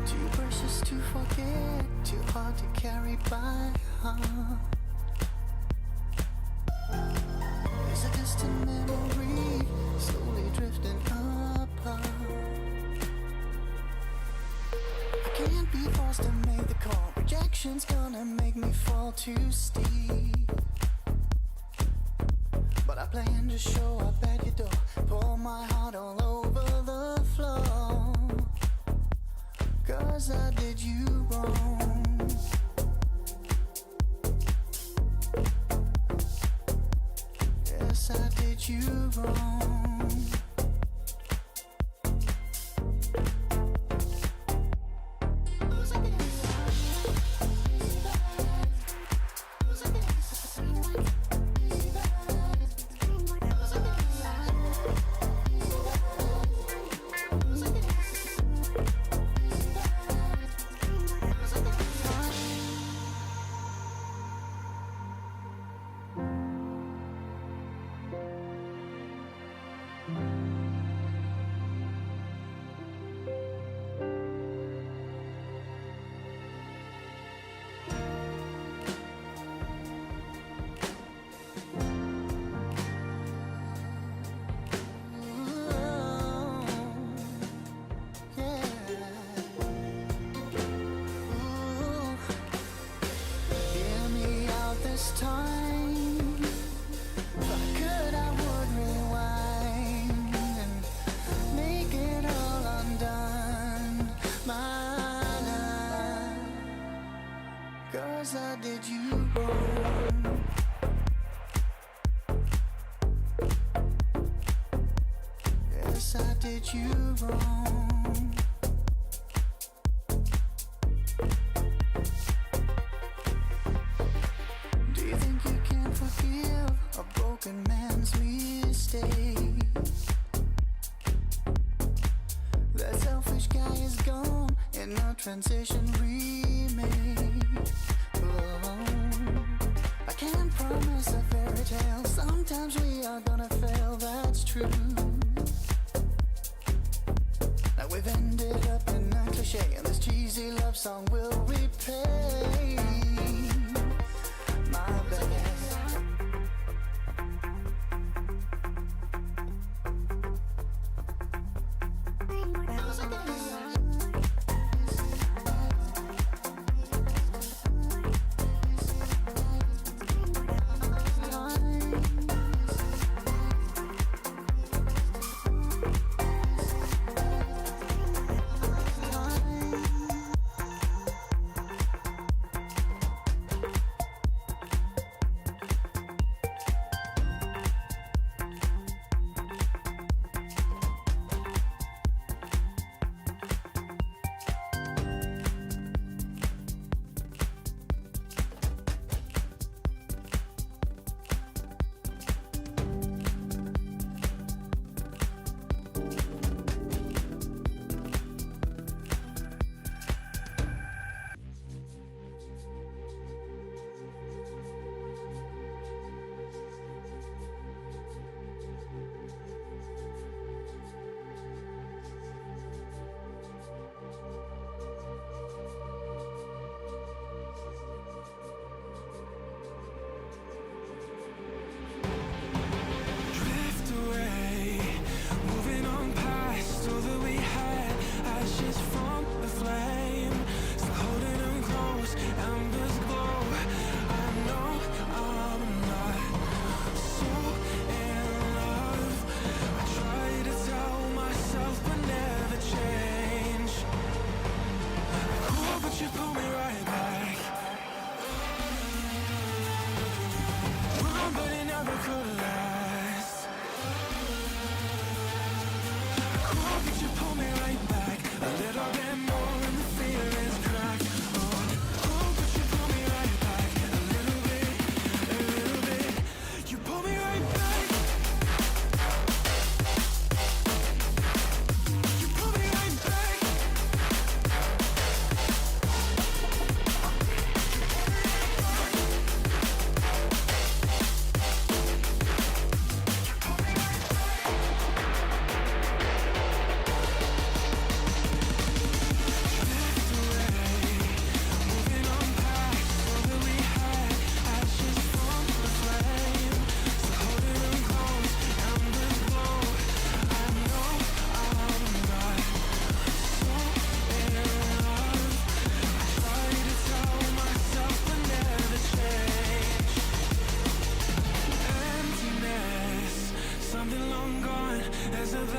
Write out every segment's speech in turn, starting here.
Too precious to forget, too hard to carry by heart. It's a distant memory, slowly drifting apart. I can't be forced to make the call. Rejection's gonna make me fall too steep. But I plan to show up at your door, pour my heart all over the floor. 'Cause I did you wrong. Yes, I did you wrong. I did you wrong. Yes, I did you wrong. Do you think you can forgive a broken man's mistake? That selfish guy is gone in a transition remake. I can't promise a fairy tale. Sometimes we are gonna fail, that's true. Now we've ended up in a cliche, and this cheesy love song will repay my bad.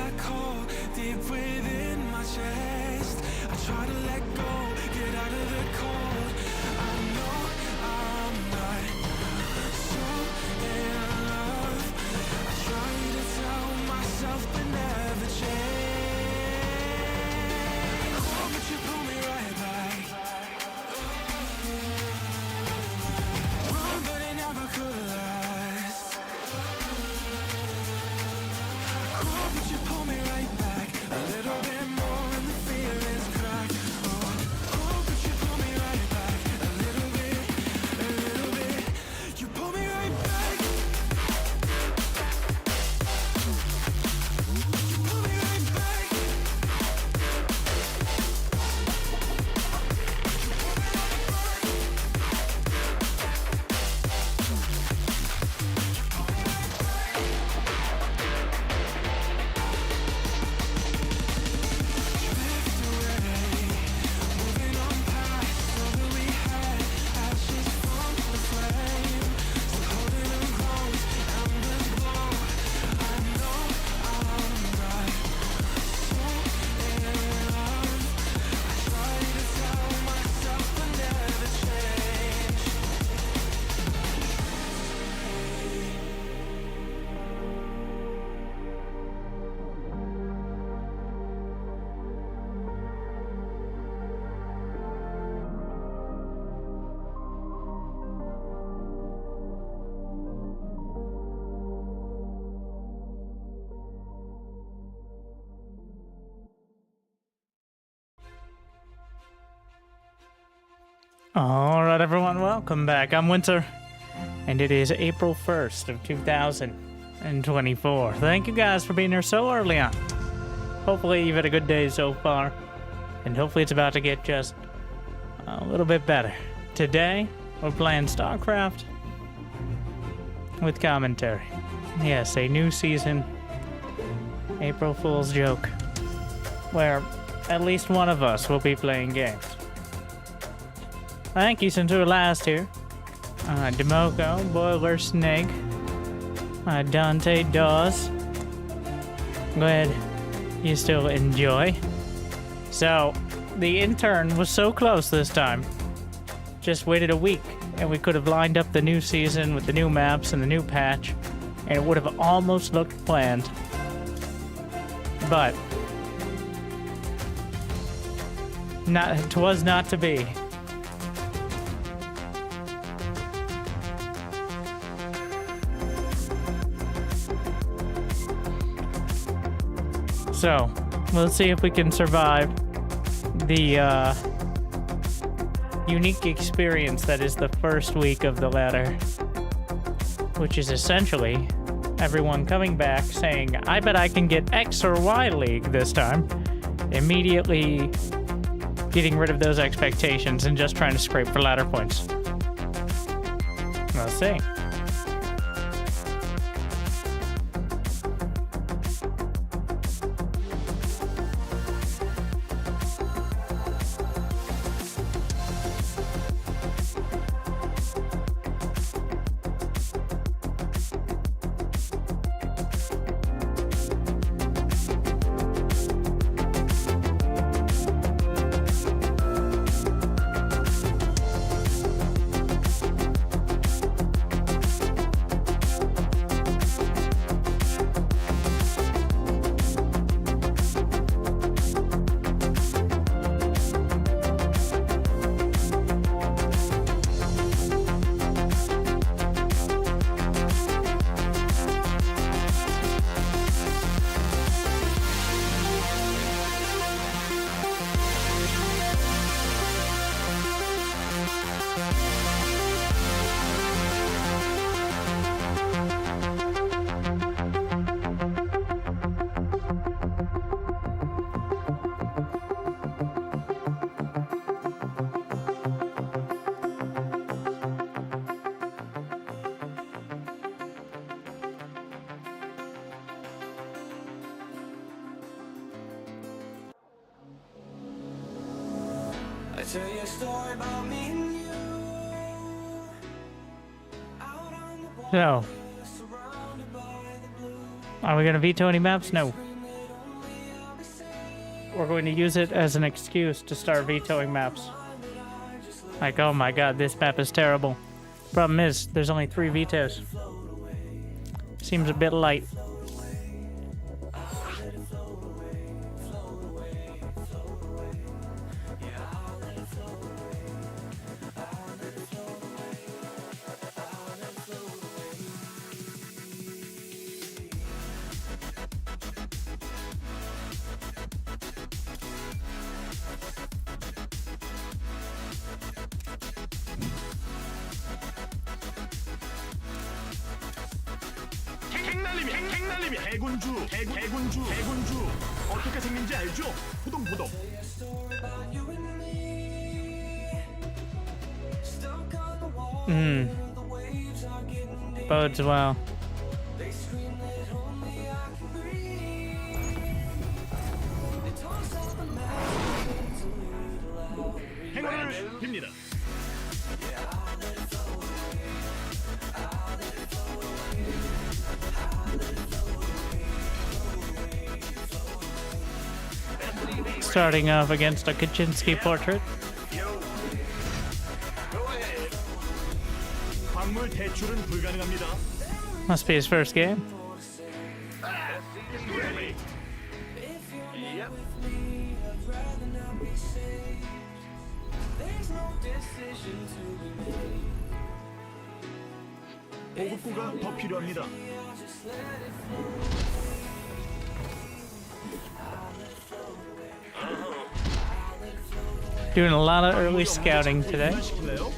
black hole deep within my chest. I try to let go, get out of the cold. I know I'm not so in love. I try to tell myself but never change. Oh, but you pull me right back. Wrong, but it never could last. Oh, but you pull me right back. A little bit more and the feeling's cracked. Oh, but you pull me right back. A little bit. You pull me right back. You pull me right back. Moving on past all that we had. Ashes from the flame. Still holding on close. Embers glow. I know I'm not so in love. I try to tell myself but never change. Alright everyone, welcome back. I'm Winter, and it is April 1st of 2024. Thank you guys for being here so early on. Hopefully you've had a good day so far, and hopefully it's about to get just a little bit better. Today, we're playing StarCraft with commentary. Yes, a new season, April Fool's joke, where at least one of us will be playing games. Thank you since we were last here. Demoko, Boiler Snake, Dante Dawes. Glad you still enjoy. So, the intern was so close this time. Just waited a week, and we could have lined up the new season with the new maps and the new patch, and it would have almost looked planned. But, it was not to be. So, let's see if we can survive the unique experience that is the first week of the ladder, which is essentially everyone coming back saying, I bet I can get X or Y League this time, immediately getting rid of those expectations and just trying to scrape for ladder points. Let's see. Tell you a story about me and you. So, are we gonna veto any maps? No. we're going to use it as an excuse to start vetoing maps. Like, oh my god, this map is terrible. Problem is, there's only 3 vetoes. Seems a bit light. 핵날림이 해군주 어떻게 생긴지 알죠? 후동후동. Bodes well. 행운을 빕니다. Starting off against a Kaczynski portrait. 광물 대출은 불가능합니다. Must be his first game. 보급고가 더 필요합니다. Doing a lot of early scouting today. 시킬래요?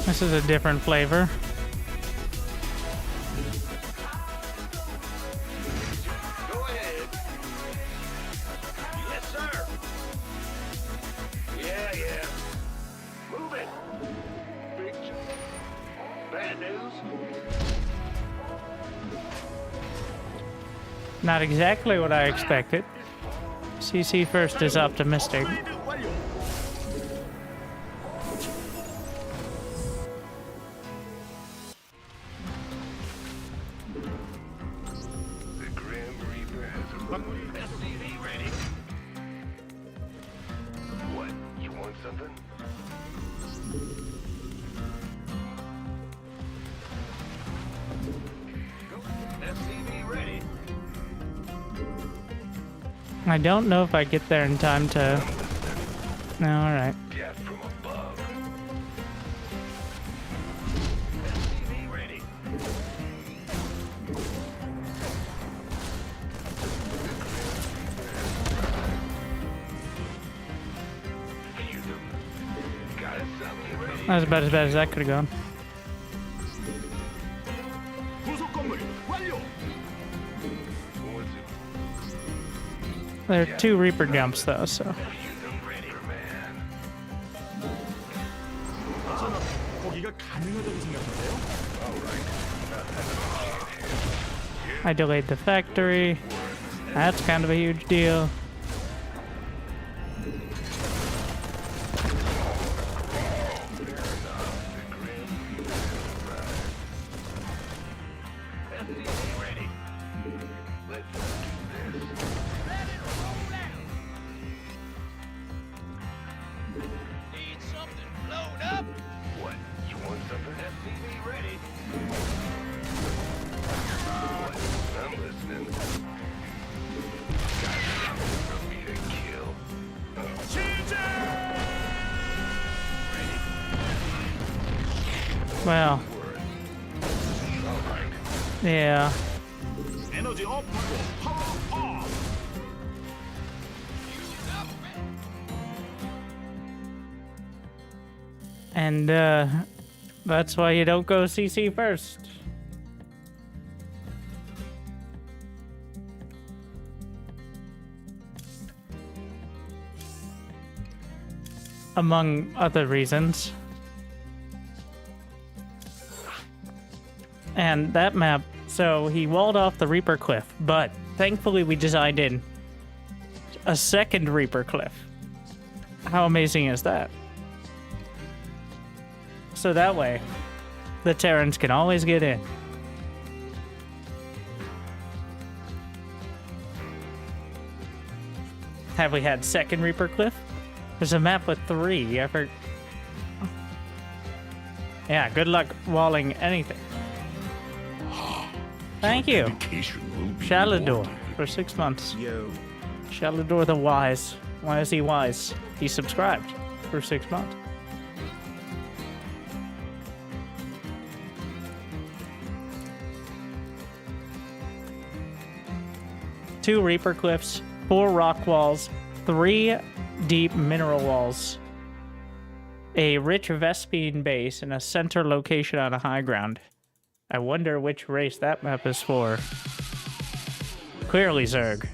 This is a different flavor. Go ahead. Yes, sir. Yeah. Move it. Big bad news. Not exactly what I expected. CC first is optimistic. 완료. SCV ready. What? You want something? SCV ready. I don't know if I get there in time to... No, alright. Death from above. SCV ready. Got it, something ready. That was about as bad as that could have gone. 부속 건물 완료. There are 2 Reaper jumps though, so... 거기가 가능하다고 생각하세요? I delayed the factory. That's kind of a huge deal. Well, yeah. 에너지 업하고 파워 업. And that's why you don't go CC first. among other reasons. And that map, so he walled off the Reaper Cliff, but thankfully we designed in a second Reaper Cliff. How amazing is that? So that way, the Terrans can always get in. Have we had second Reaper Cliff? There's a map with 3. Yeah, good luck walling anything. Thank you. Shalador for 6 months. Yo. Shalador the Wise. Why is he wise? He subscribed for 6 months. Two Reaper Cliffs, 4 rock walls, 3 deep mineral walls, a rich Vespine base, and a center location on a high ground. I wonder which race that map is for. Clearly Zerg.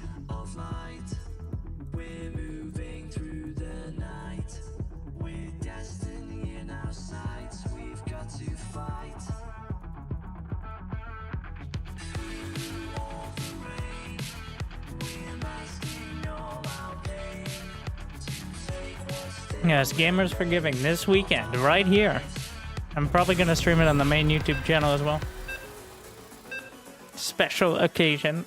Yes, Gamers for Giving this weekend, right here. I'm probably going to stream it on the main YouTube channel as well. Special occasion.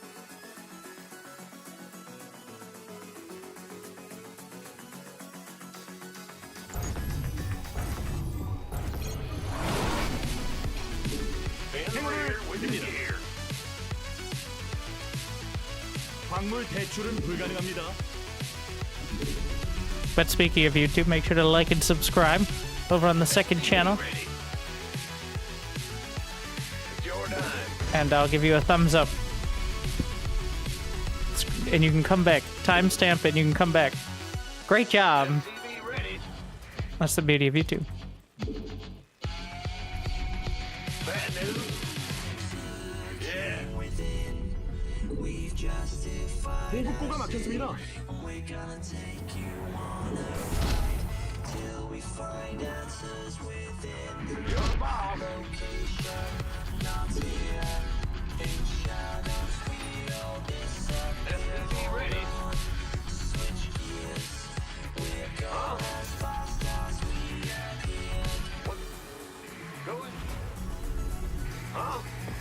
광물 대출은 불가능합니다. But speaking of YouTube, make sure to like and subscribe over on the second channel. And I'll give you a thumbs up. And you can come back. Timestamp and you can come back. Great job. That's the beauty of YouTube. 보급고가 막혔습니다.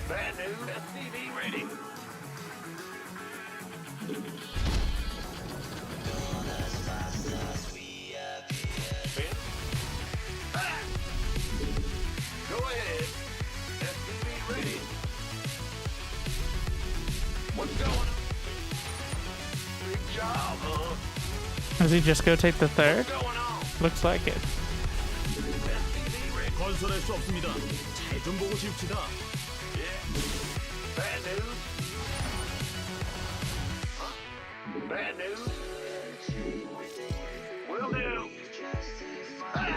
Bad news, SCV ready. Go ahead. SCV ready. What's going on? Big job, huh? Does he just go take the third? What's going on? Looks like it. SCV ready. 건설할 수 없습니다. 잘 좀 보고 싶시다. Yeah. Bad news. Huh? Bad news. Will do. Ah!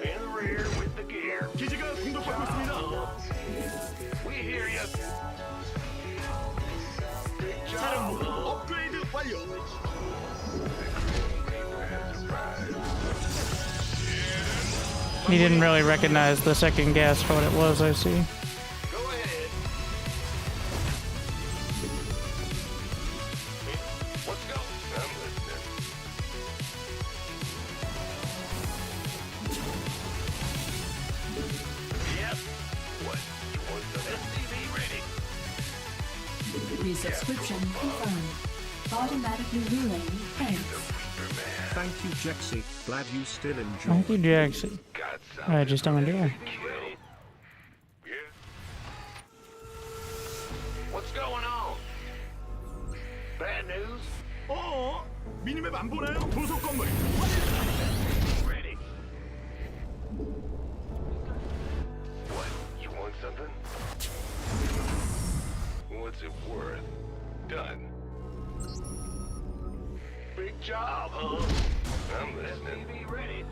In the rear with the gear. 기지가 공격받고 있습니다. We hear you. 차량 모두 업그레이드 완료. He didn't really recognize the second gas for what it was, I see. Go ahead. Let's go. I'm listening. Yep. What? You want some SCV ready? Resubscription confirmed. Automatically relaying thanks. Thank you, Jexy. Glad you still enjoy. Thank you, Jackson. Got something. I just don't do it. Ready? Yeah. What's going on? Bad news? 미니맵 안 보나요? 도속 건물. Ready. What? You want something? What's it worth? Done. Big job, huh? I'm listening. Be ready.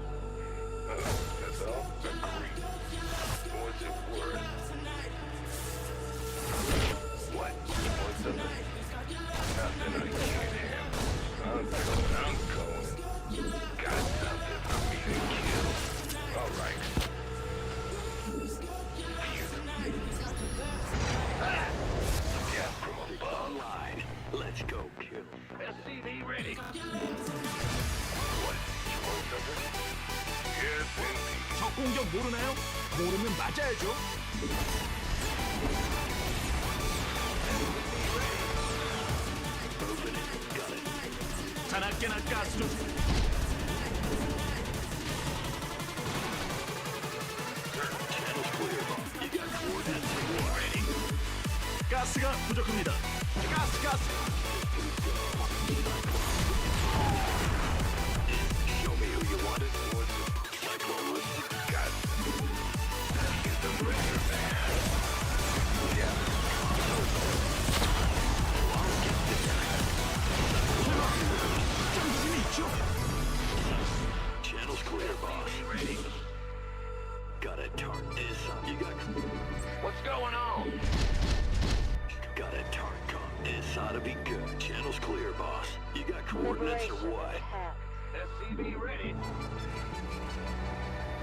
That's all? Agreed. What's it worth? What? You want something? SCV ready. What? You want something? Yes, indeed. 적 공격 모르나요? 모르면 맞아야죠. Open it. Got it. 자나깨나 가스 좀. Channel's clear. You got coordinates for war. Ready. 가스가 부족합니다. 가스. Show me who you wanted. Cyclone. Got it. Get the pressure, man. 짱구심이 있죠? Channel's clear, boss. Ready. Got a target. This you got. What's going on? Got a target. This ought to be good. Channel's clear, boss. You got coordinates or what? SCV ready.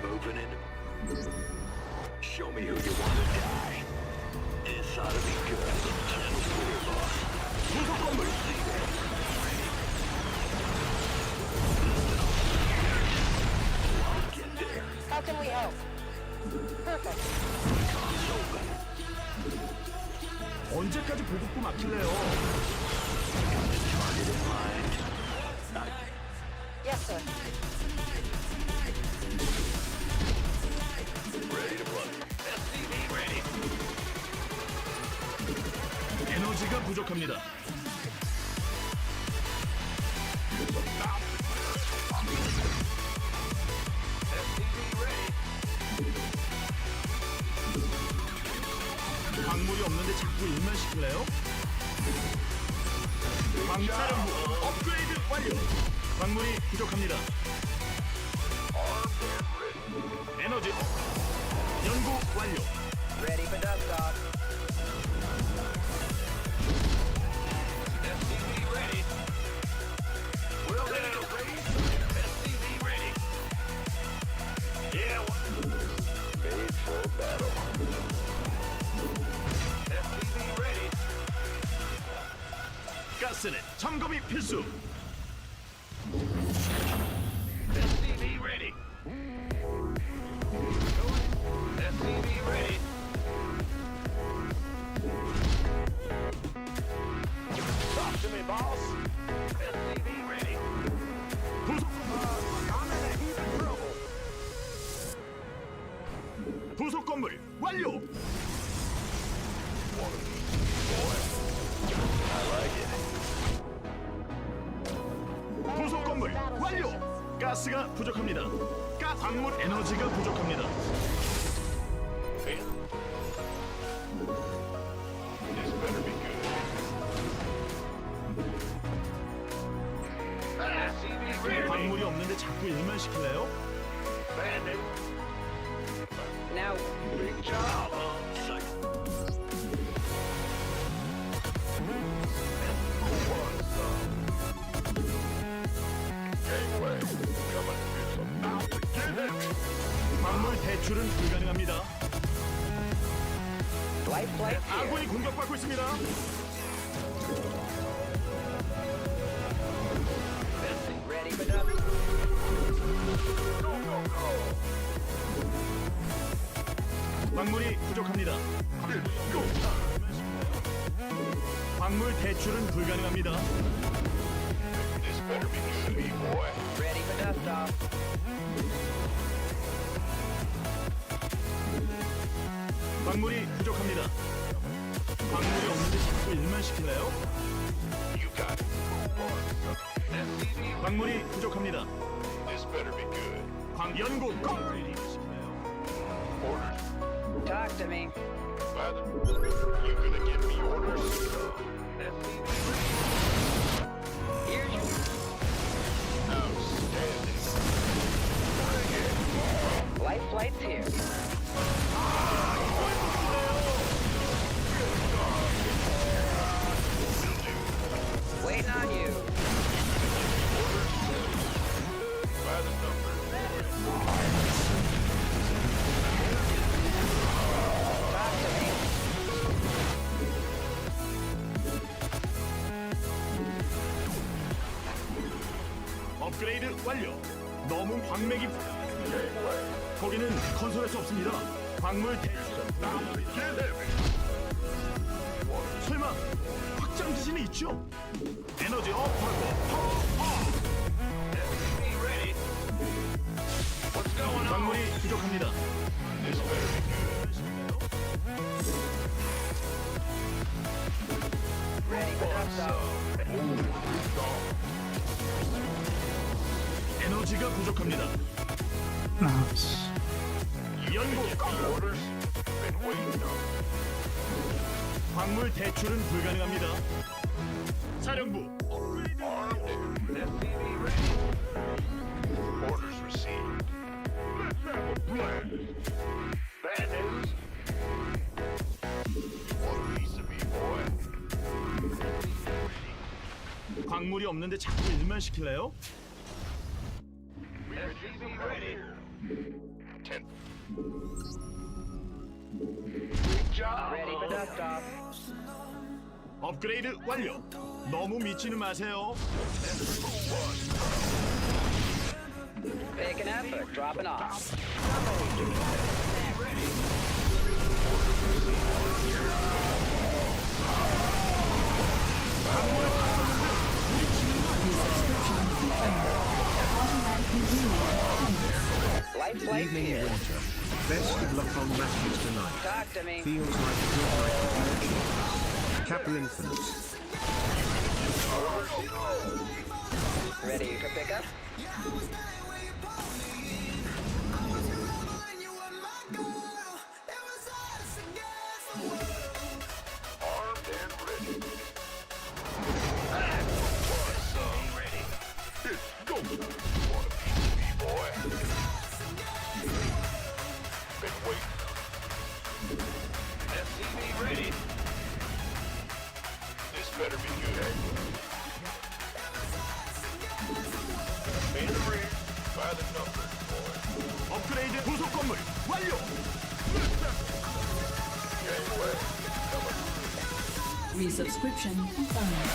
Moving in. Show me who you want to die. This ought to be good. Channel's clear, boss. See that? Get there. How can we help? Perfect. Comms open. 언제까지 보급부 막힐래요? Target in mind. Yes, sir. Ready to plug. SCV ready. 에너지가 부족합니다. SCV ready. 광물이 없는데 자꾸 일만 시킬래요? 광사령부 업그레이드 완료. 광물이 부족합니다. 에너지 연구 완료. Ready for dust off. SCV ready. Will they raise? SCV ready. Yeah. Made for battle. SCV ready. 가스는 점검이 필수. SCV ready. SCV ready. Talk to me, boss. SCV ready. 부속 I'm in a heap of trouble. 부속 건물 완료. 부속 건물 완료. 가스가 부족합니다. 광물 에너지가 부족합니다. This better be good. SCV ready. 광물이 없는데 자꾸 일만 시킬래요? Bandit. Now, Big job, huh? Gangway. Coming. It's about to get it. 광물 대출은 불가능합니다. light flight here. 아군이 공격받고 있습니다. Ready for dust. 광물이 부족합니다. 광물 대출은 불가능합니다. This better be good, boy. Ready for dust off. 광물이 부족합니다. 광물이 없는데 자꾸 일만 시킬래요? You got it. SCV. 광물이 부족합니다. This better be good. 연구 업그레이드 시킬래요? Orders. Talk to me. Father, you gonna give me orders? SCV. Here's your... Outstanding. Light flight's here. Waiting on you. By the numbers. Talk to me. 업그레이드 완료. 너무 광맥이 거기는 건설할 수 없습니다. 광물 설마 확장 기신이 있죠? 에너지 업하고 광물이 부족합니다. Ready for dust off. 에너지가 부족합니다. Nice. 연구 광물 대출은 불가능합니다. 사령부 Orders received. Bad news? Want a piece of me, boy? 광물이 없는데 자꾸 일만 시킬래요? SCV ready. 10. Ready for dust off. 업그레이드 완료. 너무 미치는 마세요. Big an effort. Dropping off. Light flight Evening here. Winter. Best of luck on matches tonight. Talk to me. Feels like a good night with you. Capital Infants. Ready for pickup? Armed and ready. Ready. It's go. Want a piece of me, boy? Been waiting. SCV ready. This better be good. In the rear. By the numbers, boy. 업그레이드 부속 건물 완료. Gangway. Resubscription confirmed.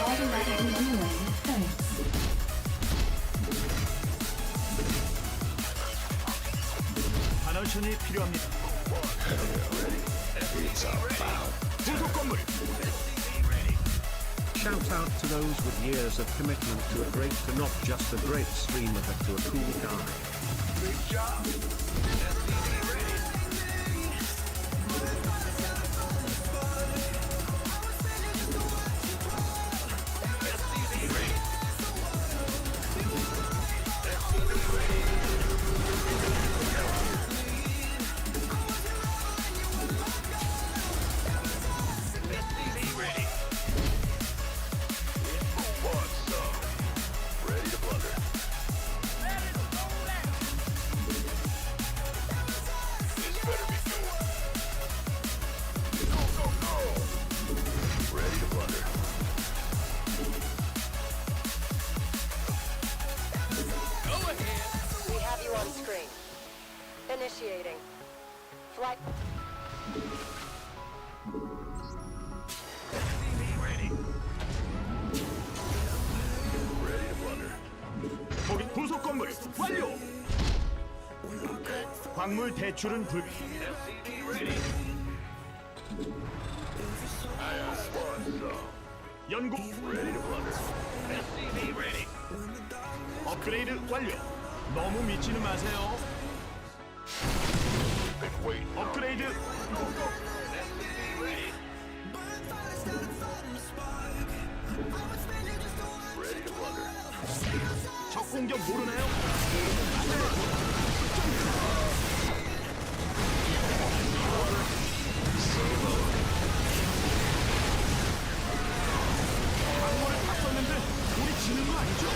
Automatically relaying thanks. 반월천이 필요합니다. 부속 건물 Shout out to those with years of commitment to a great to not just a great streamer but to a cool guy. Good job. SCV ready. SCV ready. SCV ready. SCV ready. Who wants some? Ready to blunder. This better be good. Go, go, go! Ready to blunder. Go ahead! We have you on screen. Initiating. Flight. SCV ready. Ready to blunder. 거기 부속 건물 완료. 광물 대출은 불. SCV ready. I want some. 연구 Ready to blunder. SCV ready. 업그레이드 완료. 너무 미치는 마세요. Been waiting. 업그레이드 SCV ready. Ready to blunder. 적 공격 모르나요? 광물을 다 썼는데 우리 지는 거 아니죠?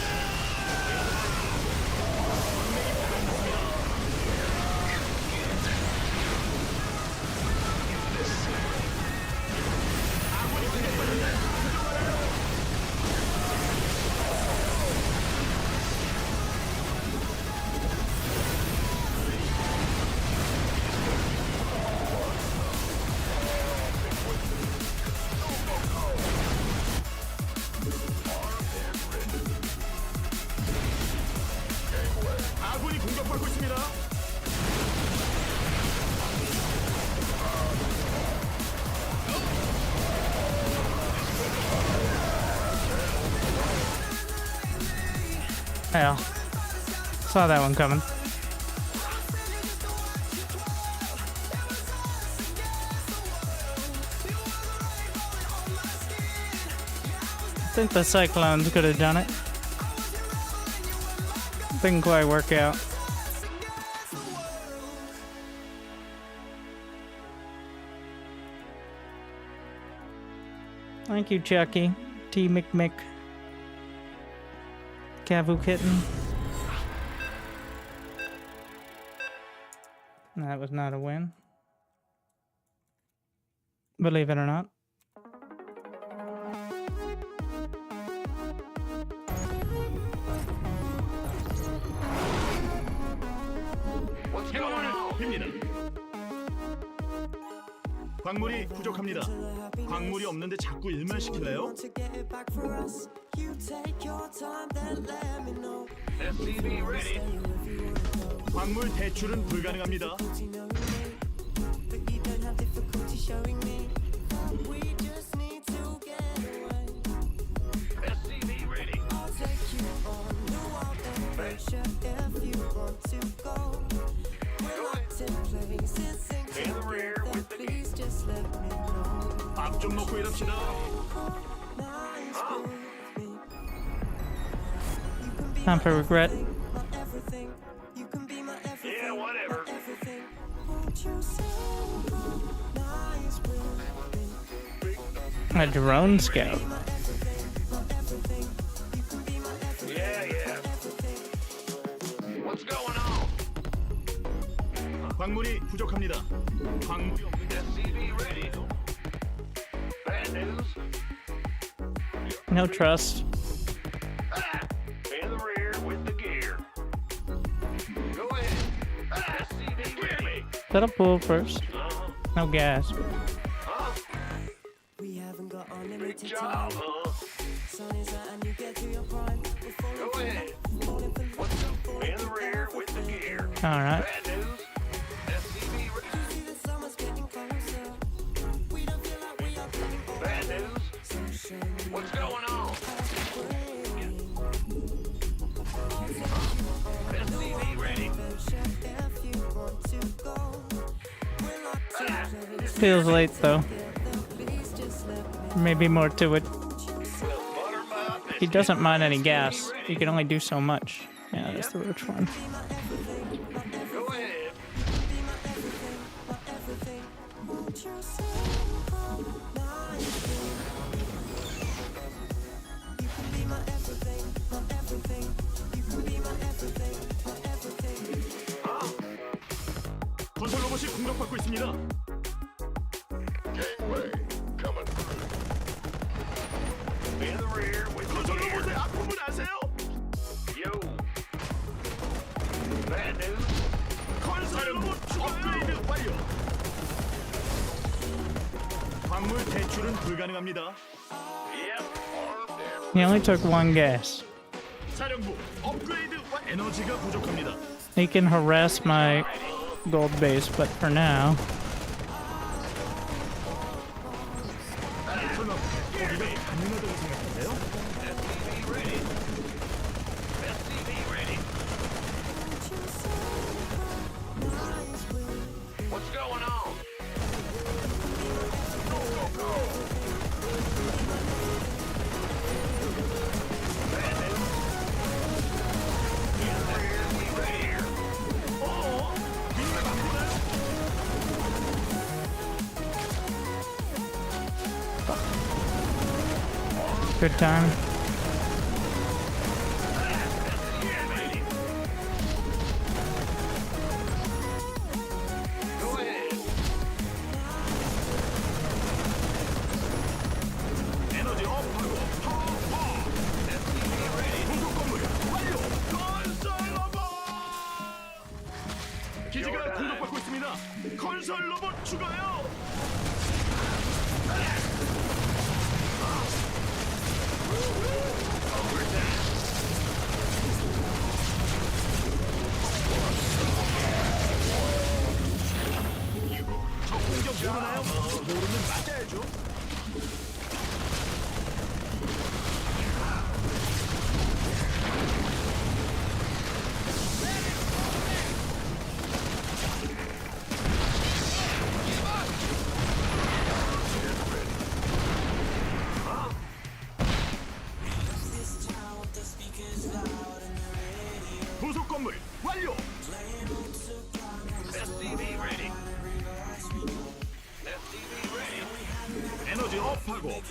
있습니다. Hell. Saw that one coming. I think the Cyclones could have done it. Didn't quite work out. Thank you, Chucky. T. McMick. Cavu Kitten. That was not a win. Believe it or not. What's going on? 빕니다. 광물이 부족합니다. 광물이 없는데 자꾸 일만 시킬래요? SCV ready. 광물 대출은 불가능합니다. SCV ready. In the rear with the 밥 좀 먹고 일합시다. Time for regret. yeah, whatever. A drone scout. Yeah. What's going on? 광물이 부족합니다. 광물이 없는데 SCV ready. Bad news. No trust. In the rear with the gear. Go ahead. SCV ready. Set up pool first. No gas. Big job, huh? Go ahead. What's up? In the rear with the gear. All right. Bad news. SCV ready. Bad news. What's going on? SCV ready. Feels late though. Maybe more to it. He doesn't mind any gas. He can only do so much. Yeah, that's the roach one. Go ahead. 건설 로봇이 공격받고 있습니다. In the rear with the 건설 gear. 로봇의 아픔을 아세요? Yo. Bad news. 건설 로봇 업그레이드 완료. 광물 대출은 불가능합니다. Yep. He only took one gas. 사령부 업그레이드 에너지가 부족합니다. He can harass my gold base, but for now, 설마 거기가 가능하다고 생각하세요? SCV ready. SCV ready. What's going on? Go. Bad news. In the rear, we ready here. 민폐 맞구나. good time. Go ahead. 에너지 업하고 파워. SCV ready. 공격 건물 완료. 건설 로봇. 기지가 공격받고 있습니다. 건설 로봇 추가요.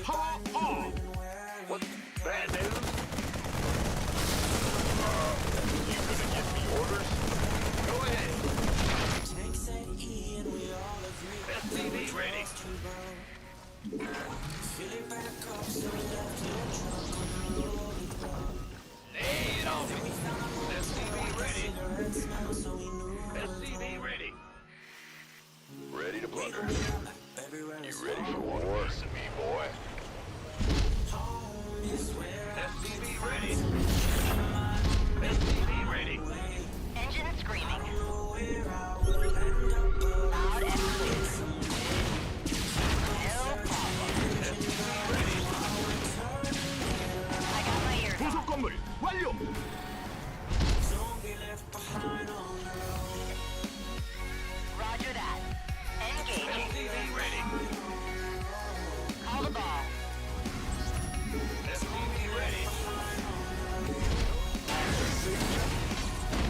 파워 업! What's bad news? You gonna give me orders? Go ahead. SCV ready. Lay it on me. SCV ready. SCV ready. Ready to plunder. You ready for war? Listen to me, boy. SCV ready. SCV ready. Engine screaming. Loud and clear. No problem. SCV ready. I got my ears on. 부속 건물 완료! Roger that. Engaging. SCV ready. Call the ball. SCV ready.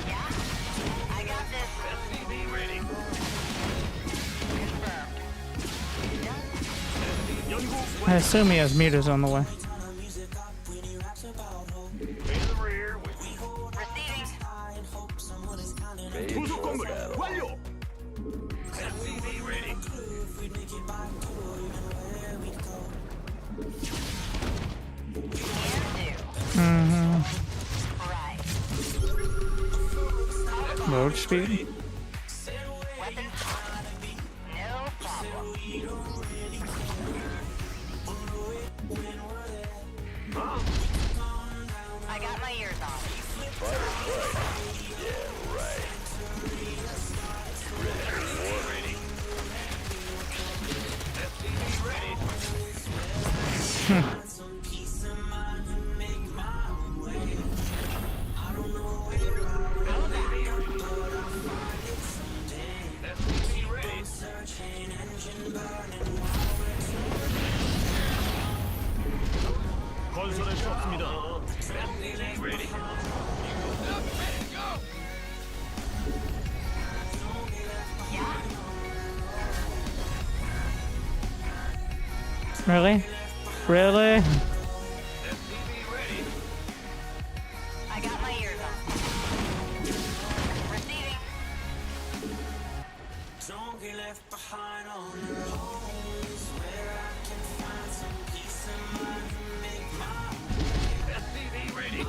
Yeah? I got this. SCV ready. Confirmed. 연구 I assume he has meters on the way. In the rear with me. Receiving. 부속 건물 완료! SCV ready. Can do. Mm-hmm. Right. Road speed. Weapons fine. No problem. I got my ears on. Ready. SCV ready. SCV ready. 건설할 수 없습니다. SCV ready. Up and go. Really? Really? SCV ready. I got my ears on. Receiving. Don't get left behind on your own. Is where I can find some peace of mind and make my SCV ready.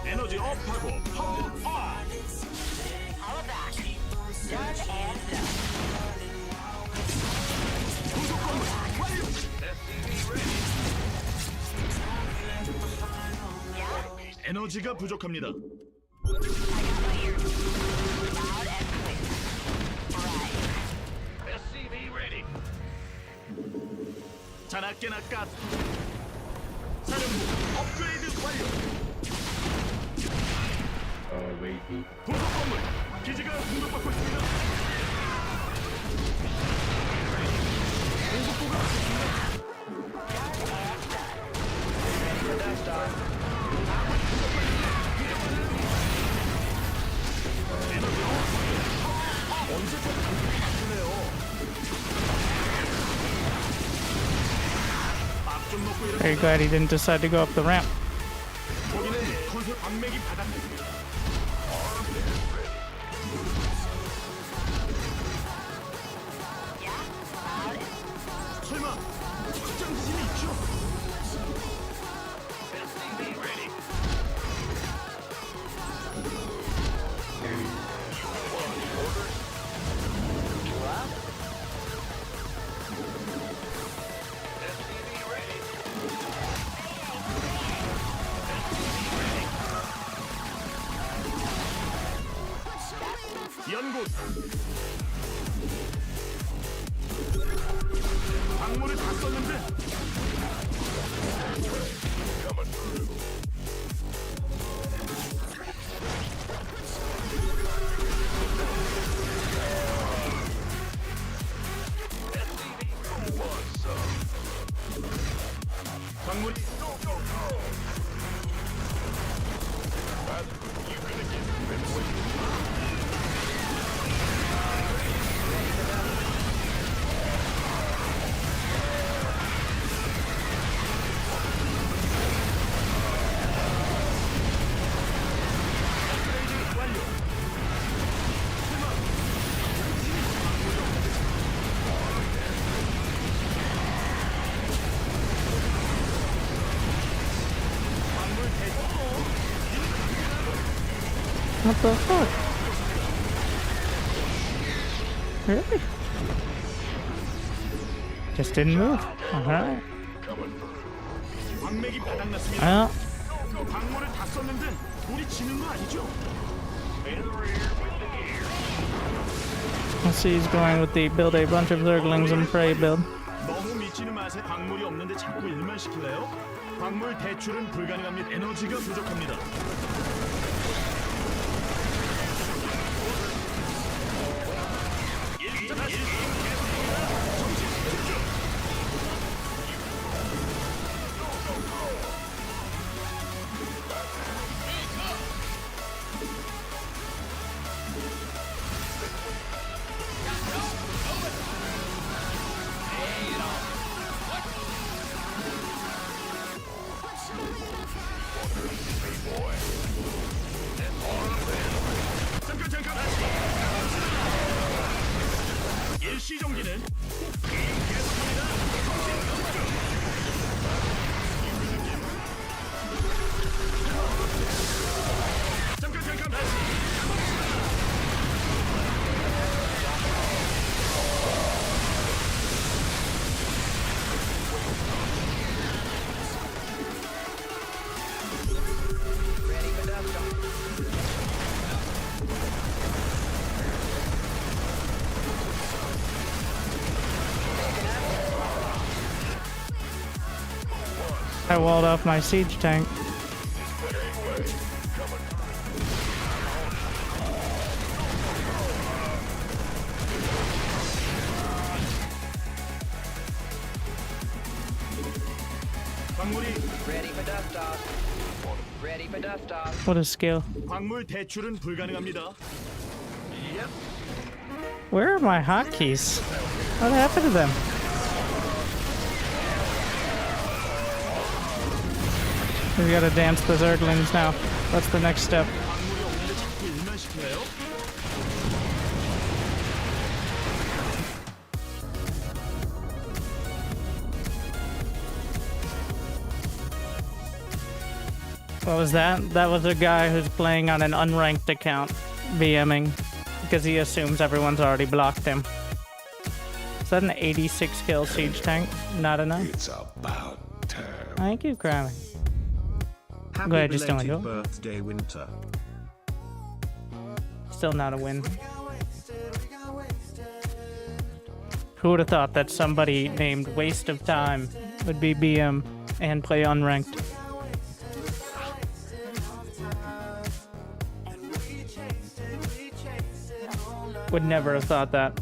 에너지 업하고 파워 업! All of that. Done and done. 부속 건물 완료! SCV ready. Yeah? 에너지가 부족합니다. I got my ears. Loud and clear. Right. SCV ready. 자나깨나 가스. 사령부 업그레이드 완료. 부속 건물 기지가 공격받고 있습니다. 보급고가 앞좀 놓고 이렇게 Very glad he didn't decide to go up the ramp. 거기는 건설 광맥이 바닥입니다. Yeah? Loud and 설마 확장신이 있죠? SCV ready. SCV ready. 연구 광물을 다 썼는데 광물이 What the fuck? Really? Just didn't move. Alright. 광맥이 바닥났습니다. Well, 광물을 다 썼는데 우리 지는 거 아니죠? let's see, he's going with the build a bunch of Zerglings and pray build. 너무 미치는 맛에 광물이 없는데 자꾸 일만 시킬래요? 광물 대출은 불가능합니다. 에너지가 부족합니다. 잠깐. 일시정지는 잠깐 다시. Ready for dust off. I walled off my siege tank. 광물이 Ready for dust off. Ready for dust off. What a skill. 광물 대출은 불가능합니다. Where are my hotkeys? What happened to them? We gotta dance the Zerglings now. What's the next step? 광물이 없는데 자꾸 일만 시킬래요? What was that? That was a guy who's playing on an unranked account, VMing, because he assumes everyone's already blocked him. Is that an 86 kill siege tank? Not enough? It's about time. Thank you, Crowley. Happy Go ahead, just don't belated do it. birthday, Winter. Still not a win. Who would have thought that somebody named Waste of Time would be BM and play unranked? Would never have thought that.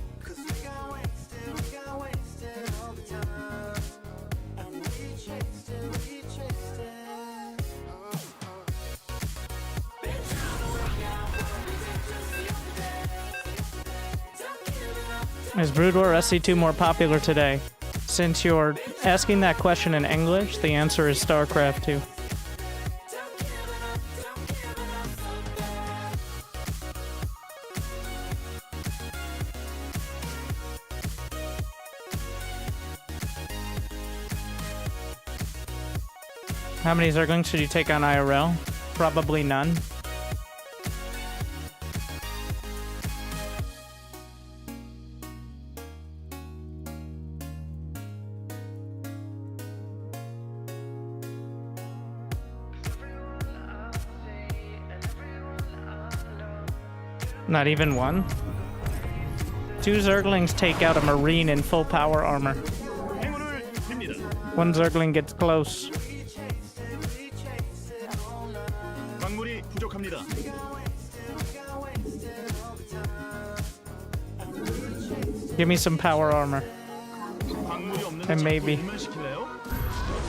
Is Brood War SC2 more popular today? Since you're asking that question in English, the answer is StarCraft 2. How many Zerglings should you take on IRL? Probably none. Not even one? 2 Zerglings take out a Marine in full power armor. 행운을 빕니다. One Zergling gets close. 광물이 부족합니다. Give me some power armor. 광물이 없는데 And 자꾸 maybe. 일만 시킬래요?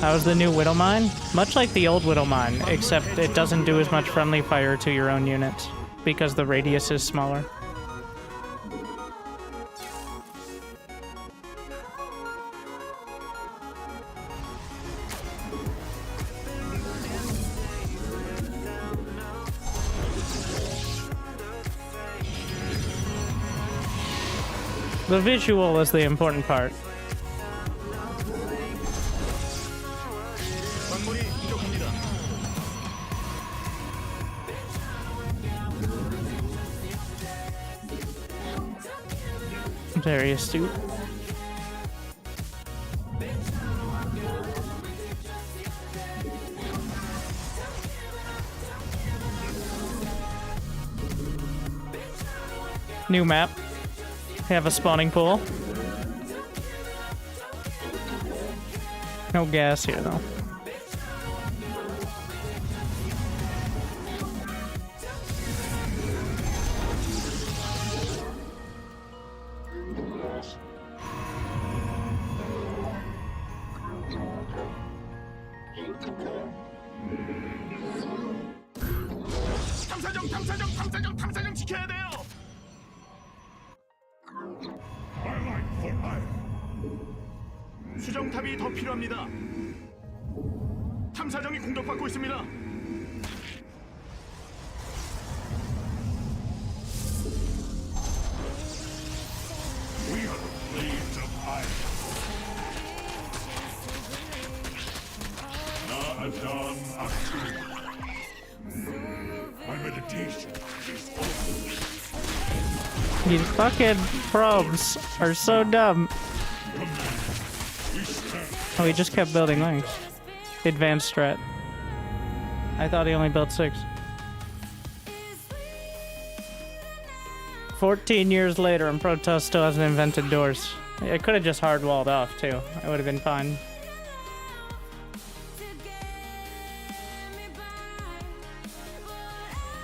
How's the new Widowmine? Much like the old Widowmine, except it doesn't do as much friendly fire to your own units, because the radius is smaller. The visual is the important part. 광물이 부족합니다. Very astute. New map. Have a spawning pool. No gas here though. 탐사정 지켜야 돼요. 수정탑이 더 필요합니다. 탐사정이 공격받고 있습니다. These fucking probes are so dumb. Oh, he just kept building links. Advanced strat. I thought he only built 6. 14 years later and Protoss still hasn't invented doors. It could have just hard-walled off too. It would have been fine.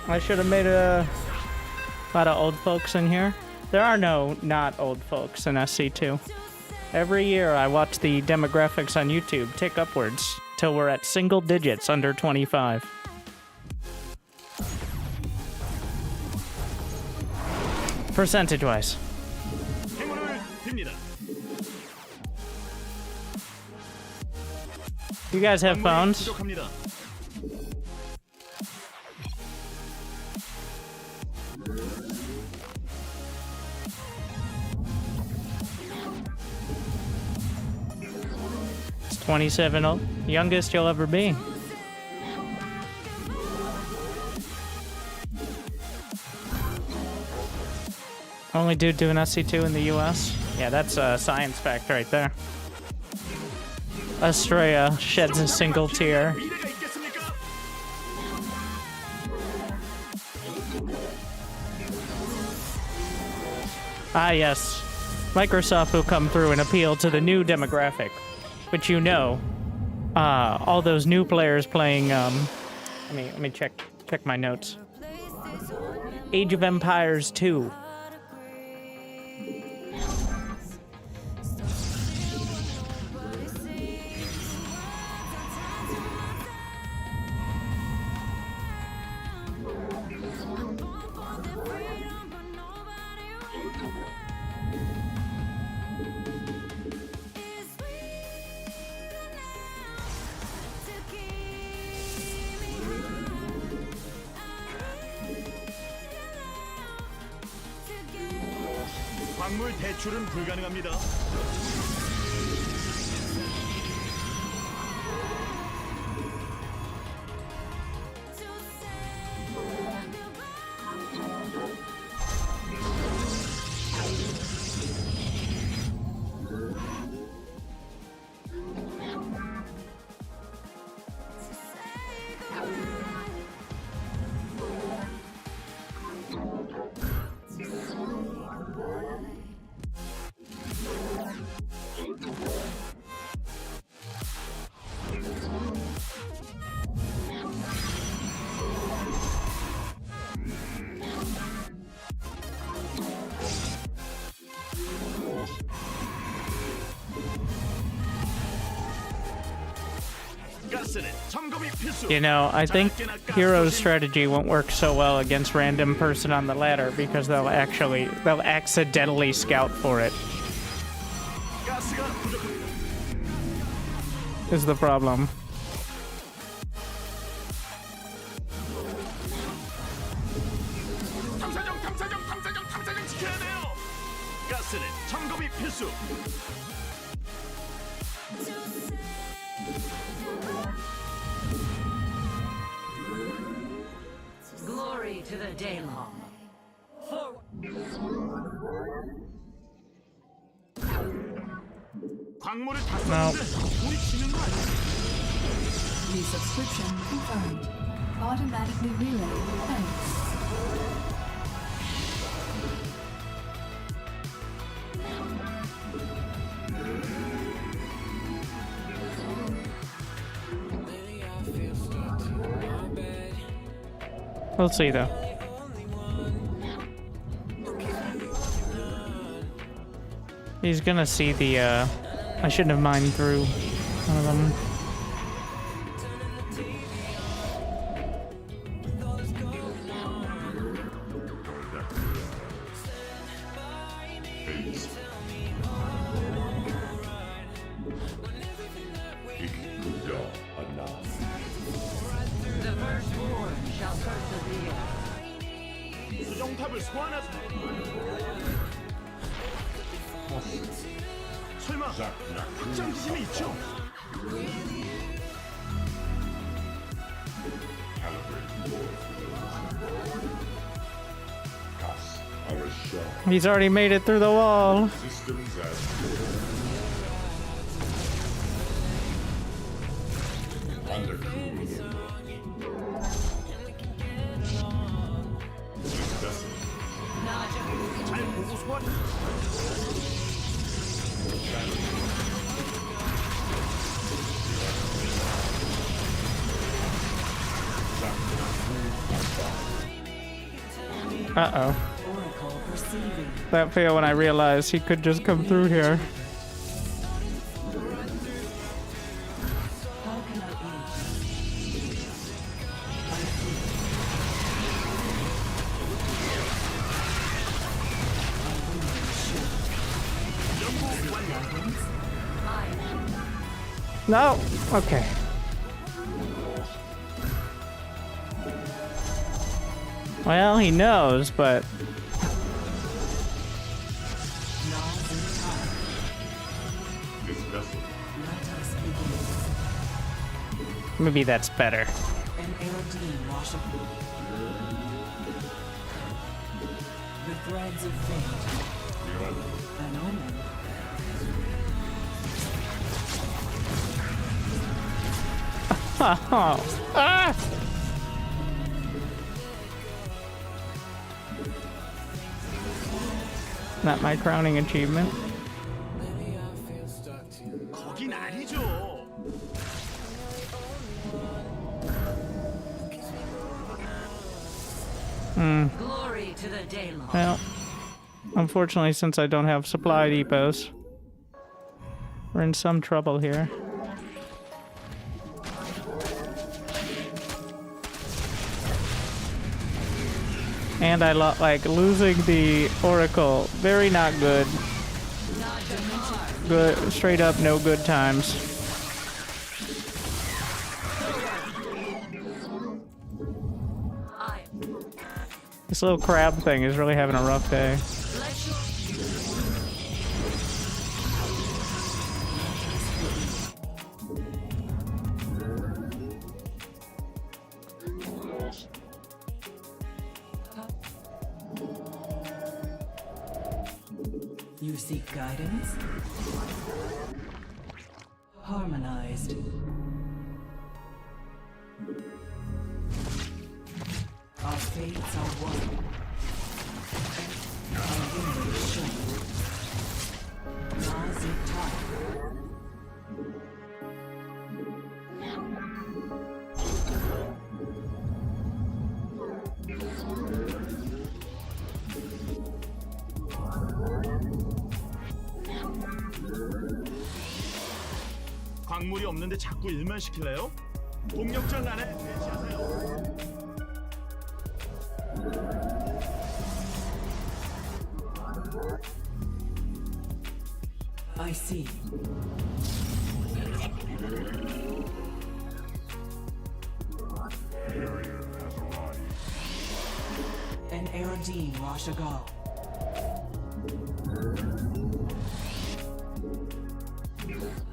I should have made a lot of old folks in here. There are no not old folks in SC2. Every year I watch the demographics on YouTube tick upwards till we're at single digits under 25. Percentage-wise. 행운을 빕니다. You guys have phones? 부족합니다. It's 27, youngest you'll ever be. Only dude doing SC2 in the US? Yeah, that's a science fact right there. Australia sheds a single tear. 미래가 있겠습니까? Ah, yes. Microsoft will come through and appeal to the new demographic, which you know, all those new players playing. Let me check my notes. Age of Empires 2. 광물 대출은 불가능합니다. 가스는 점검이 필수. You know, I think Hero's strategy won't work so well against random person on the ladder because they'll accidentally scout for it. 가스가 부족합니다. Is the problem. 탐사정 지켜야 돼요. 가스는 점검이 필수. Glory to the Daylong. 광물을 다 No. 썼는데 우리 지는 거 아니야? Resubscription confirmed. Automatically relay. Thanks. We'll see though. He's gonna see the I shouldn't have mined through one of them. The firstborn shall persevere. 수정탑을 소환하자. 설마 확장 지심이 있죠? He's already made it through the wall. 잘 보고 소환. Uh-oh. Oracle perceiving. That failed when I realized he could just come through here. How can I aid? No. Okay. Well, he knows, but maybe that's better. An Aerodine washable. The threads of fate. An omen. Oh. Ah! Not my crowning achievement. 거긴 아니죠. Glory to the Daylon. Well, unfortunately, since I don't have supply depots, we're in some trouble here. And I like losing the Oracle. Very not good. Good, straight up no good times. This little crab thing is really having a rough day. You seek guidance? Harmonized. Our fates are one. Our window is shut. Nazi time. 광물이 없는데 자꾸 일만 시킬래요? 동력장 안에 배치하세요. I see. An Aerodine Rashagal.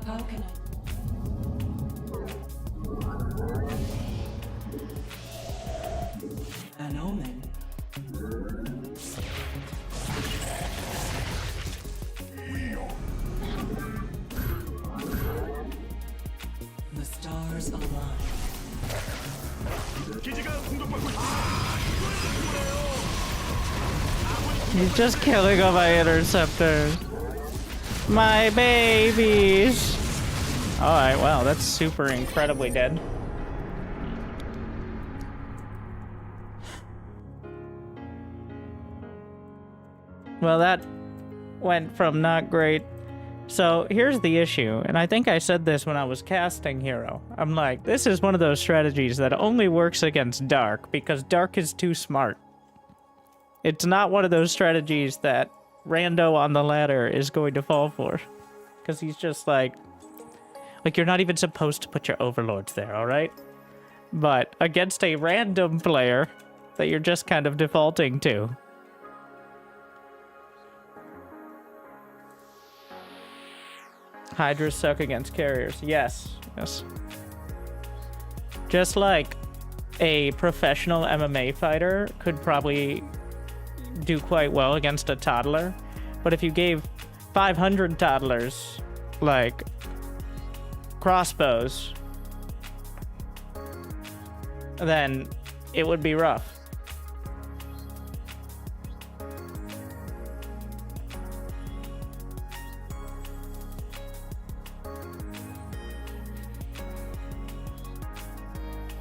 How can I? An omen. Stars align. 기지가 공격받고 있습니다. He's just killing all my interceptors. My babies. Alright, wow, that's super incredibly dead. Well, that went from not great. So here's the issue, and I think I said this when I was casting Hero. I'm like, this is one of those strategies that only works against Dark, because Dark is too smart. It's not one of those strategies that Rando on the ladder is going to fall for. Because he's just like, you're not even supposed to put your overlords there, alright? But against a random player that you're just kind of defaulting to. Hydras suck against carriers. Yes, yes. Just like a professional MMA fighter could probably do quite well against a toddler, but if you gave 500 toddlers, like, crossbows, then it would be rough.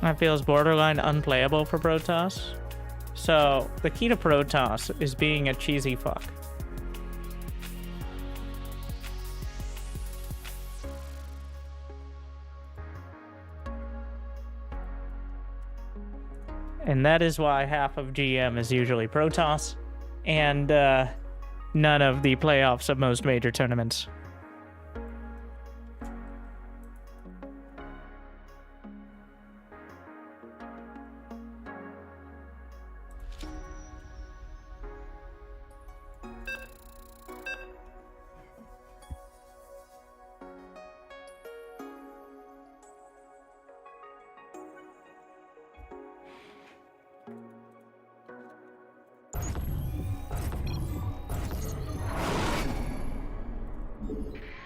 That feels borderline unplayable for Protoss. So, the key to Protoss is being a cheesy fuck. And that is why half of GM is usually Protoss, and none of the playoffs of most major tournaments.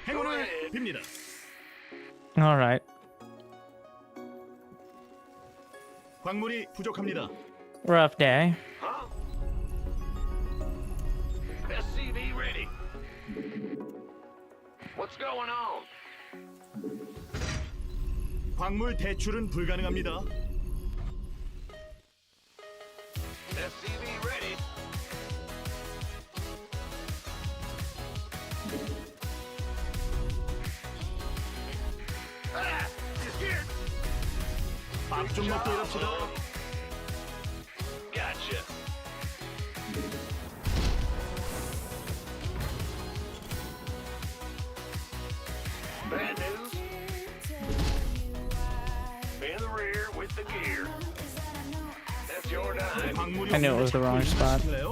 행운을 빕니다. All right. 광물이 부족합니다. Rough day. Huh? SCV ready. What's going on? 광물 대출은 불가능합니다. SCV ready. Ah! He's here! 밥 좀 먹고 일합시다. Gotcha. Bad news. In the rear with the gear. That's your dime. 광물이 I knew it was the wrong spot. 있을래요?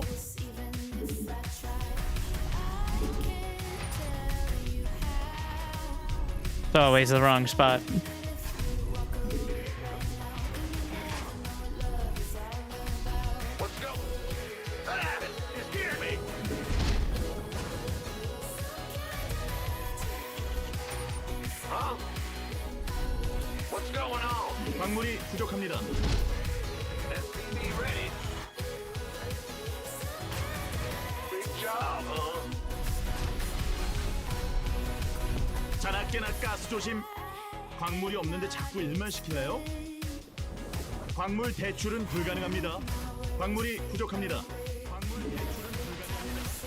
It's always the wrong spot. Let's go. Ah! You scared me. Huh? What's going on? 광물이 부족합니다. SCV ready. Big job, huh? 자나깨나 가스 조심. 광물이 없는데 자꾸 일만 시키나요? 광물 대출은 불가능합니다. 광물이 부족합니다. 광물 대출은 불가능합니다.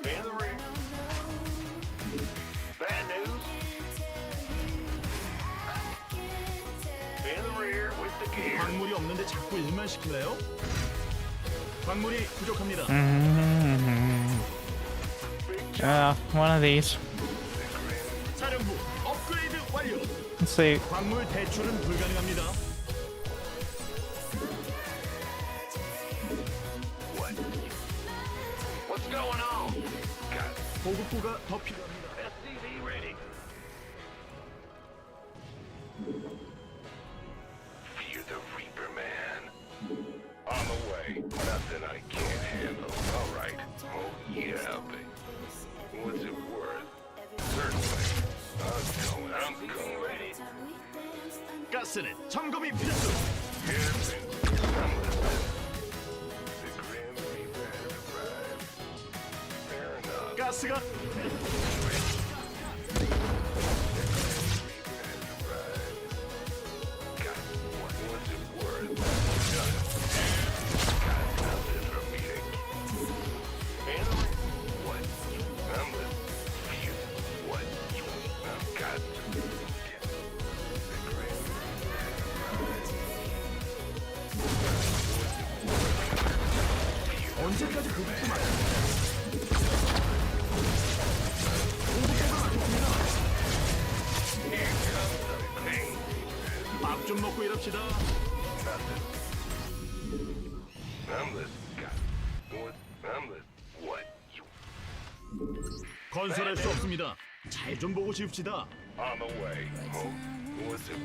In the rear. Bad news. In the rear with the gear. 광물이 없는데 자꾸 일만 시킬래요? 광물이 부족합니다. One of these. 사령부 업그레이드 완료. Let's see. 광물 대출은 불가능합니다. What's going on? Got 보급고가 더 필요합니다. SCV ready. Fear the Reaper, man. On the way. Nothing I can't handle. All right. Oh, yeah, baby. What's it worth? 가스는 점검이 필수. 가스가 언제까지 보급만? 밥 좀 먹고 일합시다. 건설할 수 없습니다. 잘 좀 보고 지읍시다. On the way. What's it?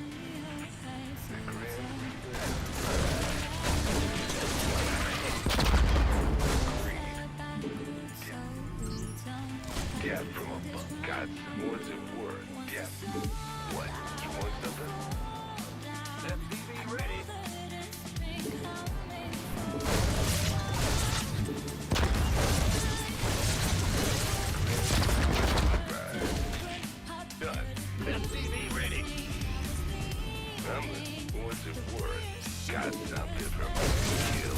Yeah, from above. God, what's it worth? Yeah. What? You want something? FPV ready. Done. FPV ready. What's it worth? Got something for me to kill.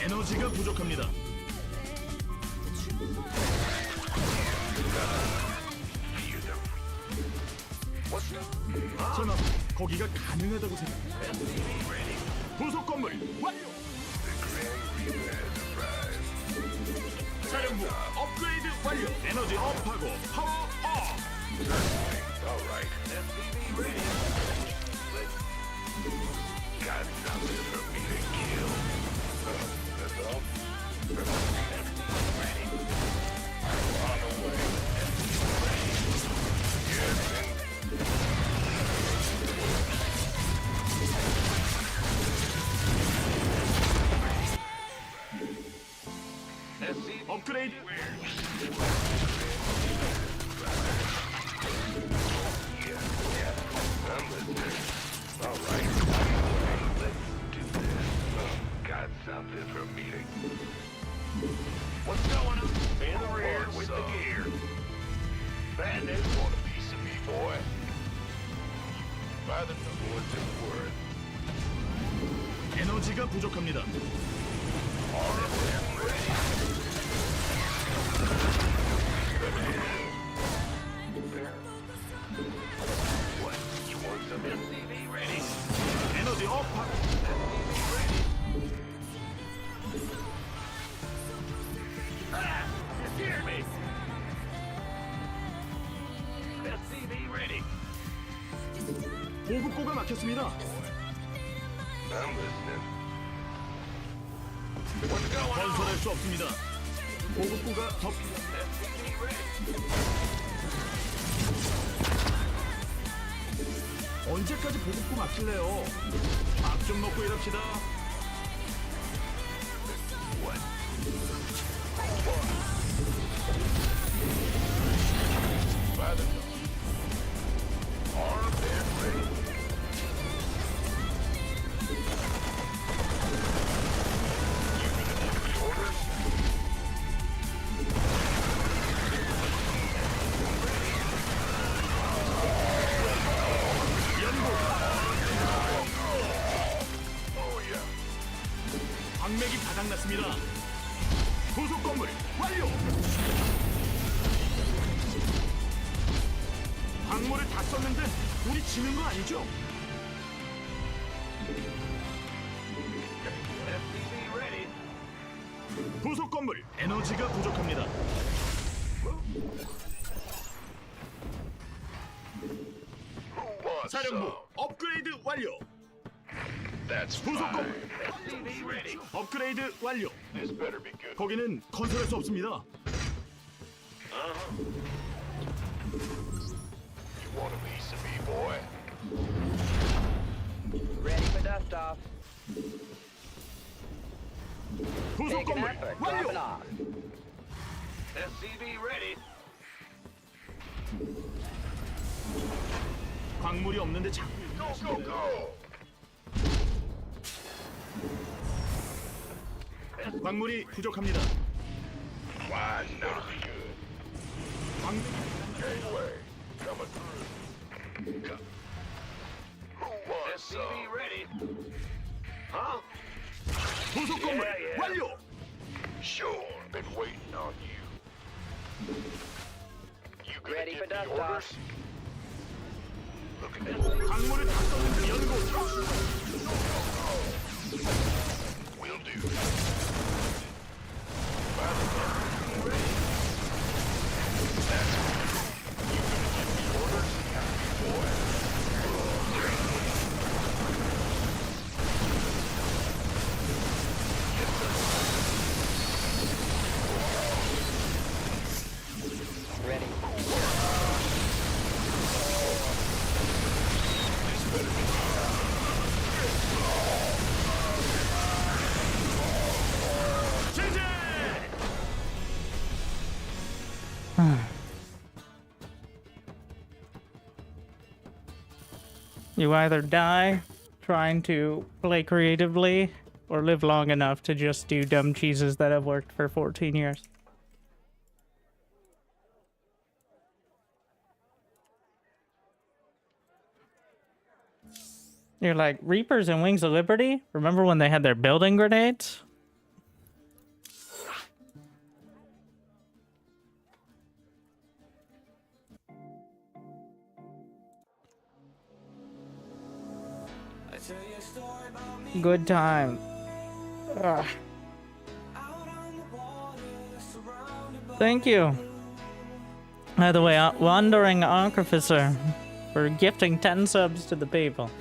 에너지가 부족합니다. 설마 거기가 가능하다고 생각해? 부속 건물 완료. 사령부 업그레이드 완료. 에너지 업하고 파워 업. All right. FPV ready. Got something for me to kill. That's all. FPV ready. On the way. FPV ready. Yes, 업그레이드. I'm listening. All right. Let's do this. Got something for me to... What's going on? In the rear with the gear. Bandits want a piece of me, boy. By the what's it worth? 에너지가 부족합니다. All of them ready. What? You want some MCV ready? 에너지 업하고 MCV ready. Ah! You hear me? MCV ready. 보급고가 막혔습니다. I'm listening. What's going on? 건설할 수 없습니다. 보급고가 더 MCV ready. 언제까지 보급고 막힐래요? 밥 좀 먹고 일합시다. What? By the armed and ready. Orders. Oh yeah. 고장났습니다. 부속 건물 완료. 광물을 다 썼는데 우리 지는 거 아니죠? 부속 건물 에너지가 부족합니다. 사령부 업그레이드 완료. 부속 건물 업그레이드 완료. 거기는 건설할 수 없습니다. Ready for dust off. 부속 Take an 건물 effort. Drop it 완료. off. 광물이 없는데 자꾸 광물이 부족합니다. 부속 건물 완료. Ready for dust off. 광물을 다 썼는데 연구. Ready. 제재. You either die trying to play creatively or live long enough to just do dumb cheeses that have worked for 14 years. You're like, Reapers and Wings of Liberty? Remember when they had their building grenades? Good time. Ugh. Thank you. By the way, Wandering Artificer for gifting 10 subs to the people.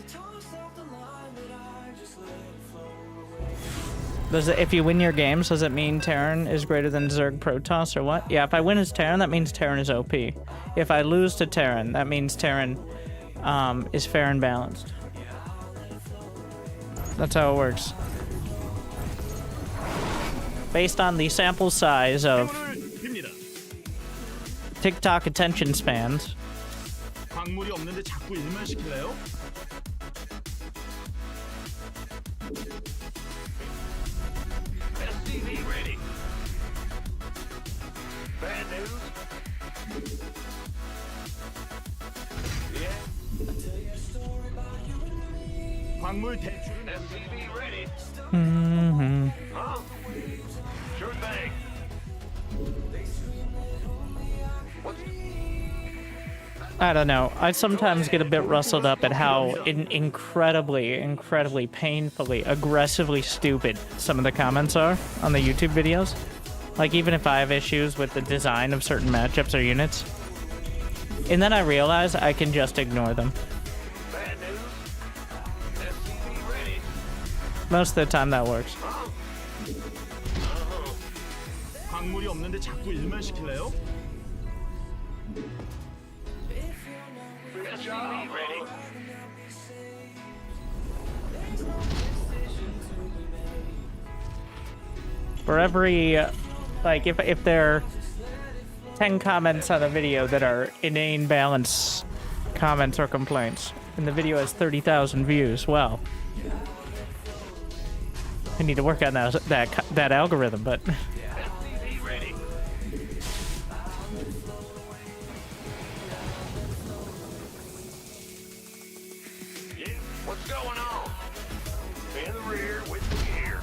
Does it, if you win your games, does it mean Terran is greater than Zerg Protoss or what? Yeah, if I win as Terran, that means Terran is OP. If I lose to Terran, that means Terran is fair and balanced. That's how it works. Based on the sample size of 빕니다. TikTok attention spans. 광물이 없는데 자꾸 일만 시킬래요? 광물 대출은 Mm-hmm. I don't know. I sometimes get a bit rustled up at how incredibly, painfully, aggressively stupid some of the comments are on the YouTube videos. Like, even if I have issues with the design of certain matchups or units. And then I realize I can just ignore them. Most of the time that works. 광물이 없는데 자꾸 일만 시킬래요? For every, like, if there are 10 comments on a video that are inane balance comments or complaints, and the video has 30,000 views, well, I need to work on that algorithm, but What's going on? In the rear with the gear.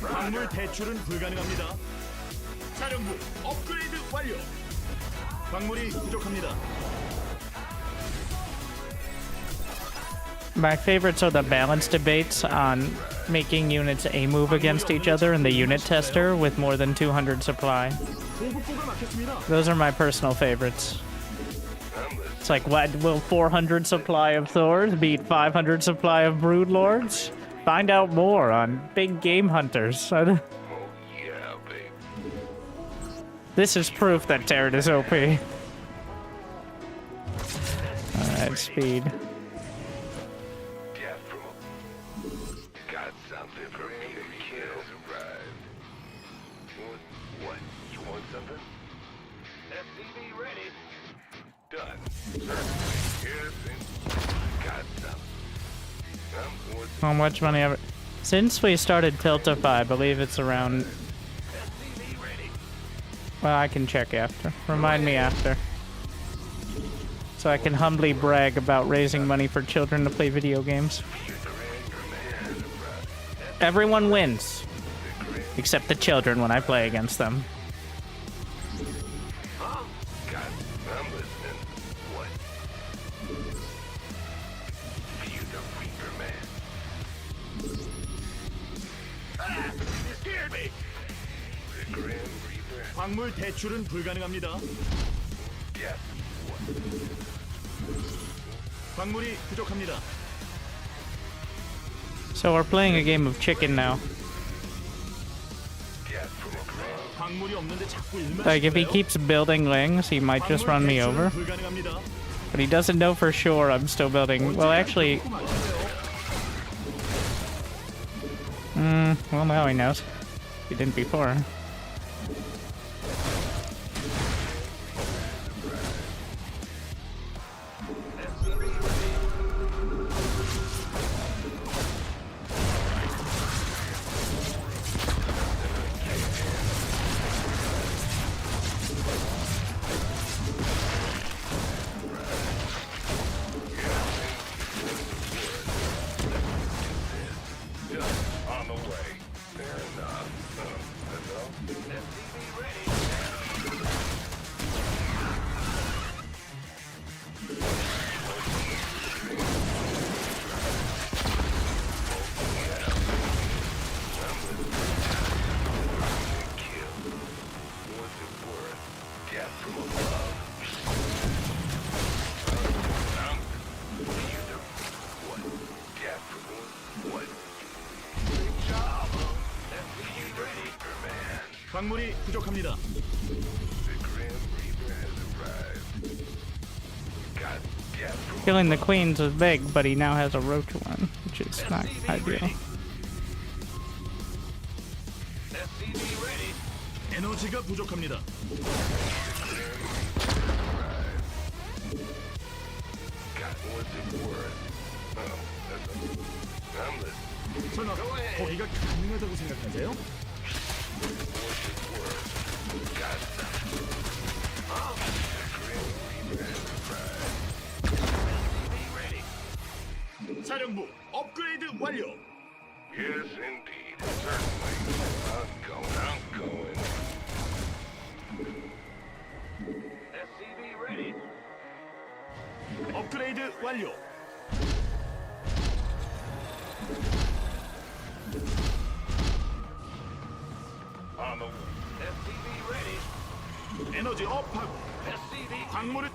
광물 대출은 불가능합니다. 사령부 업그레이드 완료. 광물이 부족합니다. My favorites are the balance debates on making units A move against each other and the unit tester with more than 200 supply. 보급고가 막혔습니다. Those are my personal favorites. It's like, what, will 400 supply of Thors beat 500 supply of Broodlords? Find out more on Big Game Hunters. This is proof that Terran is OP. Alright, speed. Got something for me to kill. What? You want something? SCV ready. Done. Here's got some. How much money ever? Since we started Tiltify, I believe it's around. Well, I can check after. Remind me after. So I can humbly brag about raising money for children to play video games. Everyone wins. Except the children when I play against them. 광물 대출은 불가능합니다. 광물이 부족합니다. So we're playing a game of chicken now. 광물이 없는데 자꾸 일만 Like, if he 시켜요? keeps building lings, he might just run me over. 불가능합니다. But he doesn't know for sure I'm still building. Well, actually, well, now he knows. He didn't before. On the way. Fair enough. 광물이 부족합니다. Killing the queens is big, but he now has a roach one, which is not ideal. 에너지가 부족합니다. 설마 거기가 가능하다고 생각하세요? 사령부 업그레이드 완료. Yes, indeed. Certainly. I'm going. SCV ready. 업그레이드 완료. On the way. SCV ready. 에너지 업하고 SCV. 광물을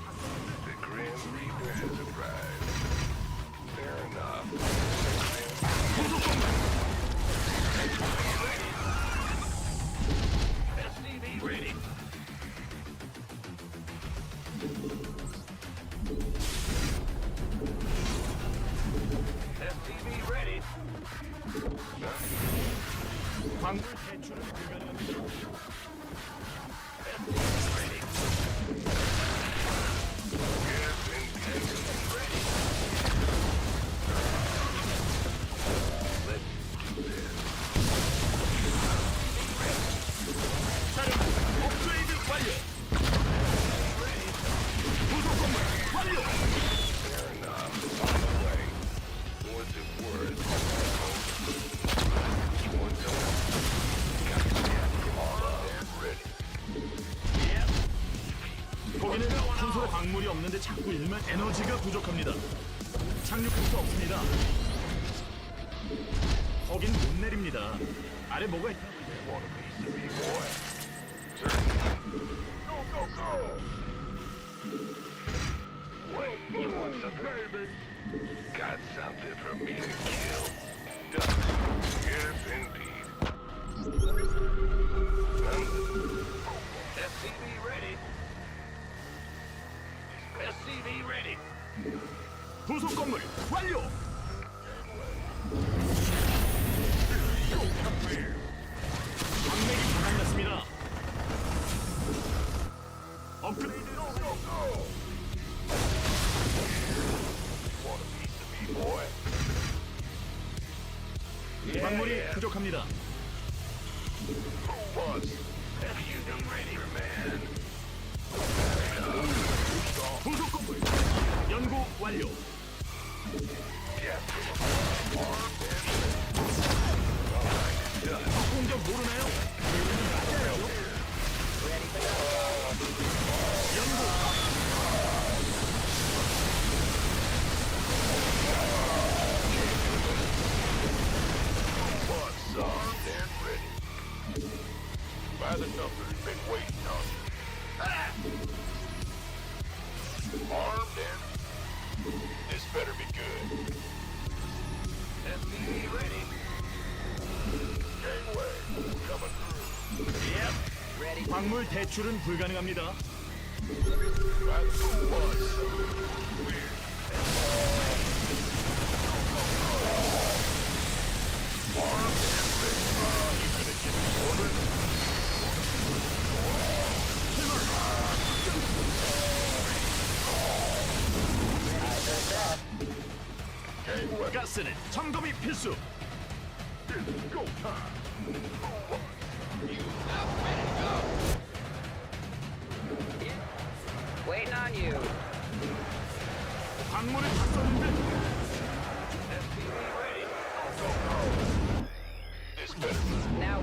The Grim Reaper has arrived. Fair enough. SCV ready. SCV ready. 광물 대출은 불가능합니다. 업그레이드 완료. 부속 건물 완료. What's it worth? You want some? 광물이 없는데 자꾸 일만 에너지가 부족합니다. 착륙할 수 없습니다. 거긴 못 내립니다. 아래 뭐가 있다. You want some, baby? Got something for me to kill? Yes, indeed. SCV ready. SCV ready. 부속 건물 완료. 광맥이 바닥났습니다. 업그레이드. Want a piece of me, boy? 광물이 부족합니다. Who wants? SCV ready, man. 부속 건물 연구 완료. 공격 모르나요? 연구. What's armed and ready? By the numbers, been waiting on you. Armed and... This better be good. SCV ready. Gangway, coming through. Yep. Ready. 광물 대출은 불가능합니다. By the bus. Weird. Armed and ready. You gonna get me ordered? Gangway, 가스는 점검이 필수. it's go time. Waiting on you. 광물을 다 썼는데 SCV ready. This better be Now.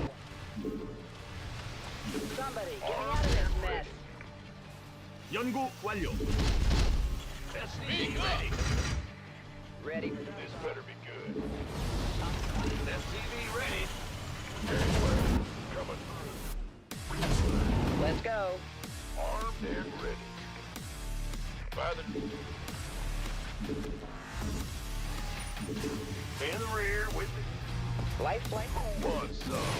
Somebody, get me out of this mess. 연구 완료. SCV ready. Ready. This better be good. SCV ready. Gangway, coming through. Let's go. Armed and ready. By the... In the rear with me. Light flight. Who wants some?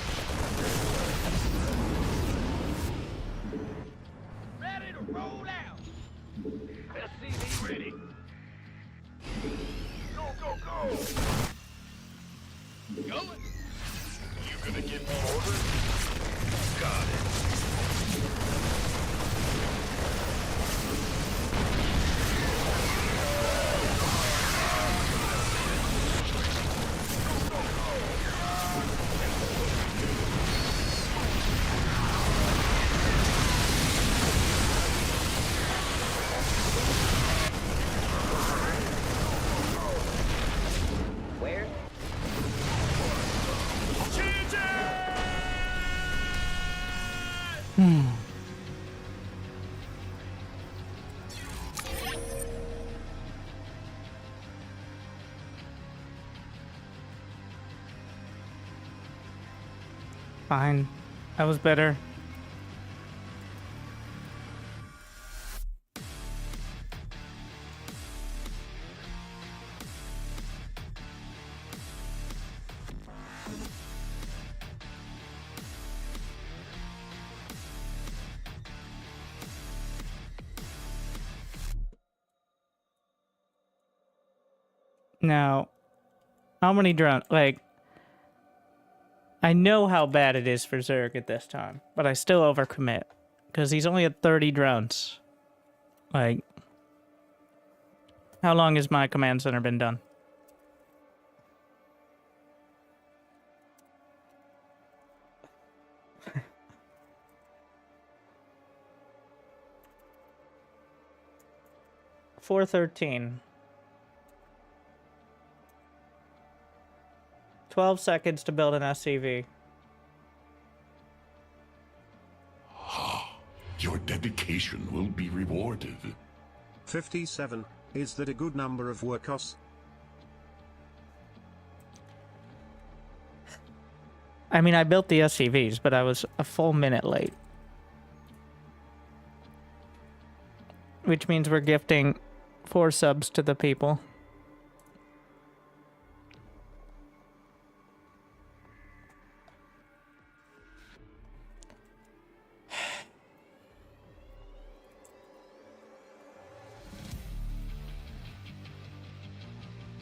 Ready to roll out. SCV ready. Go, go, go. Going. You gonna get me ordered? Got it. Where? Fine. That was better. Now, how many drones? Like, I know how bad it is for Zerg at this time, but I still overcommit. Because he's only at 30 drones. Like, how long has my command center been done? $413. 12 seconds to build an SCV. Your dedication will be rewarded. 57, is that a good number of workers? I mean, I built the SCVs, but I was a full minute late. Which means we're gifting 4 subs to the people.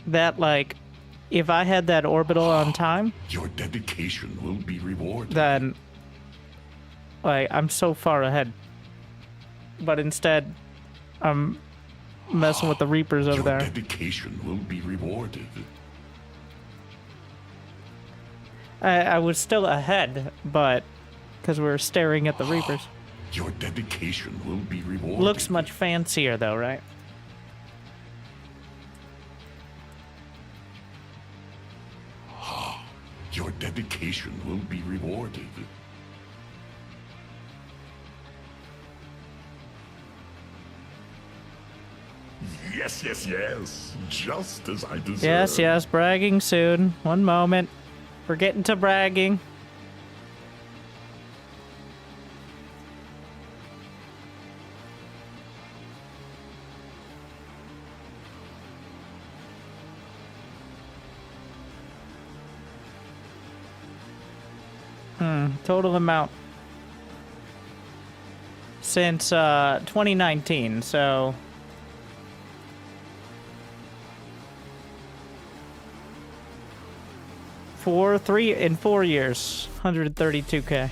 That, like, if I had that orbital on time, Your dedication will be rewarded. then, like, I'm so far ahead. But instead, I'm messing with the Reapers over Your there. dedication will be rewarded. I was still ahead, but because we were staring at the Reapers. Your dedication will be rewarded. Looks much fancier, though, right? Your dedication will be rewarded. Yes, yes, yes. Just as I deserve. Yes, yes, bragging soon. One moment. We're getting to bragging. Total amount since 2019, so in 4 years, 132K.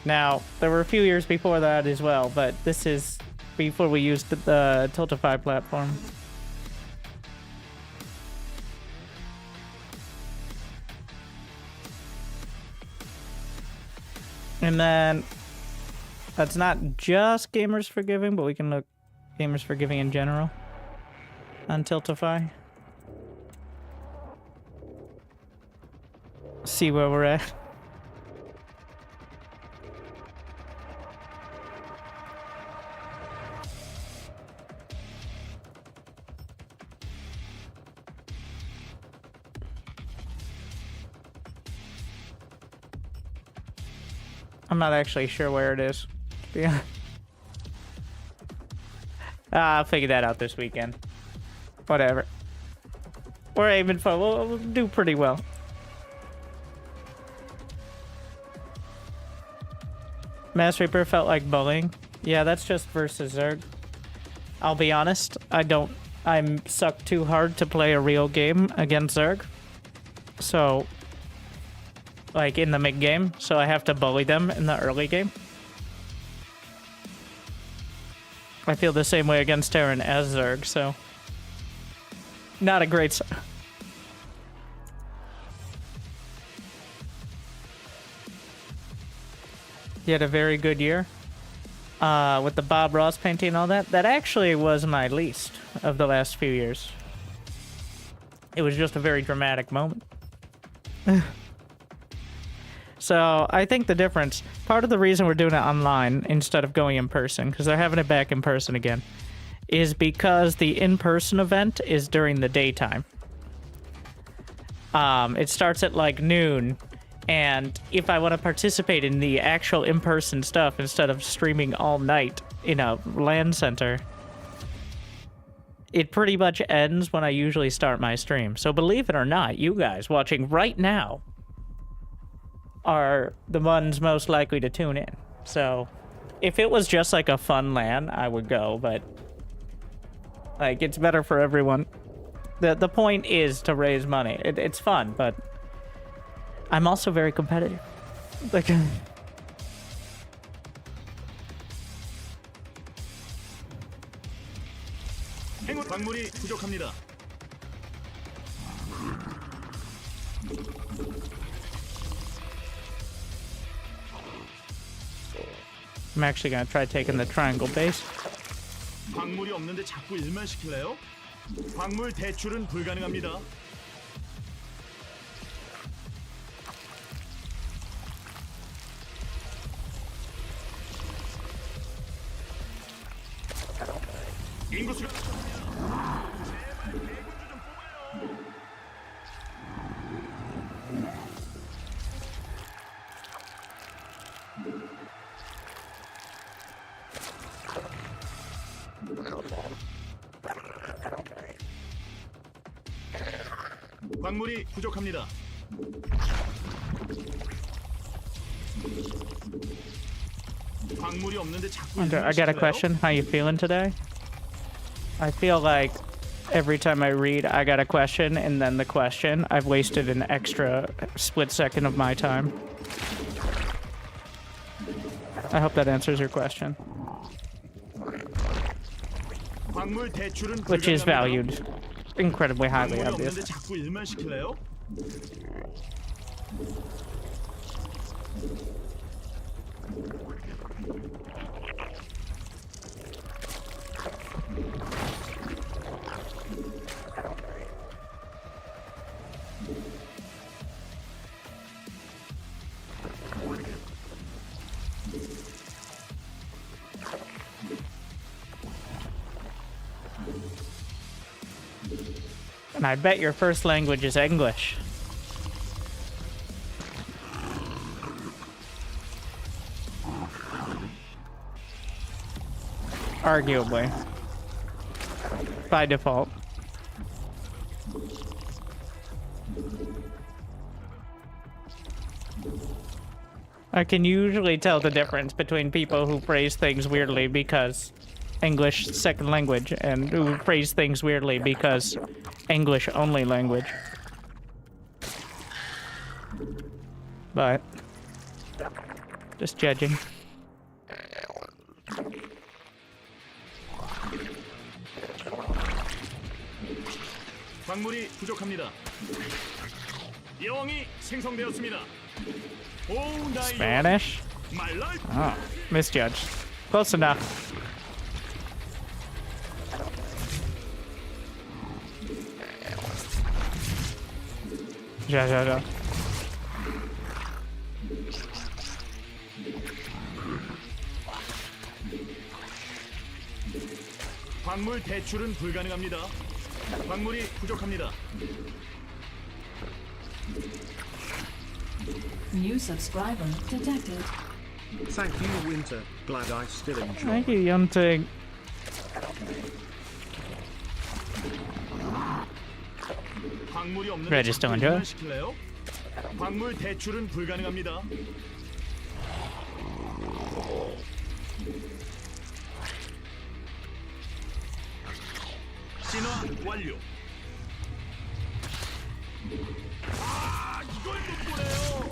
Now, there were a few years before that as well, but this is before we used the Tiltify platform. And then, that's not just Gamers for Giving, but we can look Gamers for Giving in general on Tiltify. See where we're at. I'm not actually sure where it is. Yeah. I'll figure that out this weekend. Whatever. We're aiming for. We'll do pretty well. Mass Reaper felt like bullying. Yeah, that's just versus Zerg. I'll be honest. I'm sucked too hard to play a real game against Zerg. So, like in the mid game, so I have to bully them in the early game. I feel the same way against Terran as Zerg, so not a great. He had a very good year with the Bob Ross painting and all that. That actually was my least of the last few years. It was just a very dramatic moment. So I think the difference, part of the reason we're doing it online instead of going in person, because they're having it back in person again, is because the in-person event is during the daytime. It starts at like noon, and if I want to participate in the actual in-person stuff instead of streaming all night in a LAN center, it pretty much ends when I usually start my stream. So believe it or not, you guys watching right now are the ones most likely to tune in. So if it was just like a fun LAN, I would go, but like it's better for everyone. The point is to raise money. It's fun, but I'm also very competitive. Like 행운 광물이 부족합니다. I'm actually gonna try taking the triangle base. 광물이 없는데 자꾸 일만 시킬래요? 광물 대출은 불가능합니다. 인구수가 광물이 부족합니다. 광물이 없는데 자꾸 I got a 일만 question. How you feeling today? I feel like every time I read, I got a question, and then the question, I've wasted an extra split second of my time. I hope that answers your question. 광물 대출은 Which is 불가능합니다. valued incredibly highly, 광물이 없는데 obviously. 자꾸 일만 시킬래요? And I bet your first language is English. Arguably. By default. I can usually tell the difference between people who phrase things weirdly because English second language and who phrase things weirdly because English only language. But just judging. 광물이 부족합니다. 여왕이 생성되었습니다. 오, 나의 Spanish? My life. Oh, misjudged. Close enough. Ja. 광물 대출은 불가능합니다. 광물이 부족합니다. New subscriber detected. Thank you, Winter. Glad I still enjoy. Thank you, Yunting. 광물이 없는데 Register 자꾸 enjoy. 일만 시킬래요? 광물 대출은 불가능합니다. 진화 완료. 아, 이걸 못 보네요.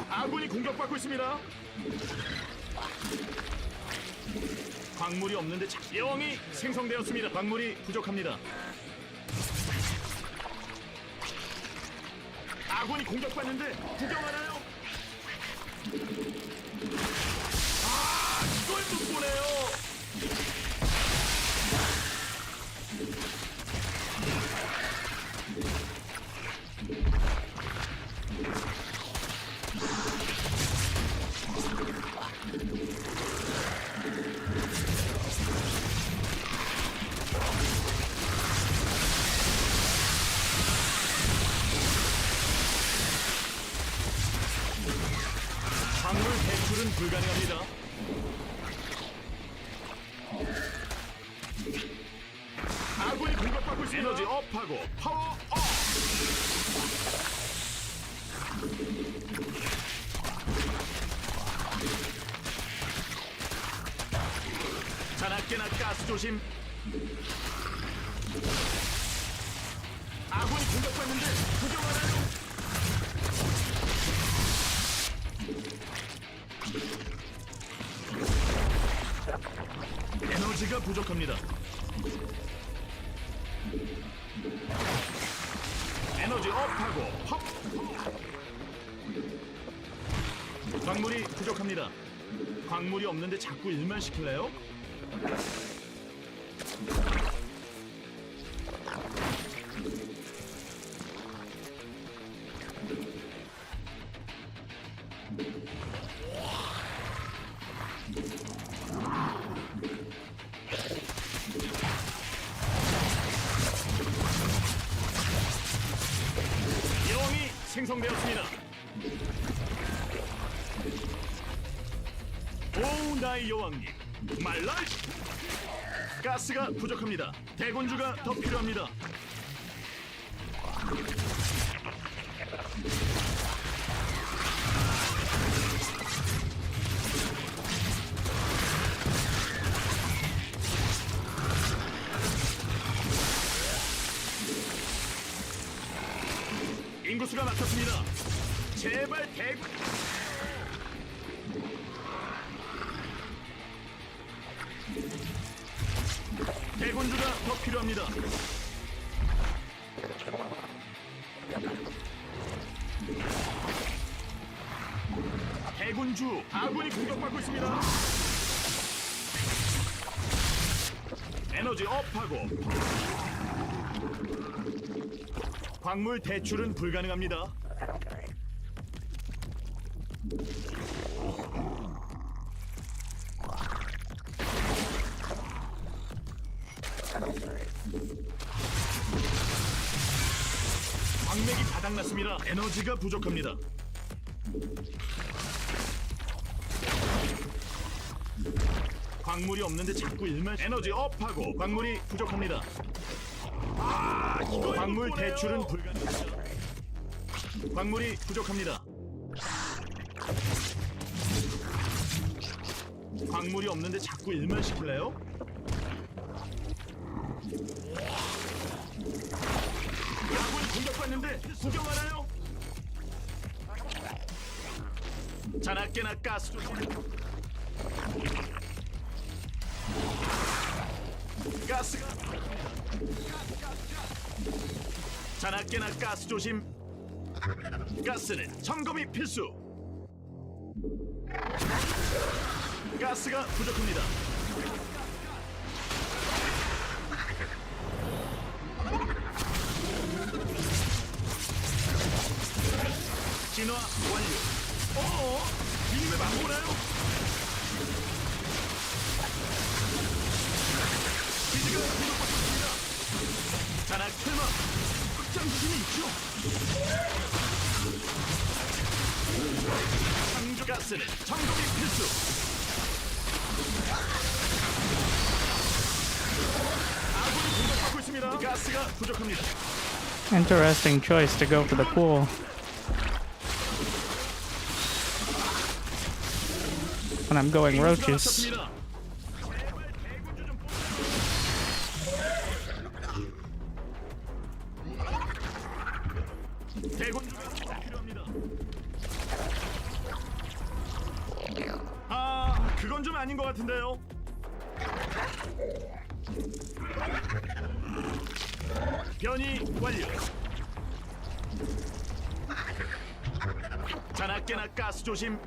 아군이 공격받고 있습니다. 광물이 없는데 여왕이 생성되었습니다. 광물이 부족합니다. 아군이 공격받는데 구경하나요? 아, 이걸 못 보네요. 광물 대출은 불가능합니다. 아군이 공격받고 있습니다. 에너지 업하고 파워 업. 자나깨나 가스 조심. 아군이 공격받는데 구경하나요? 에너지가 부족합니다. 에너지 업하고 팝. 광물이 부족합니다. 광물이 없는데 자꾸 일만 시킬래요? 생성되었습니다. 오, 나의 여왕님, 말라! 가스가 부족합니다. 대군주가 더 필요합니다. 인구수가 막혔습니다. 제발 대군주가 더 필요합니다. 대군주, 아군이 공격받고 있습니다. 에너지 업하고 광물 대출은 불가능합니다. 광맥이 바닥났습니다. 에너지가 부족합니다. 광물이 없는데 자꾸 일만 에너지 업하고 광물이 부족합니다. 광물 대출은 불가능합니다. 광물이 부족합니다. 광물이 없는데 자꾸 일만 시킬래요? 아군이 공격받는데 구경하나요? 자나깨나 가스 조심. 가스가 자나깨나 가스 조심. 가스는 점검이 필수. 가스가 부족합니다. 진화 완료. 이님의 막보나요? 기지가 공격받고 있습니다. 자나 켈마 확장 힘이 있죠. 창조 가스는 점검이 필수. 아군이 공격받고 있습니다. 가스가 부족합니다. Interesting choice to go for the pool. When I'm going roaches. 대군주가 필요합니다. 아, 그건 좀 아닌 것 같은데요. 변이 완료. 자나깨나 가스 조심.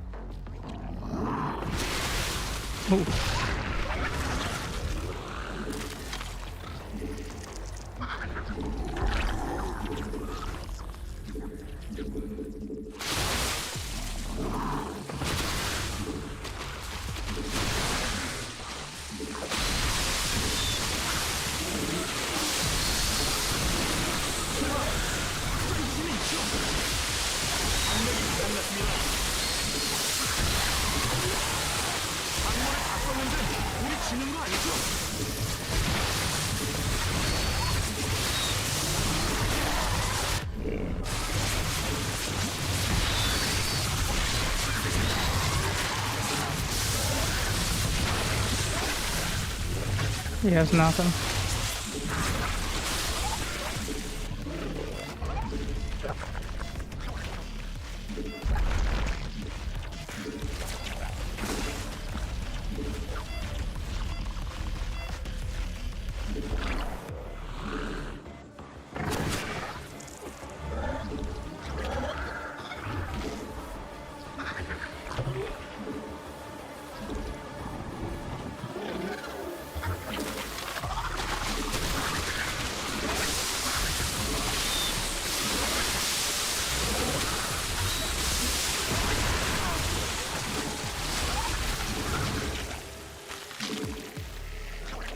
He has nothing.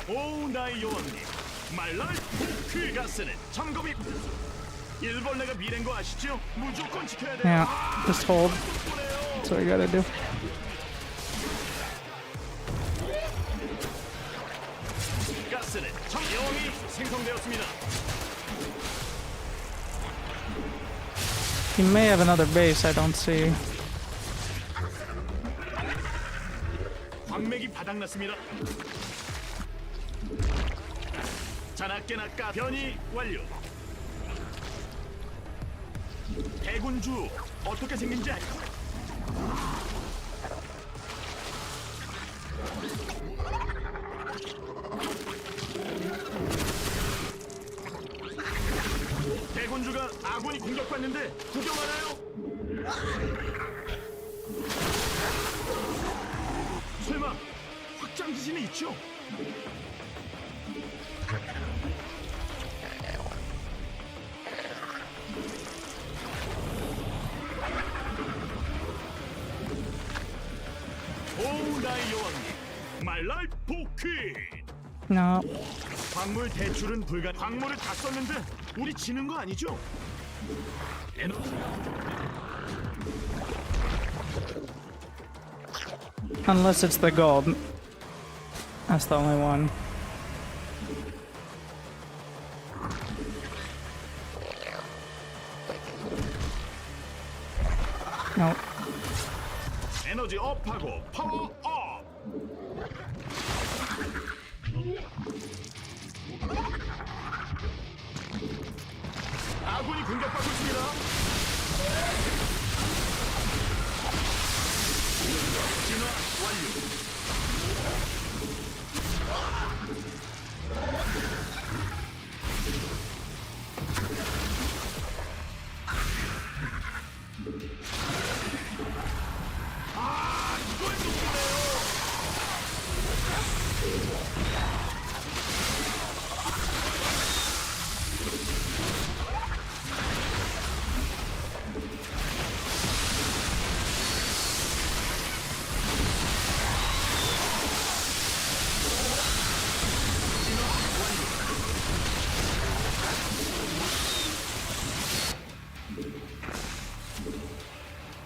오, 나의 여왕님, 말랄 그 가스는 점검이 일벌레가 미래인 거 아시죠? 무조건 지켜야 돼요. Yeah, just hold. That's what you gotta do. 가스는 정영이 생성되었습니다. He may have another base I don't see. 광맥이 바닥났습니다. 자나깨나까 변이 완료. 대군주 어떻게 생긴지 알까? 대군주가 아군이 공격받는데 구경하나요? 설마 확장 지진이 있죠? 오 나의 여왕님, My Life Pocket. No. 광물 대출은 불가. 광물을 다 썼는데 우리 지는 거 아니죠? 에너지. Unless it's the gold. That's the only one. Nope. 에너지 업하고 파워 업. 아군이 공격받고 있습니다. 진화 완료. 이걸 못 보네요.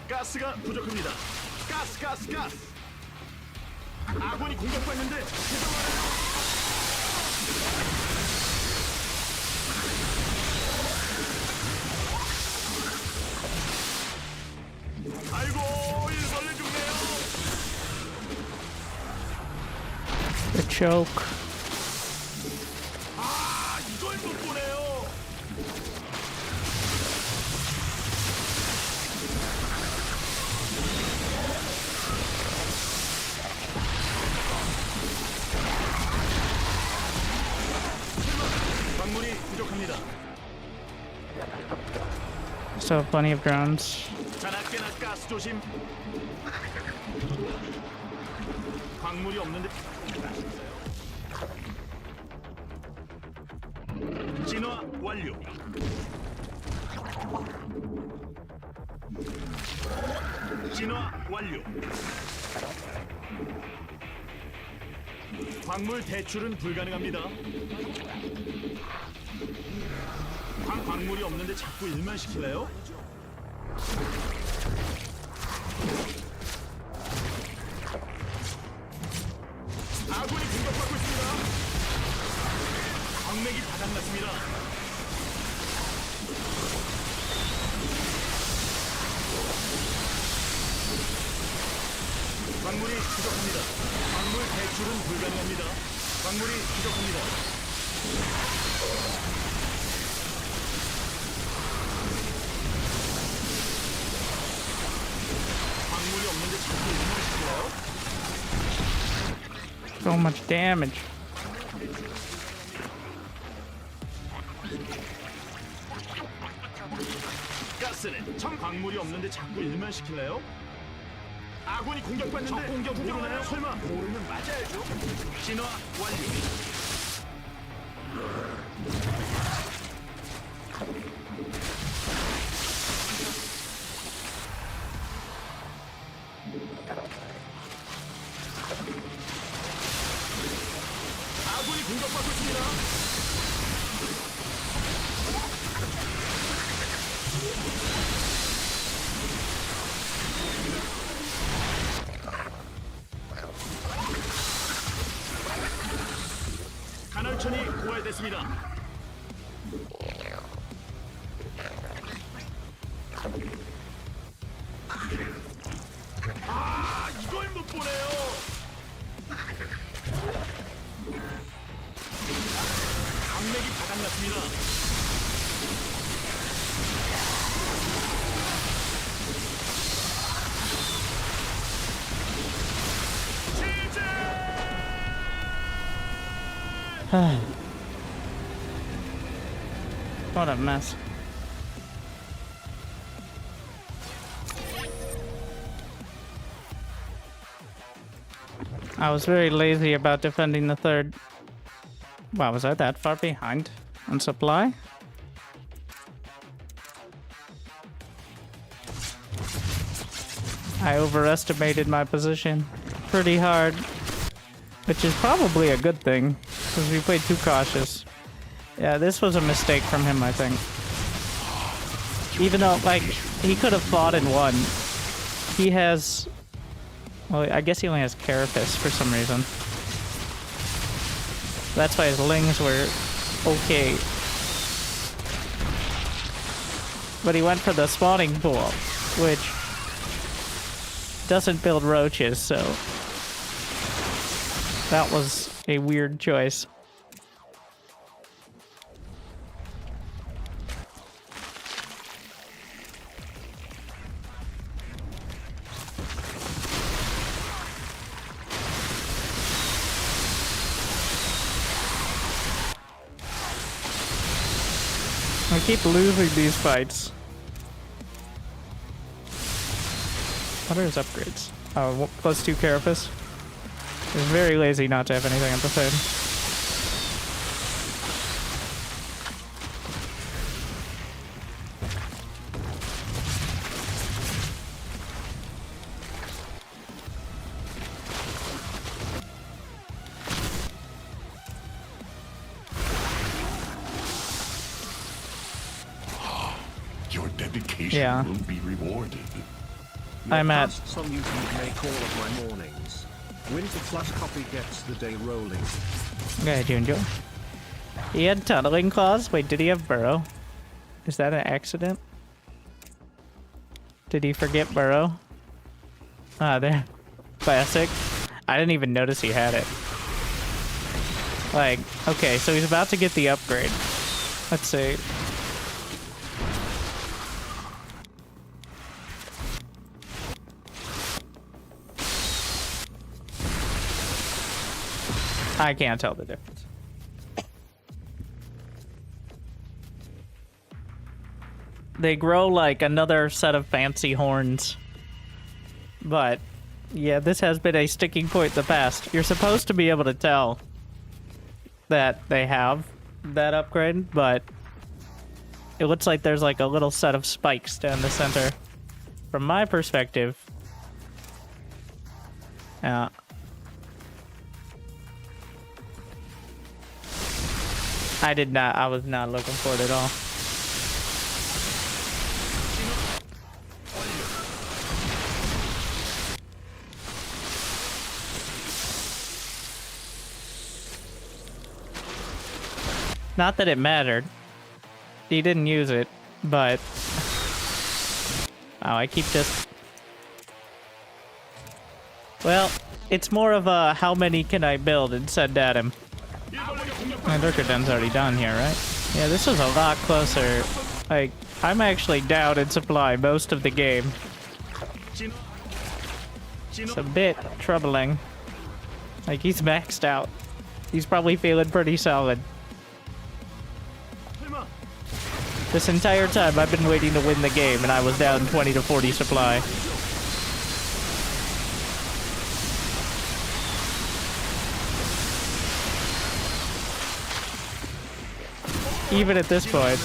가스가 부족합니다. 가스. 아군이 공격받는데 죄송하네요. 아이고 일벌레 죽네요. The choke. 이걸 못 보네요. 광물이 부족합니다. Still have plenty of drones. 자나깨나 가스 조심. 광물이 없는데. 진화 완료. 진화 완료. 광물 대출은 불가능합니다. 광물이 없는데 자꾸 일만 시킬래요? 아군이 공격받고 있습니다. 광맥이 바닥났습니다. 광물이 부족합니다. 광물 대출은 불가능합니다. 광물이 부족합니다. 광물이 없는데 자꾸 일만 시켜요? So much damage. 가스는 참 광물이 없는데 자꾸 일만 시킬래요? 아군이 공격받는데 적 공격 모르나요? 설마 모르면 맞아야죠. 진화 완료. 아군이 공격받고 있습니다. 초과됐습니다. 아, 이걸 못 보네요. 강맥이 바닥났습니다. What a mess. I was very lazy about defending the third. Wow, was I that far behind on supply? I overestimated my position pretty hard, which is probably a good thing, because we played too cautious. Yeah, this was a mistake from him, I think. Even though, like, he could have fought and won. He has... Well, I guess he only has Carapace for some reason. That's why his Lings were okay. But he went for the spawning pool, which doesn't build roaches, so... That was a weird choice. I keep losing these fights. What are his upgrades? Oh, +2 Carapace. It's very lazy not to have anything at the third. Your dedication Yeah. will be rewarded. I'm at... Some YouTube make all of my mornings. Winter Flush Coffee gets the day rolling. Okay, Junjo. He had tunneling claws? Wait, did he have burrow? Is that an accident? Did he forget burrow? Ah, there. Classic. I didn't even notice he had it. Like, okay, so he's about to get the upgrade. Let's see. I can't tell the difference. They grow like another set of fancy horns. But, yeah, this has been a sticking point in the past. You're supposed to be able to tell that they have that upgrade, but it looks like there's like a little set of spikes down the center. From my perspective, I was not looking for it at all. Not that it mattered. He didn't use it, but... Oh, I keep just... Well, it's more of a how many can I build and send at him. My Durkaden's already done here, right? Yeah, this was a lot closer. Like, I'm actually down in supply most of the game. It's a bit troubling. Like, he's maxed out. He's probably feeling pretty solid. This entire time, I've been waiting to win the game, and I was down 20 to 40 supply. Even at this point.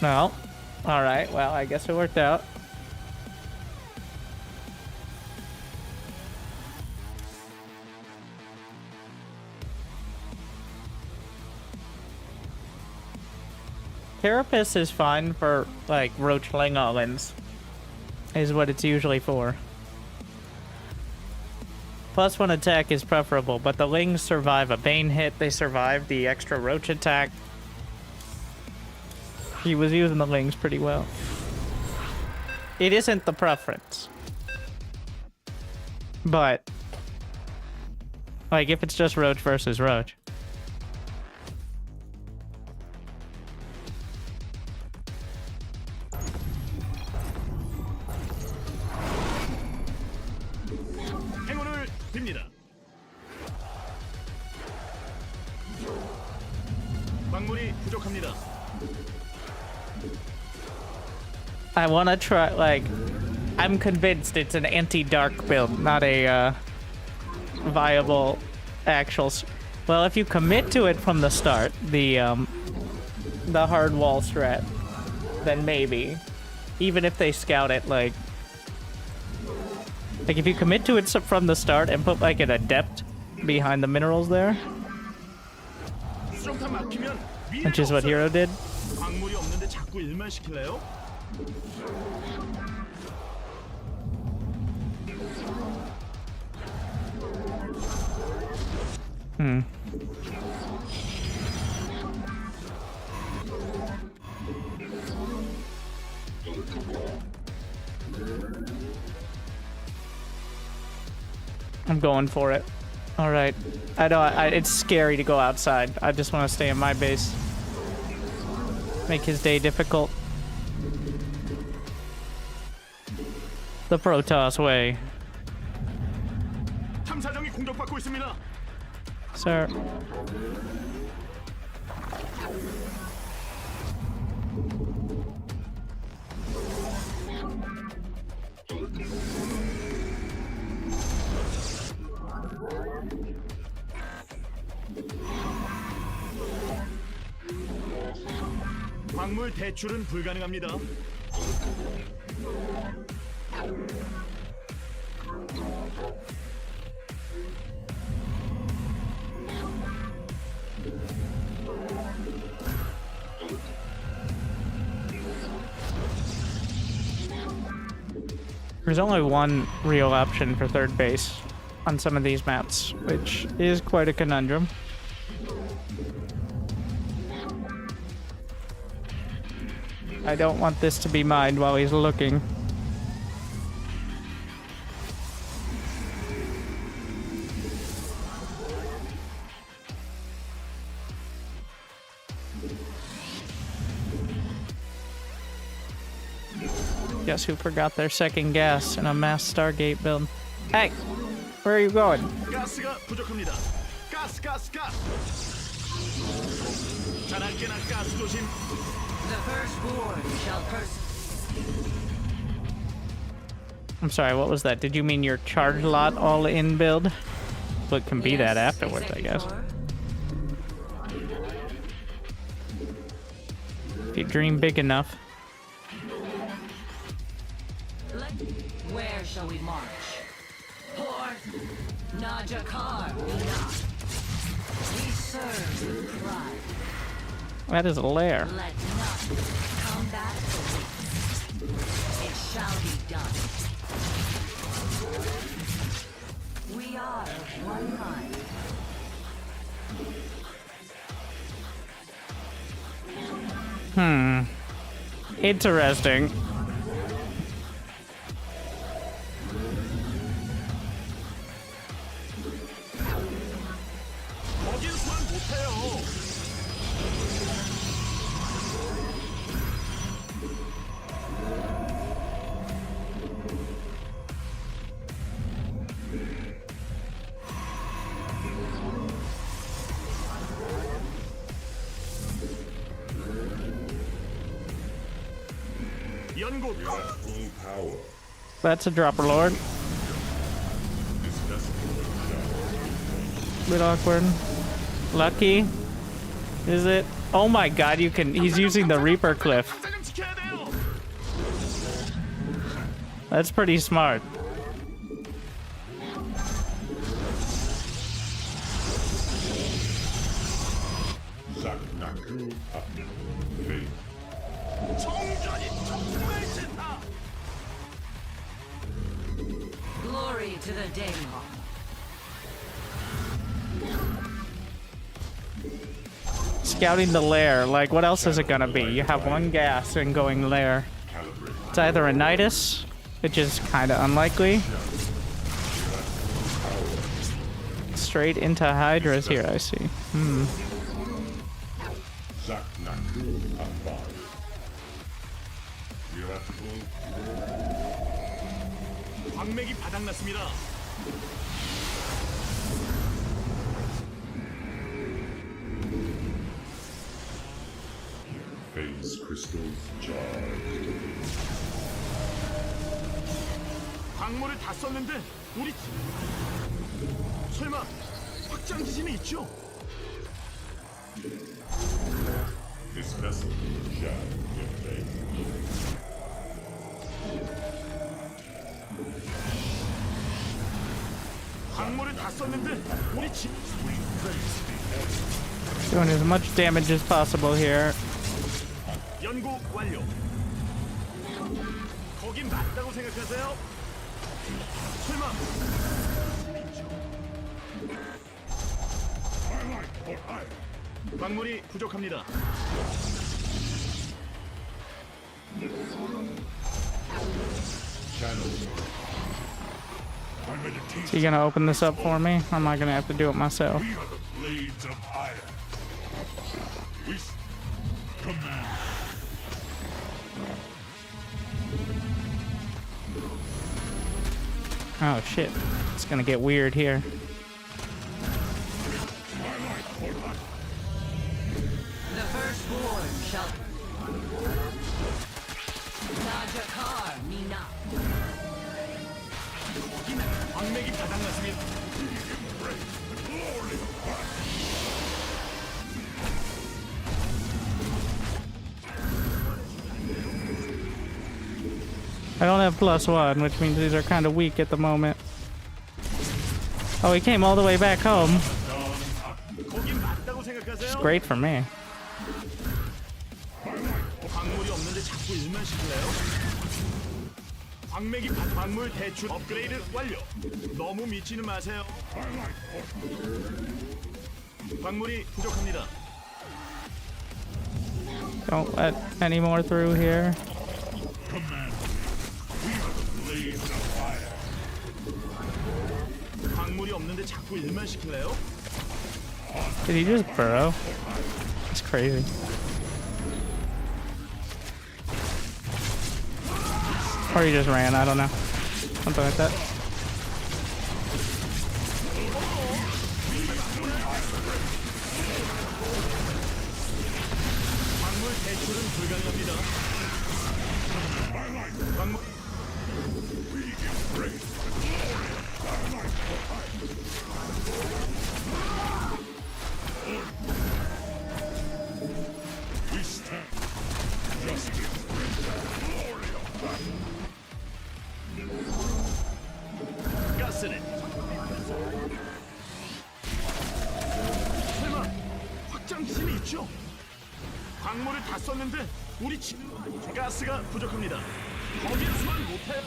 No. Alright, well, I guess it worked out. Carapace is fine for, like, roachling all-ins. Is what it's usually for. +1 attack is preferable, but the Lings survive a Bane hit. They survive the extra Roach attack. He was using the Lings pretty well. It isn't the preference. But, like, if it's just Roach versus Roach. 행운을 빕니다. 광물이 부족합니다. I want to try, like, I'm convinced it's an anti-dark build, not a viable actual. Well, if you commit to it from the start, the hard wall strat, then maybe. Even if they scout it, like if you commit to it from the start and put like an adept behind the minerals there, 수정탑 막히면 which is what Hero did. 광물이 없는데 자꾸 일만 시킬래요? I'm going for it. All right. I know it's scary to go outside. I just want to stay in my base. Make his day difficult. The Protoss way. 탐사정이 공격받고 있습니다. Sir. 광물 대출은 불가능합니다. There's only one real option for third base on some of these maps, which is quite a conundrum. I don't want this to be mined while he's looking. Guess who forgot their second gas in a mass Stargate build? Hey! Where are you going? 가스가 부족합니다. 가스. 자나깨나 가스 조심. The firstborn shall I'm sorry, what was that? Did you mean your charge lot all-in build? Well, it can be that afterwards, I guess. If you dream big enough. Where shall we march? Port Najakar. We serve with pride. That is a lair. Let nothing come back to me. It shall be done. We are of one mind. Interesting. 거긴 수만 못해요. 연구. Full power. That's a dropper lord. Bit awkward. Lucky. Is it? Oh my god, you can. He's using the Reaper Cliff. 탐사정 지켜야 돼요. That's pretty smart. Zaknaku up. Faith. 정전이 정말 싫다. Glory to the Daemon. Scouting the lair. Like, what else is it gonna be? You have one gas and going lair. It's either a Nidus, which is kind of unlikely. Straight into Hydras here, I see. 광맥이 바닥났습니다. Phase crystals charged. 광물을 다 썼는데 우리 설마 확장 지진이 있죠? This vessel shall give faith. 광물을 다 썼는데 우리 집 Doing as much damage as possible here. 연구 완료. 거긴 맞다고 생각하세요? 설마 광물이 부족합니다. Is he gonna open this up for me? Or am I gonna have to do it myself? We are the blades of iron. We command. Oh shit. It's gonna get weird here. The firstborn shall. Najakar Mina. 광맥이 바닥났습니다. I don't have +1, which means these are kind of weak at the moment. Oh, he came all the way back home. 거긴 맞다고 생각하세요? It's great for me. 광물이 없는데 자꾸 일만 시킬래요? 광물 대출 업그레이드 완료. 너무 미치는 마세요. 광물이 부족합니다. Don't let any more through here. 광물이 없는데 자꾸 일만 시킬래요? Did he just burrow? It's crazy. Or he just ran, I don't know. Something like that. 광물 대출은 불가능합니다. 광물 가스는 설마 확장 기술이 있죠? 광물을 다 썼는데 우리 집 가스가 부족합니다. 거기에서만 못해요.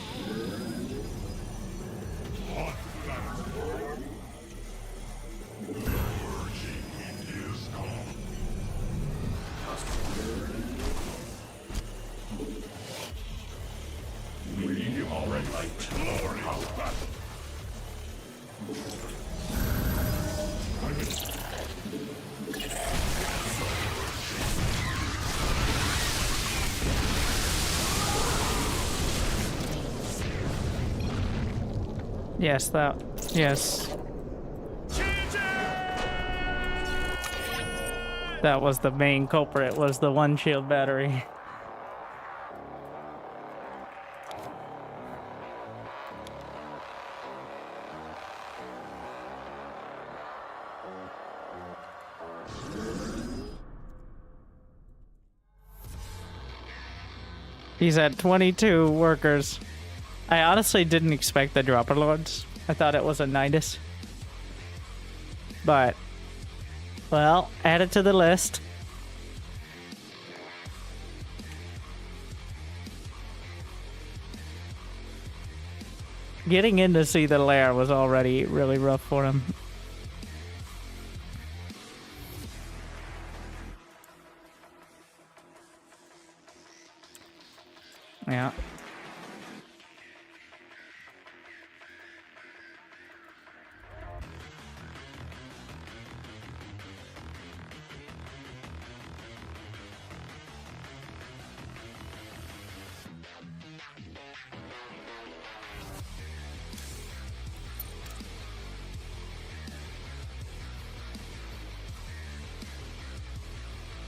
Yes, that. Yes. That was the main culprit, was the one shield battery. He's at 22 workers. I honestly didn't expect the dropper lords. I thought it was a Nidus. But, well, add it to the list. Getting in to see the lair was already really rough for him. Yeah.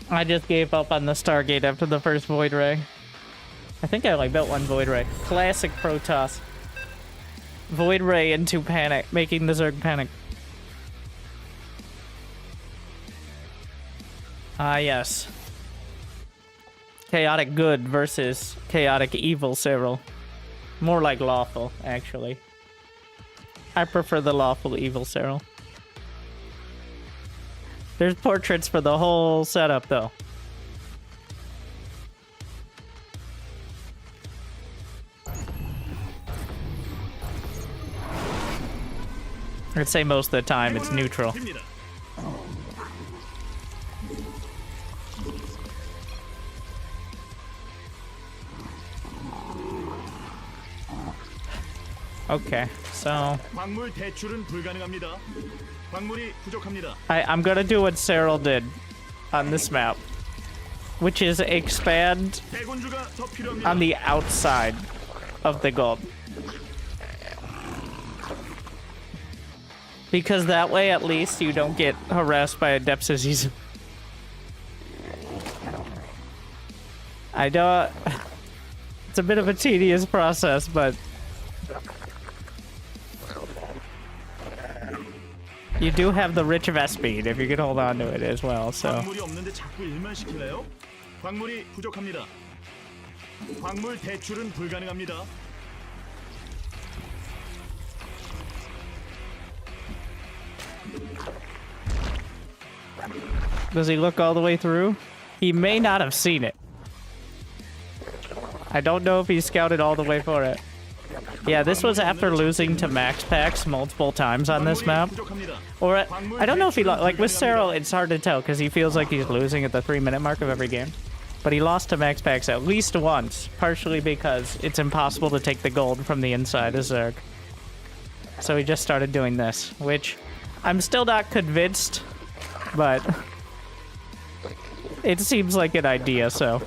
I just gave up on the Stargate after the first Void Ray. I think I only built one Void Ray. Classic Protoss. Void Ray into panic, making the Zerg panic. Ah, yes. Chaotic good versus chaotic evil Cyril. More like lawful, actually. I prefer the lawful evil Cyril. There's portraits for the whole setup, though. I'd say most of the time it's neutral. Okay, so 광물 대출은 불가능합니다. 광물이 부족합니다. I'm gonna do what Cyril did on this map, which is expand 대군주가 더 필요합니다. on the outside of the gold. Because that way, at least, you don't get harassed by a depth disease. I know it's a bit of a tedious process, but you do have the rich vest speed if you can hold on to it as well, so. 광물이 없는데 자꾸 일만 시킬래요? 광물이 부족합니다. 광물 대출은 불가능합니다. Does he look all the way through? He may not have seen it. I don't know if he scouted all the way for it. Yeah, this was after losing to max packs multiple times on this map. Or, I don't know if he, like with Cyril, it's hard to tell because he feels like he's losing at the 3-minute mark of every game. But he lost to max packs at least once, partially because it's impossible to take the gold from the inside of Zerg. So he just started doing this, which I'm still not convinced, but it seems like an idea, so.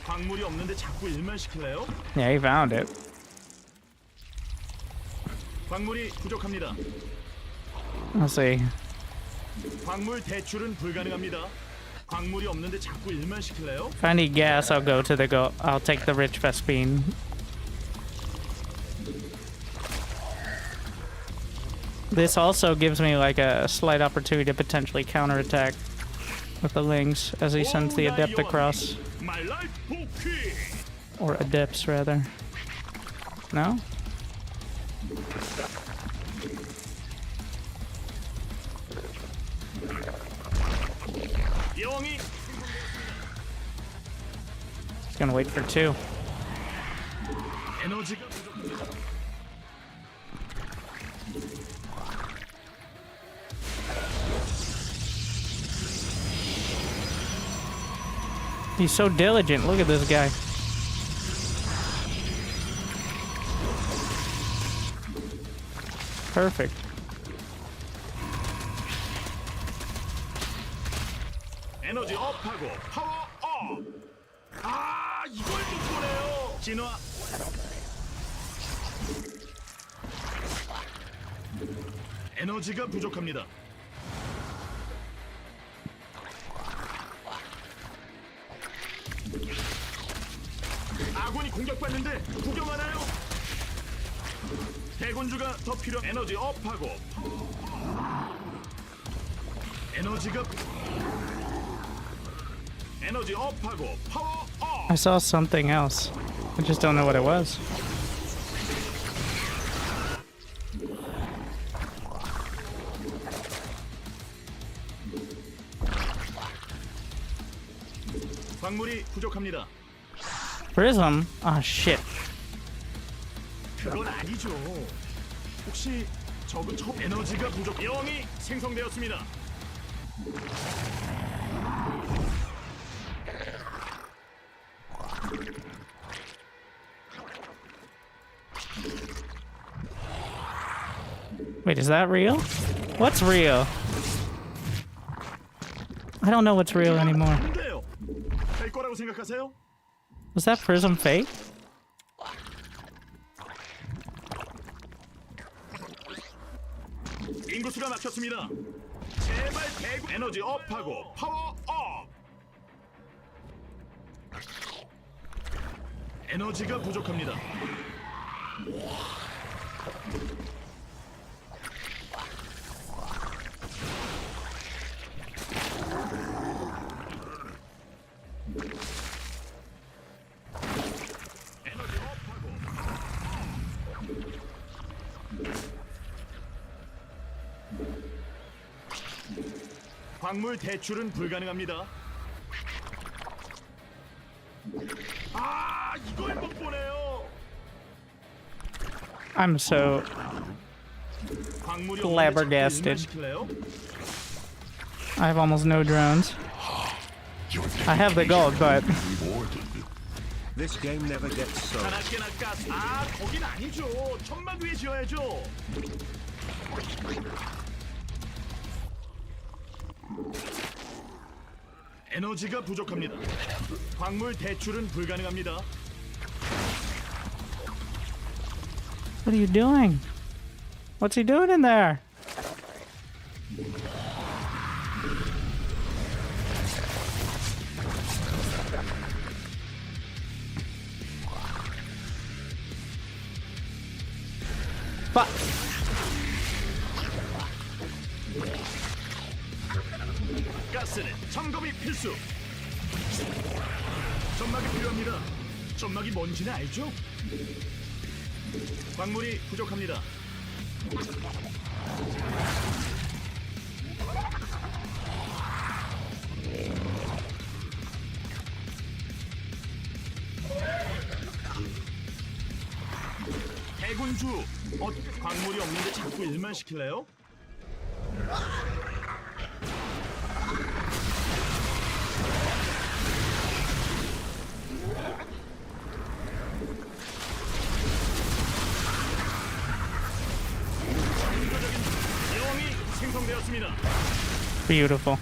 광물이 없는데 자꾸 일만 시킬래요? Yeah, he found it. 광물이 부족합니다. Let's see. 광물 대출은 불가능합니다. 광물이 없는데 자꾸 일만 시킬래요? If I need gas, I'll go to the I'll take the rich Vespine. This also gives me like a slight opportunity to potentially counterattack with the Lings as he sends the Adept across. My life bouquet. Or Adepts, rather. No? 영이 He's gonna wait for 2. 에너지가 부족합니다. He's so diligent. Look at this guy. Perfect. 에너지 업하고 파워 업. 아, 이걸 못 보네요. 진화. 에너지가 부족합니다. 아군이 공격받는데 구경하나요? 대군주가 더 필요. 에너지 업하고 에너지 업하고 파워 업. I saw something else. I just don't know what it was. 광물이 부족합니다. Prism? Ah, shit. 그건 아니죠. 혹시 적은 에너지가 부족. 영이 생성되었습니다. Wait, is that real? What's real? I don't know what's real anymore. 안 돼요. 될 거라고 생각하세요? Was that Prism fake? 인구수가 막혔습니다. 제발 대구 에너지 업하고 파워 업. 에너지가 부족합니다. 에너지 업하고 광물 대출은 불가능합니다. 아, 이걸 못 보네요. I'm so 광물이 flabbergasted. 시킬래요? I have almost no drones. I have the gold, but This game never gets sold. 하나깨나 가스. 아, 거긴 아니죠. 천막 위에 지어야죠. 에너지가 부족합니다. 광물 대출은 불가능합니다. what are you doing? What's he doing in there? Fuck. 가스는 점검이 필수. 점막이 필요합니다. 점막이 뭔지는 알죠? 광물이 부족합니다. 대군주, 광물이 없는데 자꾸 일만 시킬래요? 영이 생성되었습니다. Beautiful.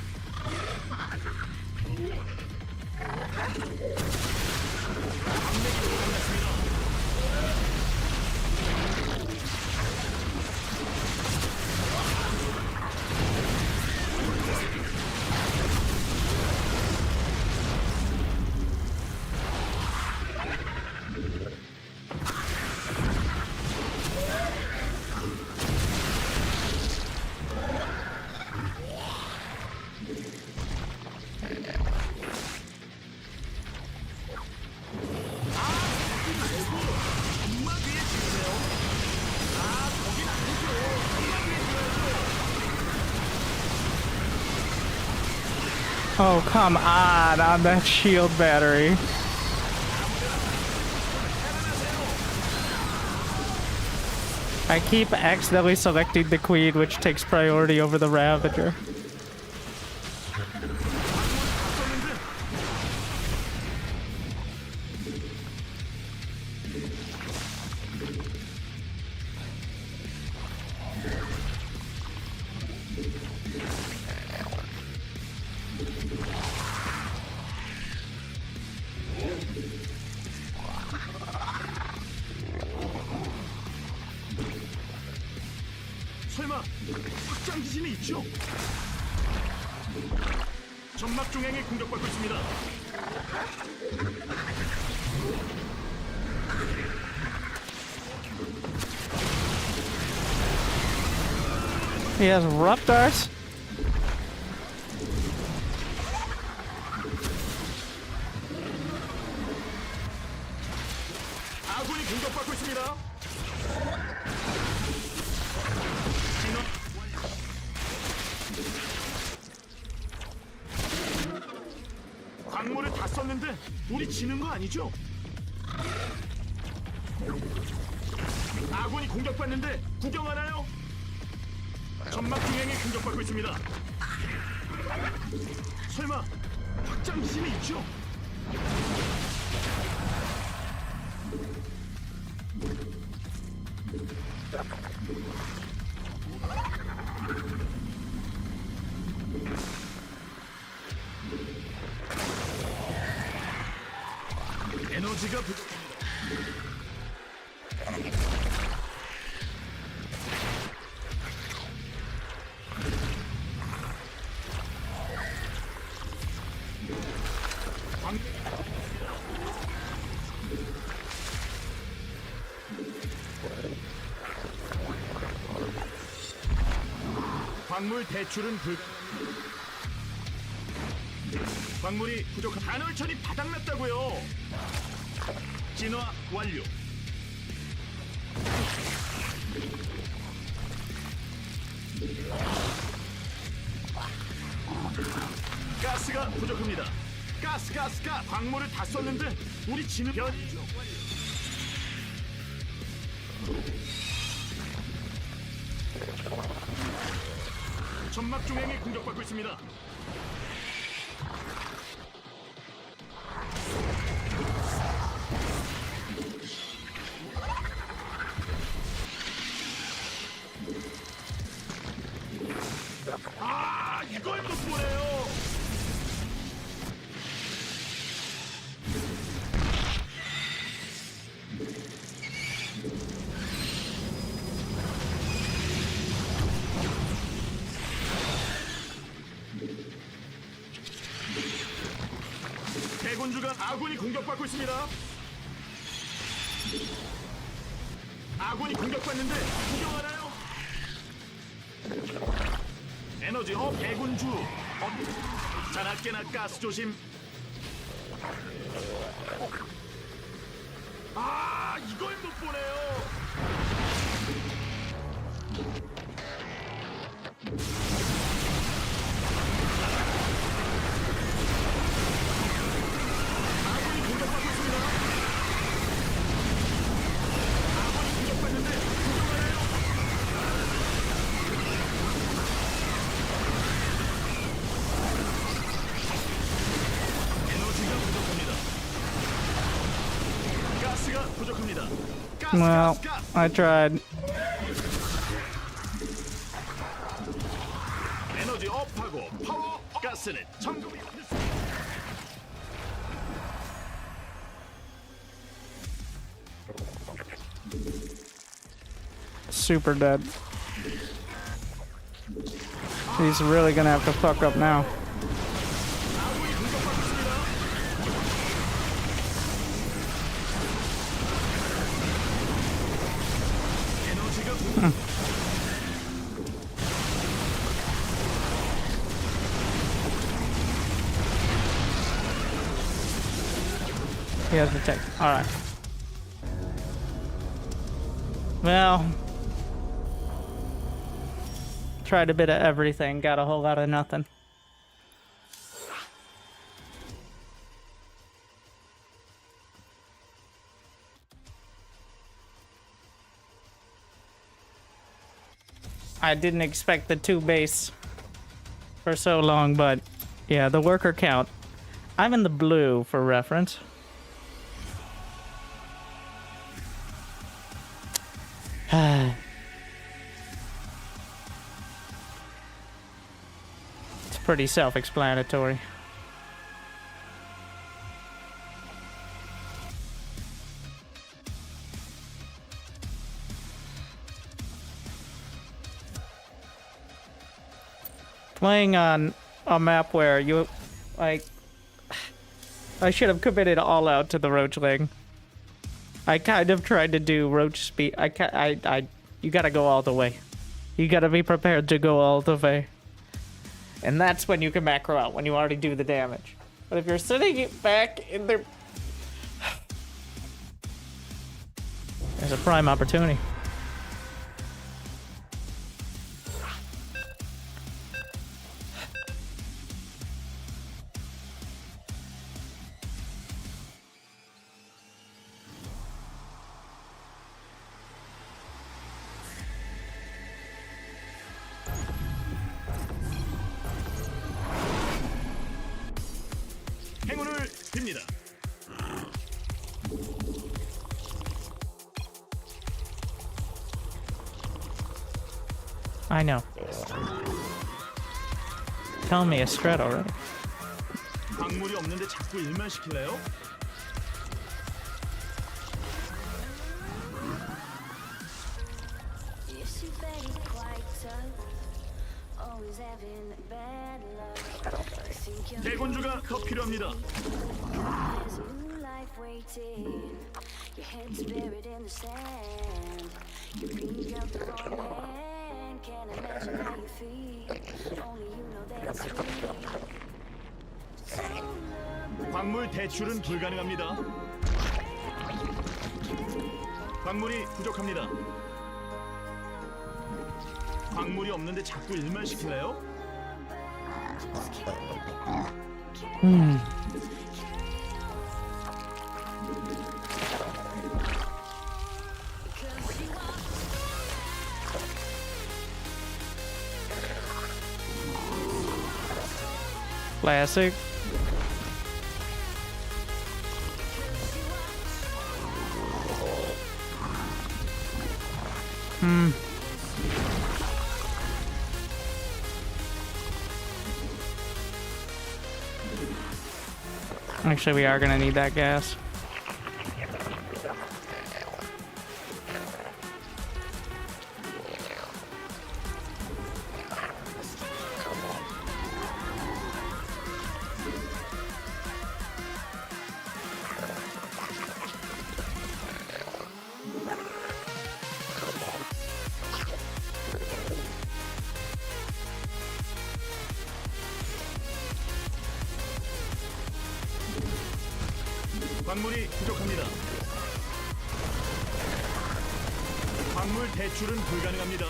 Oh, come on that shield battery. I keep accidentally selecting the queen, which takes priority over the Ravager. 설마 확장 기진이 있죠? 점막 중앙에 공격받고 있습니다. He has Raptors. 아군이 공격받고 있습니다. 광물을 다 썼는데 우리 지는 거 아니죠? 아군이 공격받는데 구경하나요? 점막 중앙에 공격받고 있습니다. 설마 확장 기술이 있죠? 에너지가 부족합니다. 광물 대출은 광물이 부족한 간헐천이 바닥났다고요. 진화 완료. 가스가 부족합니다. 가스가 광물을 다 썼는데 우리 지는 변이죠. 점막 중앙에 공격받고 있습니다. 아, 이걸 못 보네요. 대군주가 아군이 공격받고 있습니다. 아군이 공격받는데 구경하나요? 에너지 대군주 자나깨나 가스 조심. 아, 이걸 못 보네요. 아군이 공격받고 있습니다. 아군이 공격받는데 구경하나요? 에너지가 부족합니다. 가스가 부족합니다. Well, I tried. 에너지 업하고 파워 업. 가스는 점검이 필수. Super dead. He's really gonna have to fuck up now. 아군이 공격받고 있습니다. 에너지가 부족. He has the tech. Alright. Well, tried a bit of everything, got a whole lot of nothing. I didn't expect the 2 base for so long, but yeah, the worker count. I'm in the blue for reference. It's pretty self-explanatory. Playing on a map where you, like, I should have committed all out to the roachling. I kind of tried to do roach speed. You gotta go all the way. You gotta be prepared to go all the way. And that's when you can macro out, when you already do the damage. But if you're sitting it back in there... There's a prime opportunity. 행운을 빕니다. I know. Tell me a strat already. 광물이 없는데 자꾸 일만 시킬래요? 대군주가 더 필요합니다. 광물 대출은 불가능합니다. 광물이 부족합니다. 광물이 없는데 자꾸 일만 시킬래요? Classic. Actually, we are gonna need that gas. 광물이 부족합니다. 광물 대출은 불가능합니다.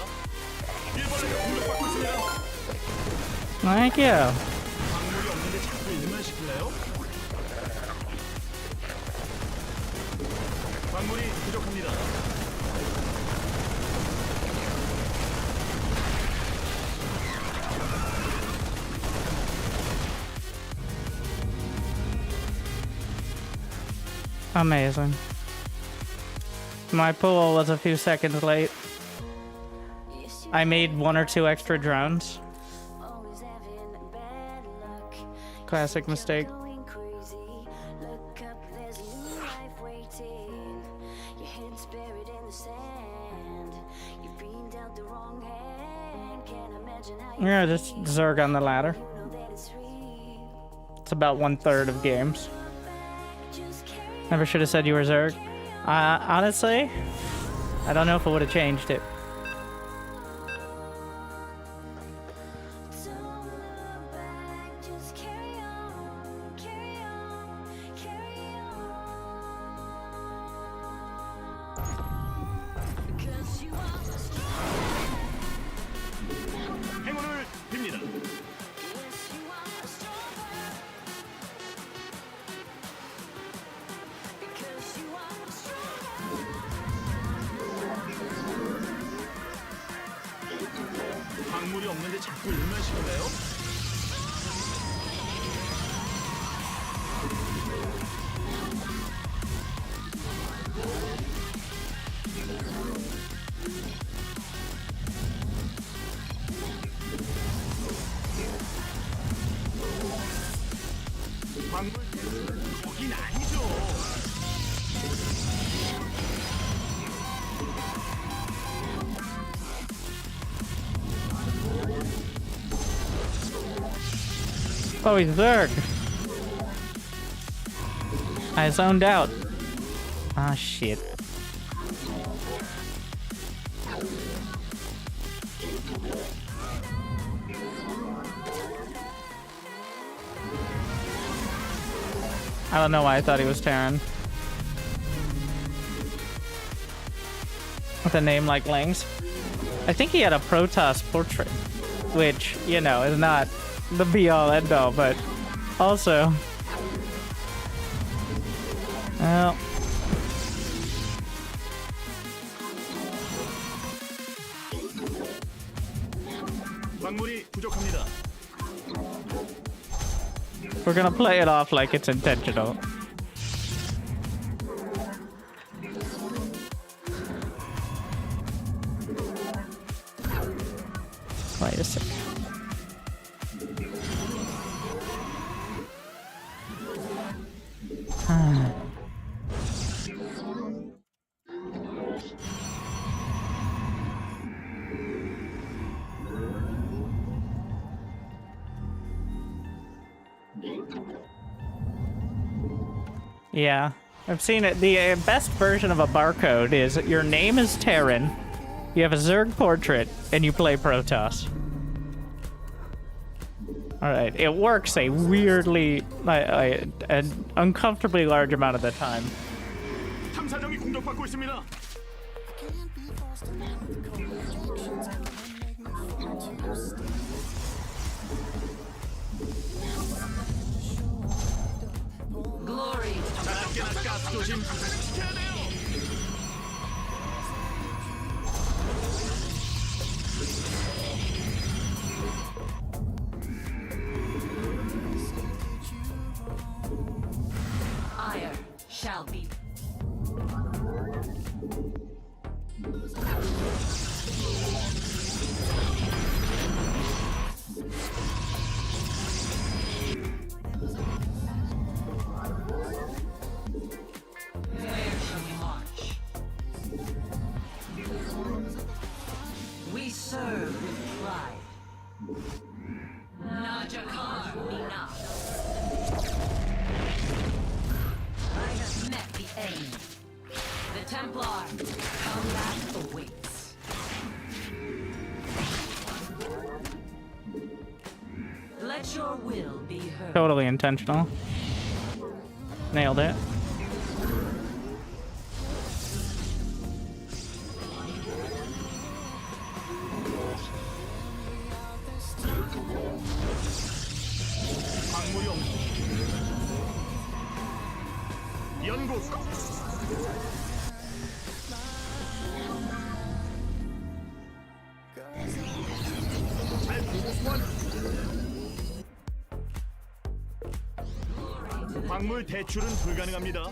일본에 공격받고 있습니다. Thank you. 광물이 없는데 자꾸 일만 시킬래요? 광물이 부족합니다. Amazing. My pull was a few seconds late. I made 1 or 2 extra drones. Classic mistake. Yeah, just Zerg on the ladder. It's about 1/3 of games. Never should have said you were Zerg. Honestly, I don't know if it would have changed it. 행운을 빕니다. 광물이 없는데 자꾸 일만 시킬래요? 광물 거긴 아니죠. Oh, he's Zerg. I zoned out. Ah, shit. I don't know why I thought he was Terran. With a name like Lings. I think he had a Protoss portrait, which, you know, is not the be-all end-all, but also... Well... 광물이 부족합니다. We're gonna play it off like it's intentional. Wait a second. Yeah, I've seen it. The best version of a barcode is your name is Terran, you have a Zerg portrait, and you play Protoss. Alright, it works a weirdly, an uncomfortably large amount of the time. 탐사정이 공격받고 있습니다. Glory. 작게나 가스 조심. 지켜야 돼요. Ire shall be. Where shall we march? We serve with pride. Najakar enough. I have met the end. The Templar combat awaits. Let your will be heard. Totally intentional. Nailed it. 광물이 없. 연구. 잘 보고 소환. 광물 대출은 불가능합니다.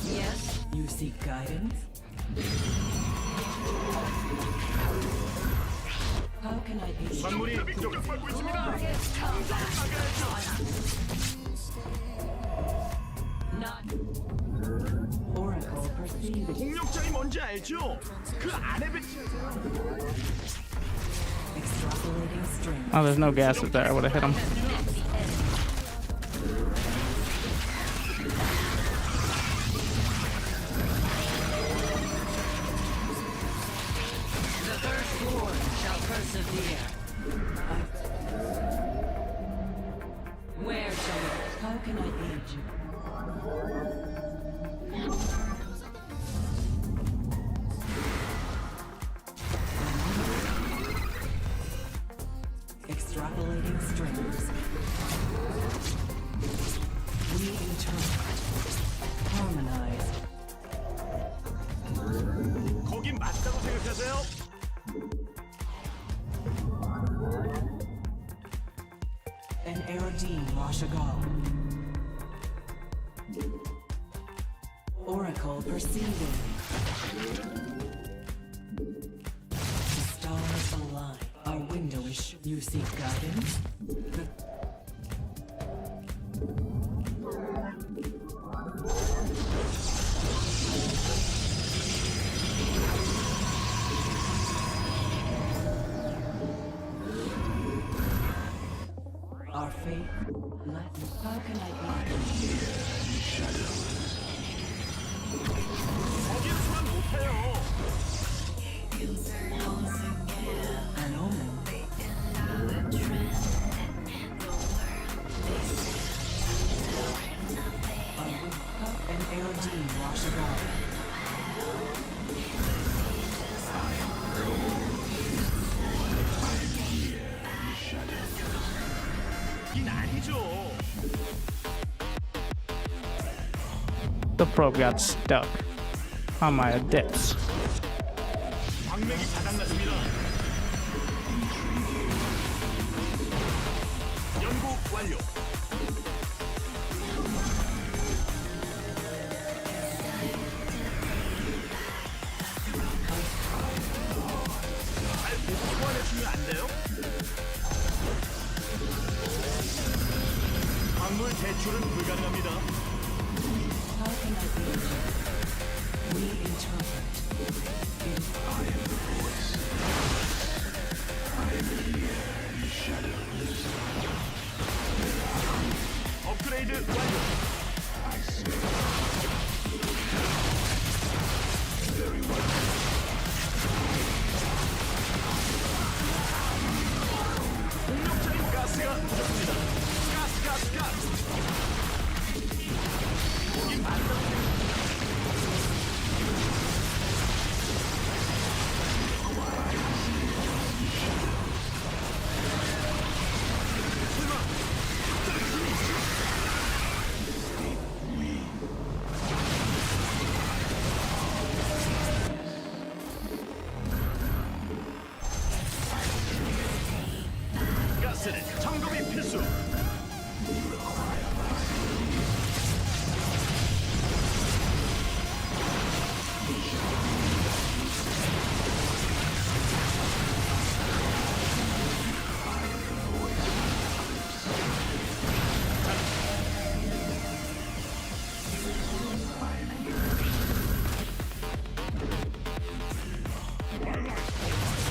Yes, you seek guidance. How can I be? 광물이 부족받고 있습니다. Not Oracle perceived. 공력장이 뭔지 알죠? 그 안에 배. Extrapolating strength. Oh, there's no gases there. I would have hit him. The firstborn shall persevere. Where shall we? How can I aid you? Extrapolating strings. We interpret. Harmonize. 거긴 맞다고 생각하세요? An Erodine Rashagal. Oracle perceiving. The stars align. Our window is. You seek guidance? Our fate. How can I be? 거긴 소환 못해요. An omen. Our 이 아니죠. The probe got stuck on my dips. 광맥이 바닥났습니다. 연구 완료. 잘 보고 소환해주면 안 돼요? 광물 대출은 불가능합니다. How can I be? We interpret. 업그레이드 완료. 공격적인 가스가 부족합니다. 가스. 이 만들어진 가스는 점검이 필수.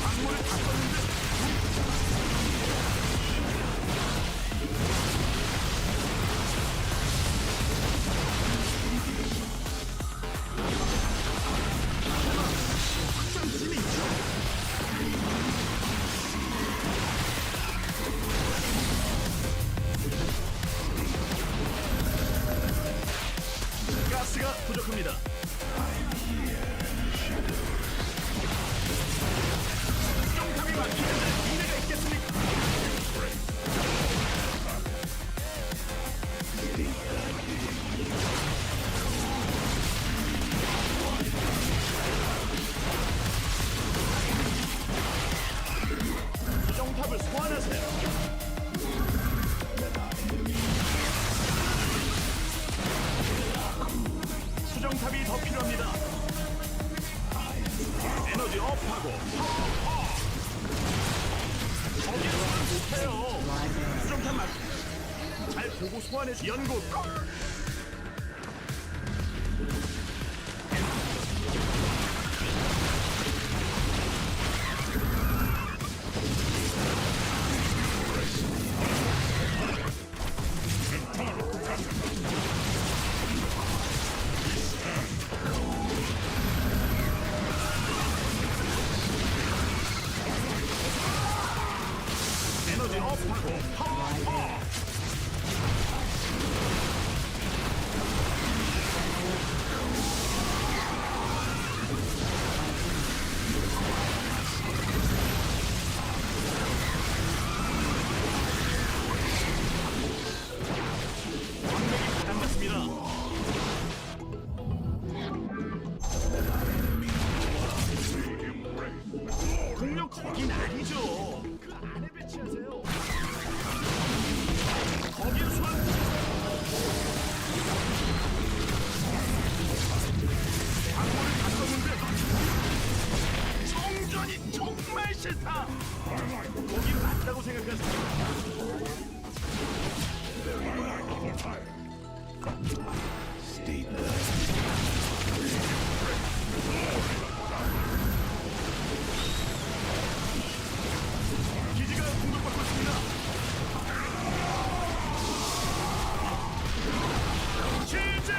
광물을 다 썼는데 확장팀이 있죠. 가스가 부족합니다. 수정탑이 막히는데 미래가 있겠습니까? 수정탑을 소환하세요. 수정탑이 더 필요합니다. 에너지 업하고 거기에 소환 못해요. 수정탑 맞. 잘 보고 소환해서 연구. 에너지 업하고 파워. 광맥이 바닥났습니다. 공룡 거긴 아니죠. 그 안에 배치하세요. 거기에 소환. 광물을 다 썼는데 정전이 정말 싫다. 거기 맞다고 생각하세요. 기지가 공격받고 있습니다. 시제!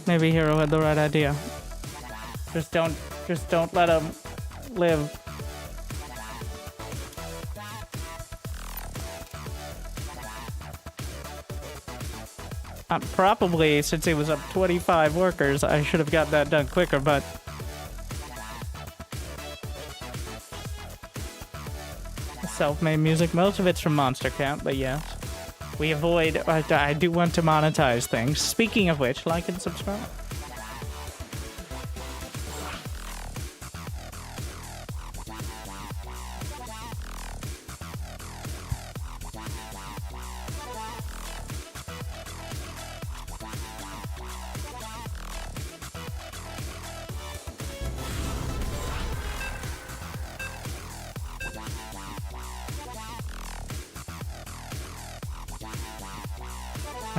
Maybe Hero had the right idea. Just don't Just don't let him live. Probably, since it was up 25 workers, I should have got that done quicker, but... Self-made music, most of it's from Monster Camp, but yes. We avoid... I do want to monetize things. Speaking of which, like and subscribe.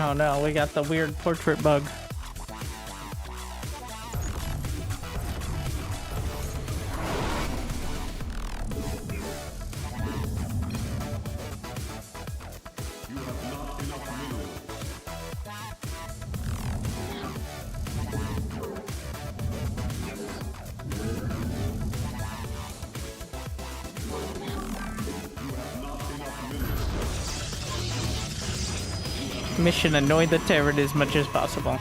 Oh no, we got the weird portrait bug. Mission: annoy the Terran as much as possible.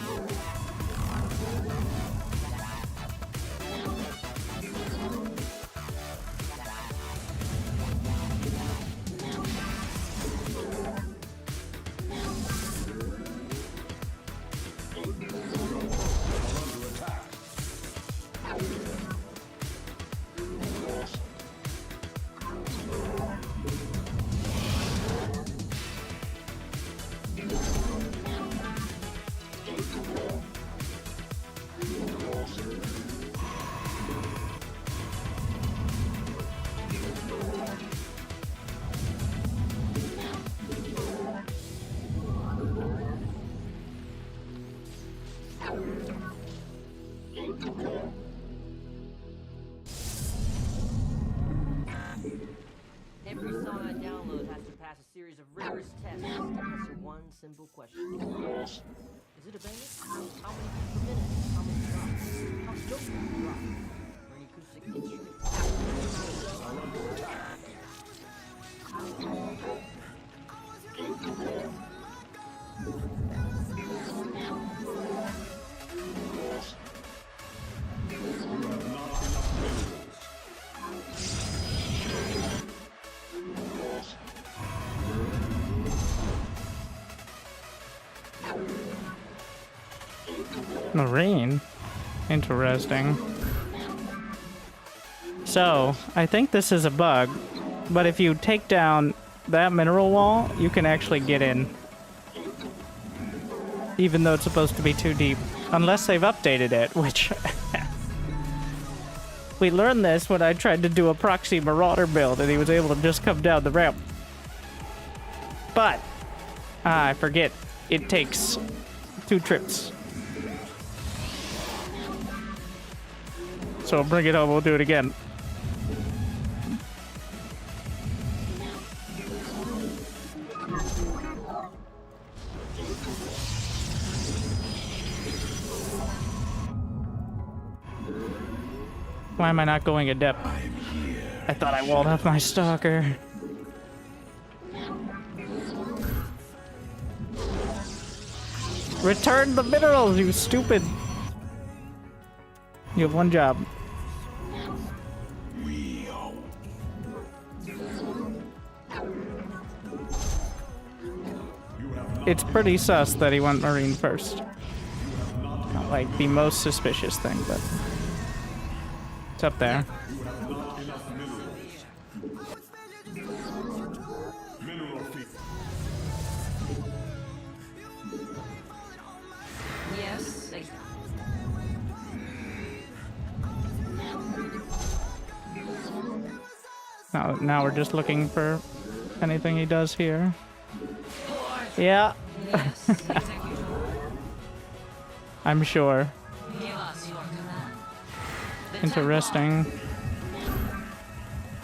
Every song I download has to pass a series of rigorous tests to answer one simple question. Is it a banger? How many beats per minute? How many drops? How slow can you drop? Or any acoustic instrument? Marine? Interesting. So, I think this is a bug, but if you take down that mineral wall, you can actually get in. Even though it's supposed to be too deep. Unless they've updated it, which... We learned this when I tried to do a proxy marauder build and he was able to just come down the ramp. But, I forget, it takes 2 trips. So bring it home, we'll do it again. Why am I not going adept? I thought I walled off my stalker. Return the minerals, you stupid! You have one job. It's pretty sus that he went Marine first. Not like the most suspicious thing, but it's up there. Yes, Now we're just looking for anything he does here. Yeah. I'm sure. Interesting.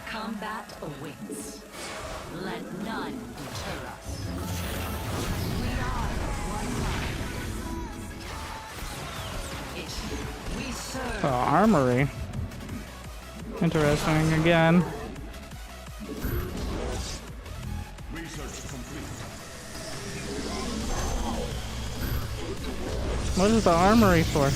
Combat awaits. Let none deter us. We are one mind. We serve. Oh, armory. Interesting again. What is the armory for?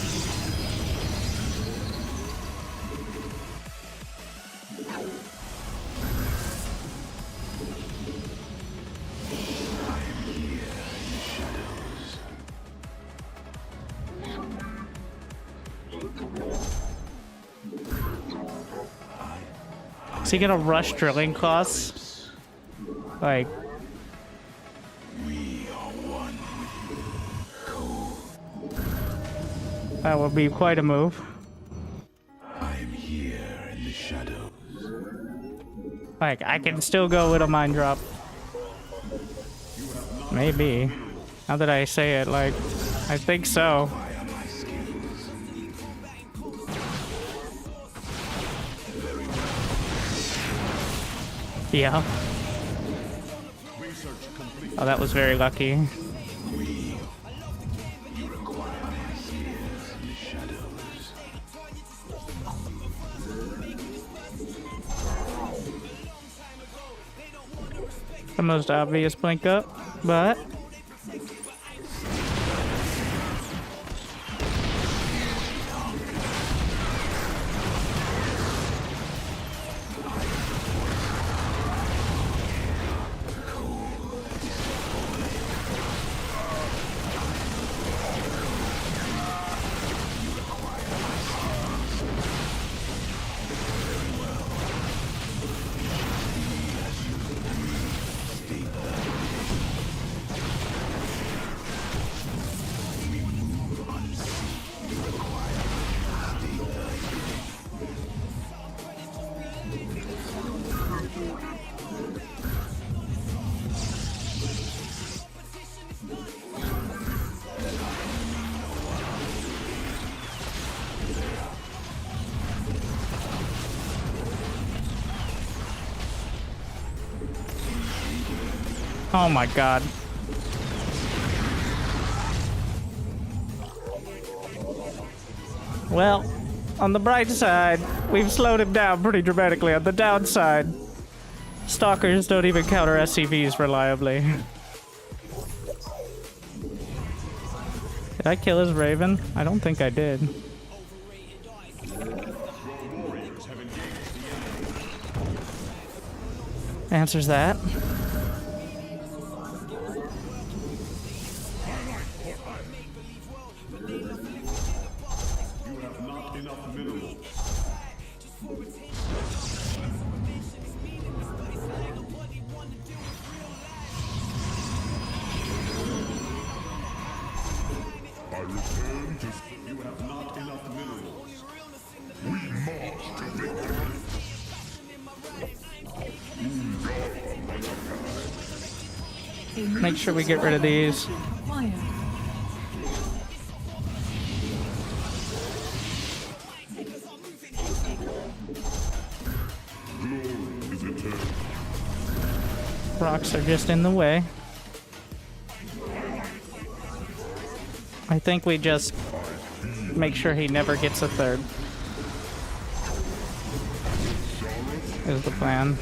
Is he gonna rush drilling costs? Like, that would be quite a move. I'm here in the shadows. Like, I can still go with a mine drop. Maybe. Now that I say it, like, I think so. Yeah. Oh, that was very lucky. The most obvious blink up, but oh my god. Well, on the bright side, we've slowed him down pretty dramatically. On the downside, stalkers don't even counter SCVs reliably. Did I kill his Raven? I don't think I did. Answers that. Make sure we get rid of these. Fire. Rocks are just in the way. I think we just make sure he never gets a third. Is the plan.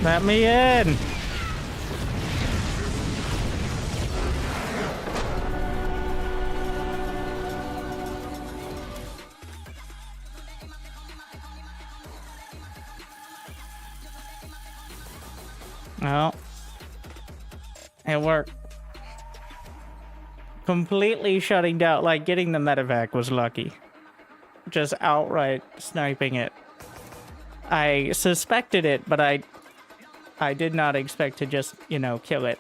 Let me in! Well, it worked. Completely shutting down, like getting the medevac was lucky. Just outright sniping it. I suspected it, but I did not expect to just, you know, kill it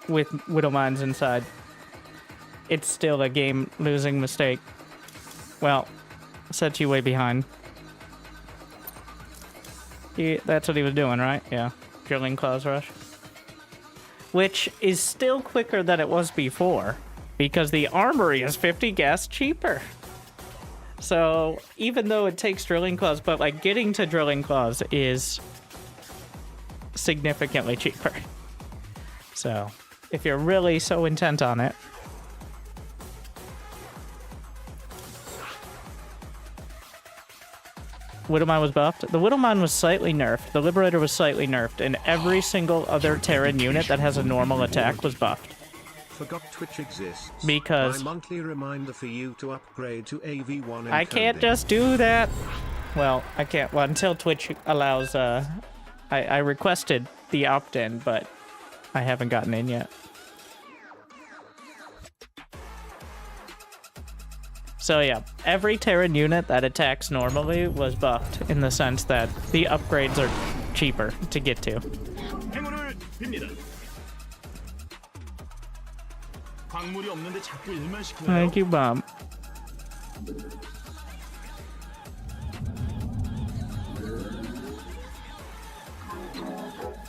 with Widow Mines inside. It's still a game-losing mistake. Well, set you way behind. That's what he was doing, right? Yeah. Drilling Claws Rush. Which is still quicker than it was before, because the armory is 50 gas cheaper. So, even though it takes Drilling Claws, but like getting to Drilling Claws is significantly cheaper. So, if you're really so intent on it. Widowmine was buffed. The Widowmine was slightly nerfed. The Liberator was slightly nerfed. And every single other Terran unit that has a normal attack was buffed. Forgot Twitch exists. Because my monthly reminder for you to upgrade to AV1. I can't just do that. Well, I can't. Well, until Twitch allows. I requested the opt-in, but I haven't gotten in yet. So yeah, every Terran unit that attacks normally was buffed in the sense that the upgrades are cheaper to get to. 행운을 빕니다. 광물이 없는데 자꾸 일만 시키나요? Thank you, Bob.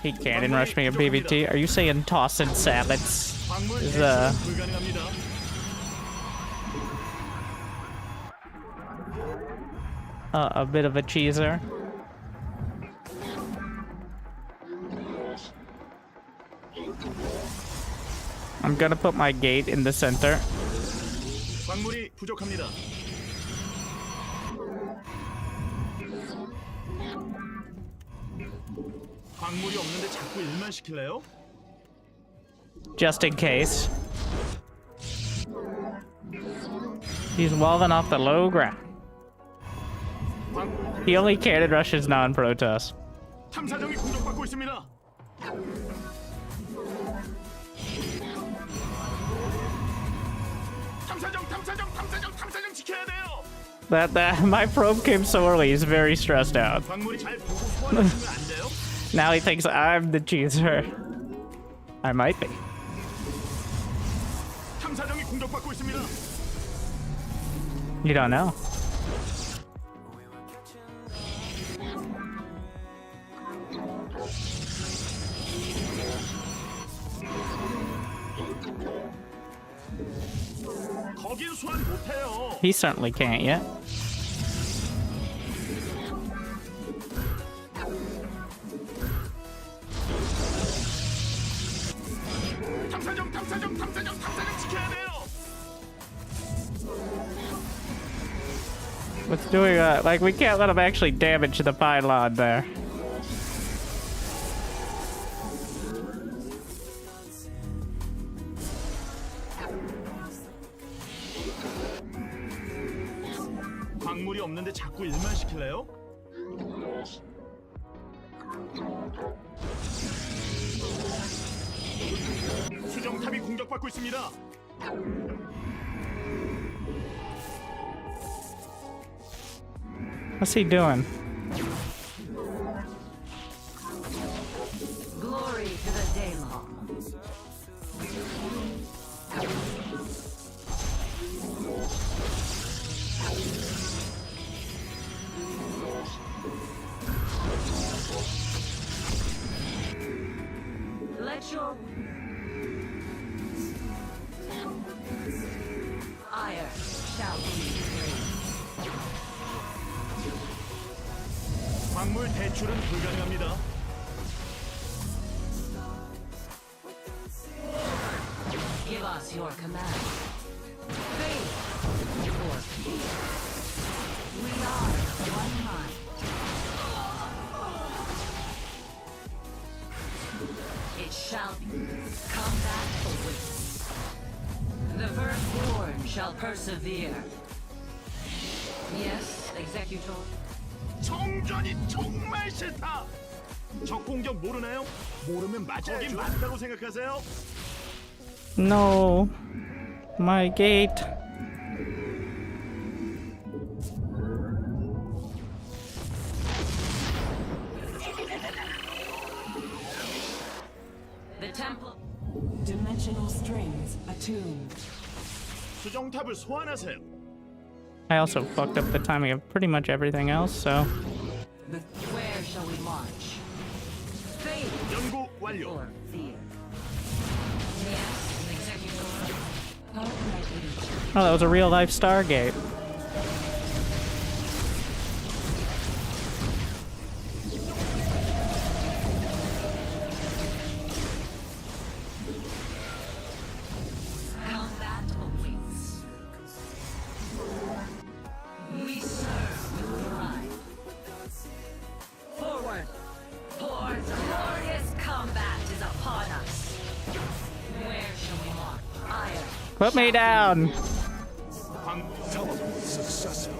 He cannon rushed me at PvT. Are you saying tossing salads is 불가능합니다. a bit of a cheeser? I'm gonna put my gate in the center. 광물이 부족합니다. 광물이 없는데 자꾸 일만 시킬래요? Just in case. He's walling off the low ground. He only cannon rushes non-Protoss. 탐사정이 공격받고 있습니다. 탐사정 지켜야 돼요. That my probe came so early. He's very stressed out. 광물이 잘 보고 소환해 주면 안 돼요? Now he thinks I'm the cheeser. I might be. 탐사정이 공격받고 있습니다. You don't know. 거긴 소환 못해요. He certainly can't yet. 탐사정 지켜야 돼요. What's doing that? Like, we can't let him actually damage the pylon there. 광물이 없는데 자꾸 일만 시킬래요? 수정탑이 공격받고 있습니다. What's he doing? Glory to the Daemon. Let your ire shall be praised. 광물 대출은 불가능합니다. Give us your command. Faith or peace. We are one mind. shall persevere. Yes, Executor. 정전이 정말 싫다. 적 공격 모르나요? 모르면 맞아야죠. 거긴 맞다고 생각하세요? No. My gate. The temple. Dimensional strings attuned. 수정탑을 소환하세요. I also fucked up the timing of pretty much everything else, so. Where shall we march? Faith 연구 완료. or fear? Yes, Executor. Outright leadership. Oh, that was a real life Stargate. Combat awaits. We serve with pride. Forward! Hordes of glorious combat is upon us. Where shall we march? Iron. Put me down. Teleport successful.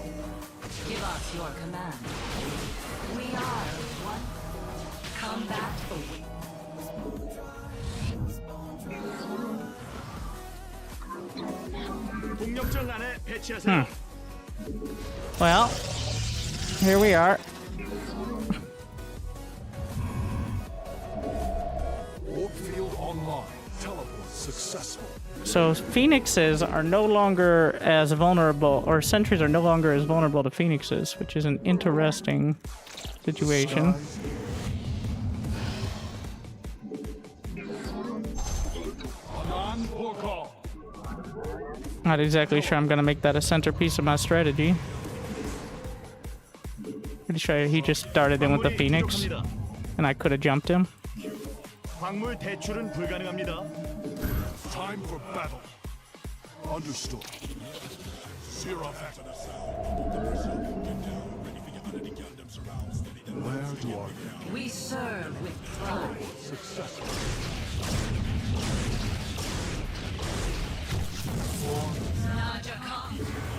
Give us your command. We are one. Combat awaits. 동력장 안에 배치하세요. Well, here we are. Warp field online. Teleport successful. So phoenixes are no longer as vulnerable, or sentries are no longer as vulnerable to phoenixes, which is an interesting situation. Anan Porkal. Not exactly sure I'm gonna make that a centerpiece of my strategy. Pretty sure he just started in with the phoenix, and I could have jumped him. 광물 대출은 불가능합니다. Time for battle. Understood. Seraph. Where do our We serve with pride. successful?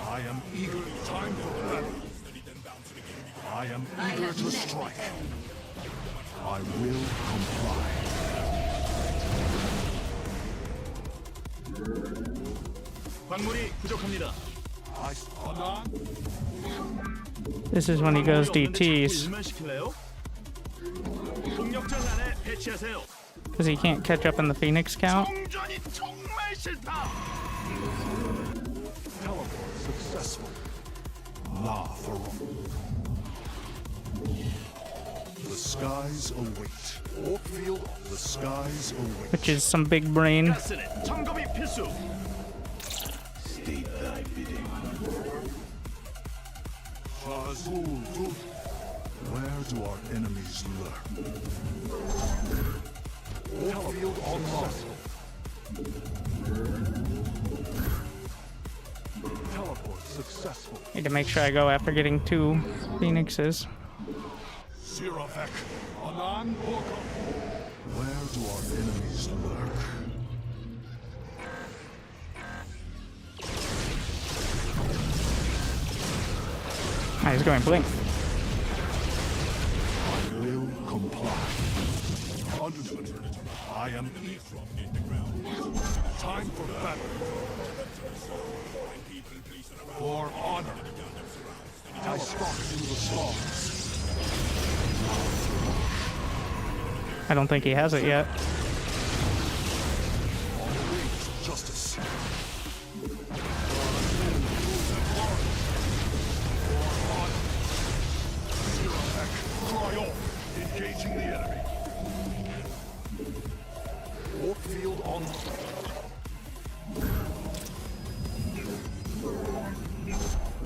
I am eager. Time for battle. I am eager to strike. I will comply. 광물이 부족합니다. Anan. This is when he goes 광물이 없는데 DTs, 자꾸 일만 시킬래요? 동력장 안에 배치하세요. because he can't catch up in the phoenix count. 정전이 정말 싫다. Teleport successful. La Faron. The skies await. Warp field. The skies await. Which is some big brain. 가스는 점검이 필수. State thy bidding. Fazul Dud. Where do our enemies lurk? Warp field online. Teleport successful. Need to make sure I go after getting 2 phoenixes. Sirafek. Anan Porkal. Where do our enemies lurk? Ah, he's going blink. I will comply. Understood. I am time for battle. For honor. I stalk through the stars. I don't think he has it yet. On the wings of justice. Cry on. Engaging the enemy. Warp field on.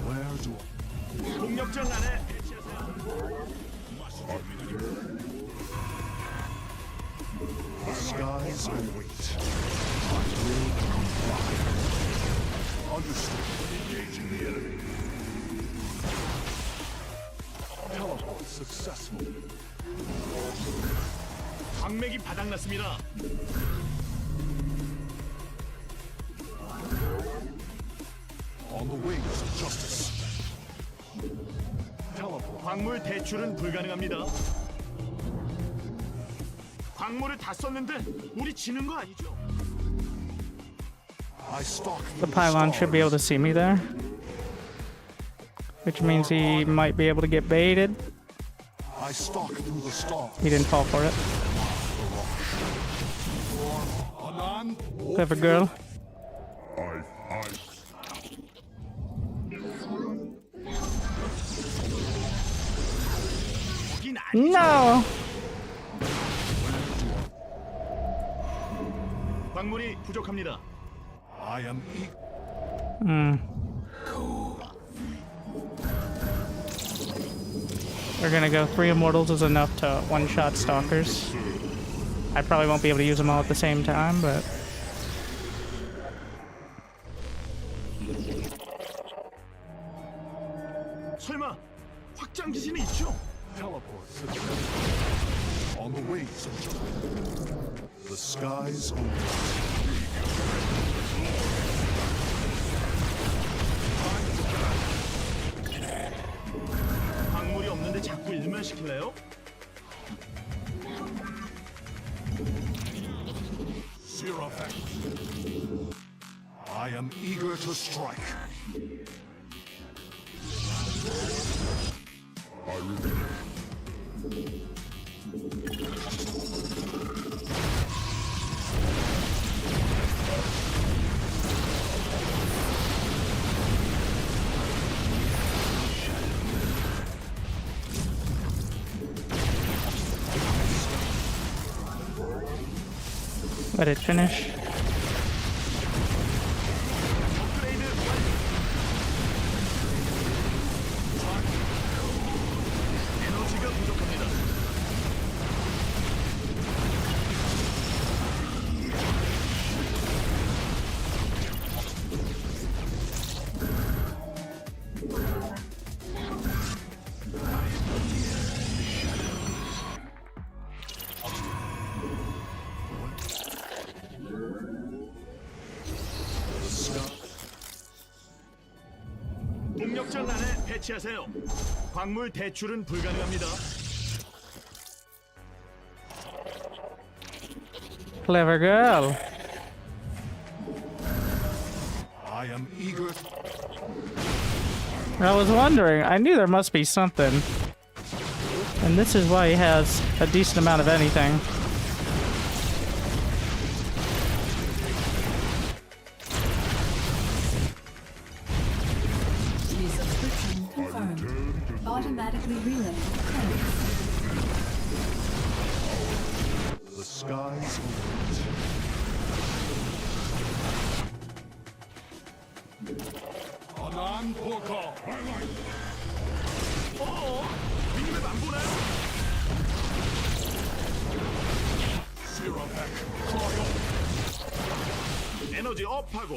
Where do 동력장 안에 배치하세요. the skies await? I will comply. Understood. Engaging the enemy. Teleport successful. 광맥이 바닥났습니다. On the wings of justice. Teleport. 광물 대출은 불가능합니다. 광물을 다 썼는데 우리 지는 거 아니죠? I stalk The through pylon should be able to see me there. Which means he might be able to get baited. I stalk through the stars. He didn't fall for it. Anan. Clever girl. 거긴 아니죠. No! 광물이 부족합니다. I am We're gonna go 3 immortals is enough to one-shot stalkers. I probably won't be able to use them all at the same time, but... 설마 확장 기지는 있죠? teleport to the on the wings of justice. The skies open. 광물이 없는데 자꾸 일만 시킬래요? Zero effect. I am eager to strike. Let it finish. 에너지가 부족합니다. 동력장 안에 배치하세요. 광물 대출은 불가능합니다. Clever girl. I am eager. I was wondering. I knew there must be something. And this is why he has a decent amount of anything. Resubscription confirmed. Automatically relay credits. The skies open. Anan Porko. 민맵 안 보나요? Zero effect. Trial. 에너지 업하고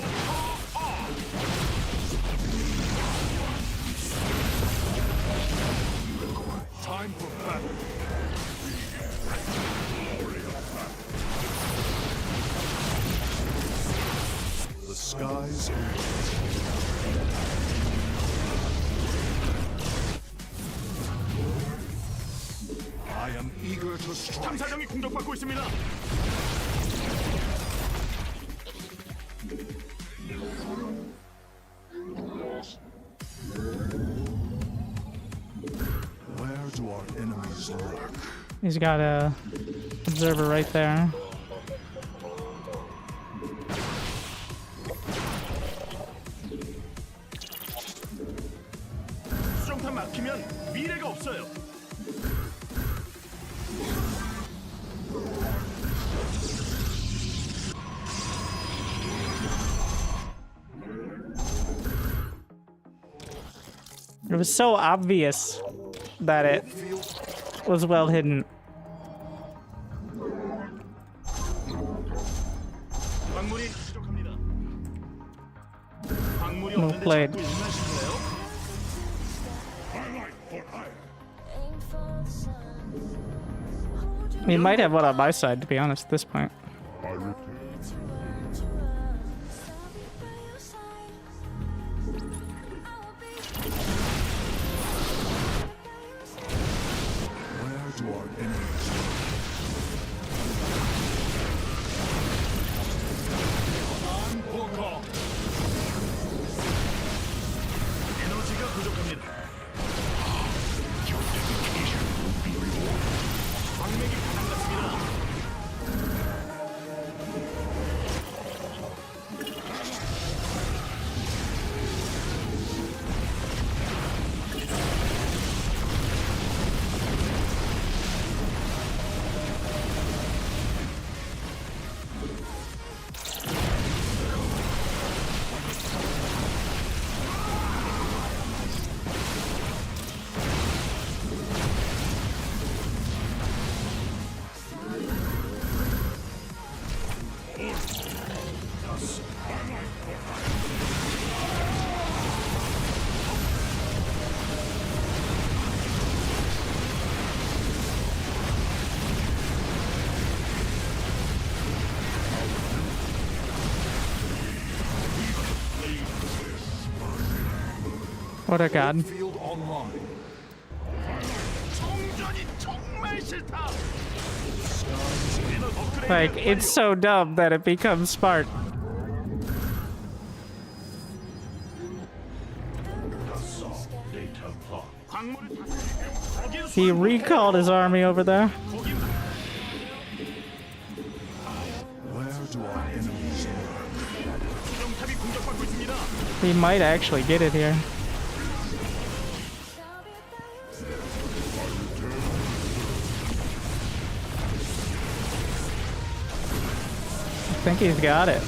Time for battle. The skies open. I am eager to strike. 탐사정이 공격받고 있습니다. Where do our enemies lurk? He's got a observer right there. 수정탄 막히면 미래가 없어요. It was so obvious that it was well hidden. 광물이 부족합니다. 광물이 Well 없는데 played. 자꾸 일만 시킬래요? He might have one on my side, to be honest, at this point. What a god. Field online. 정전이 정말 싫다. Like, it's so dumb that it becomes smart. 광물을 다 거긴 He recalled his army over there. Where do our enemies lurk? 수정탑이 공격받고 있습니다. He might actually get it here. I think he's got it.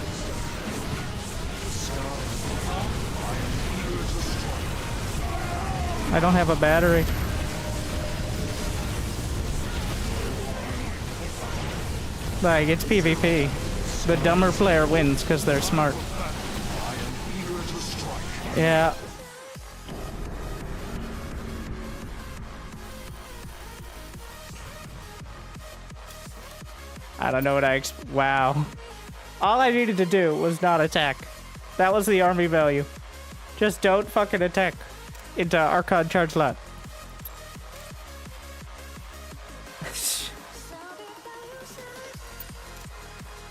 I don't have a battery. Like, it's PvP. The dumber player wins because they're smart. Yeah. I don't know what wow. All I needed to do was not attack. That was the army value. Just don't fucking attack into Archon charge lot.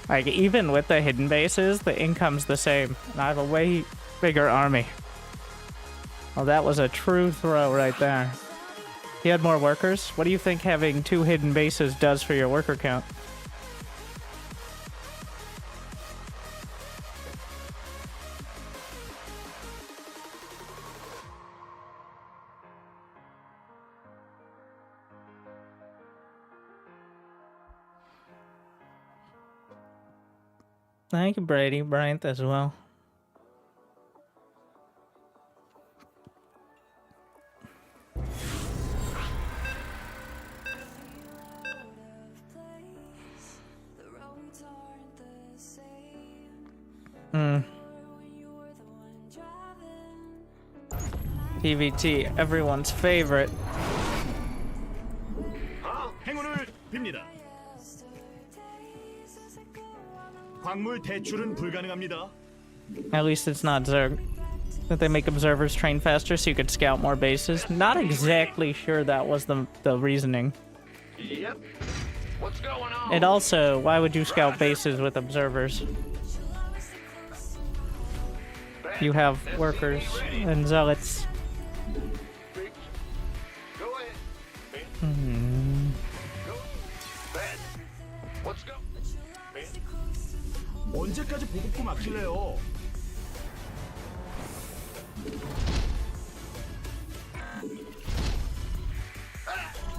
Like, even with the hidden bases, the income's the same. And I have a way bigger army. Well, that was a true throw right there. He had more workers? What do you think having 2 hidden bases does for your worker count? Thank you, Brady. Bryant as well. PVT, everyone's favorite. 행운을 빕니다. 광물 대출은 불가능합니다. At least it's not Zerg. That they make observers train faster so you could scout more bases. Not exactly sure that was the reasoning. Yep. What's going on? And also, why would you scout bases with observers? You have workers and zealots. Go ahead. Ben, let's go. 언제까지 보급품 아낄래요?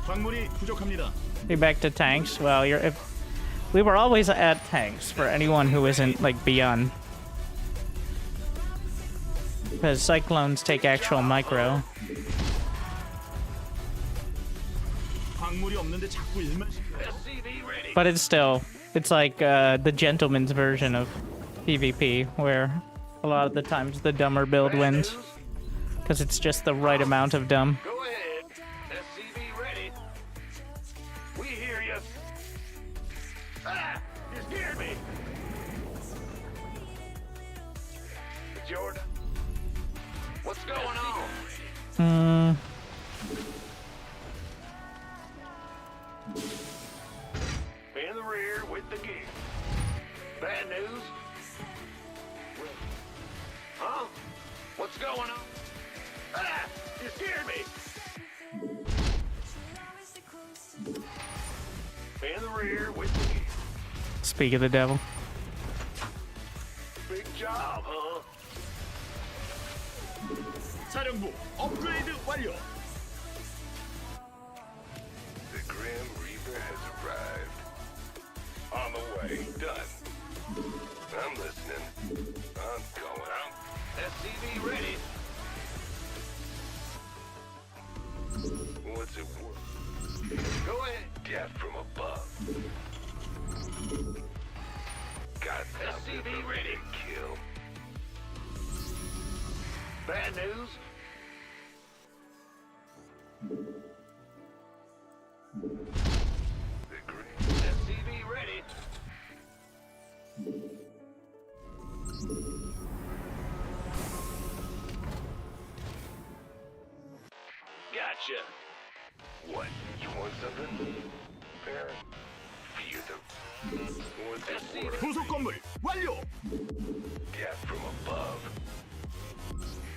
광물이 부족합니다. Be back to tanks. Well, we were always at tanks for anyone who isn't like beyond. Because cyclones take actual micro. 광물이 없는데 자꾸 일만 시켜요. SCV ready. But it's like the gentleman's version of PvP, where a lot of the times the dumber build wins. Because it's just the right amount of dumb. Go ahead. SCV ready. We hear you. Ah, you scared me. Jordan, what's going on? In the rear with the gear. Bad news? Huh? What's going on? Ah! You scared me! In the rear with the gear. Speak of the devil. Big job, huh? 사령부 업그레이드 완료. The Grim Reaper has arrived. On the way. Done. I'm listening. I'm going out. SCV ready. What's it worth? Go ahead. Death from above. Got SCV ready. Kill. Bad news? The Grim SCV ready. Gotcha. What? You want something? Terran? Fear them. Want this world? 부속 건물 완료. Gap from above.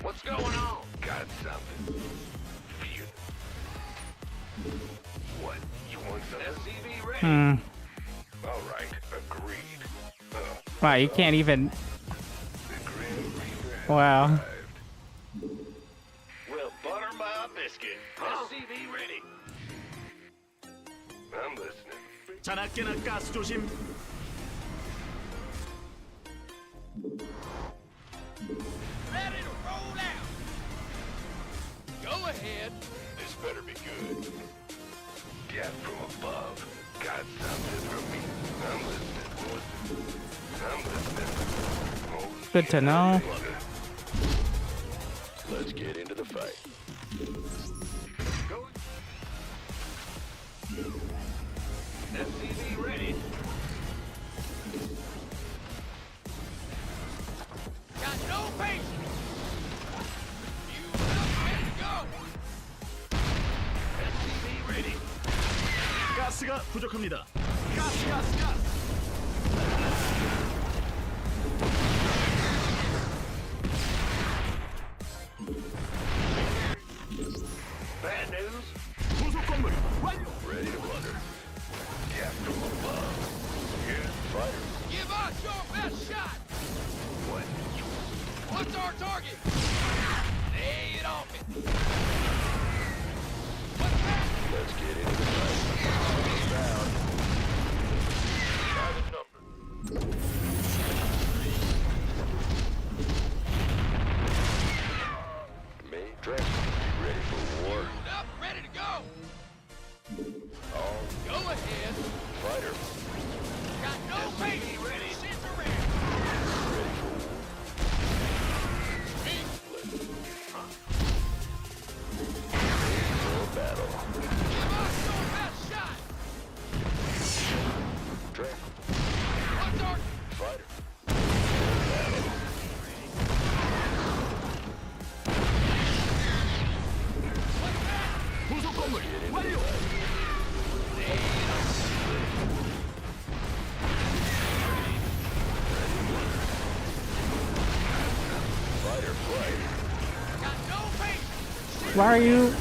What's going on? Got something. Fear them. What? You want something? SCV ready. All right. Agreed. Wow, you can't even. The Grim Reaper has Wow. arrived. Well, butter my biscuit. SCV ready. I'm listening. 자나깨나 가스 조심. Ready to roll out. Go ahead. This better be good. Gap from above. Got something from me. I'm listening. I'm listening. Oh, Good to know. let's get into the fight. Go. SCV ready. Got no patience. You ready to go. SCV ready. 가스가 부족합니다. 가스. Bad news. 부속 건물 완료. Ready to blunder. Gap from above. Yeah, fighter. Give us your best shot. What? What's our target? Lay it on me. What's that? Let's get into the fight. Down. Try the number. Me, dress. Ready for war. Up, ready to go. Oh, go ahead. Fighter. Got no patience. Ready. Shit's around. Ready for war. Me. Huh? Ready for battle. Give us your best shot. Dress. What's our fighter? Battle. 부속 건물 완료. Fighter flight. Got no patience. Why are you?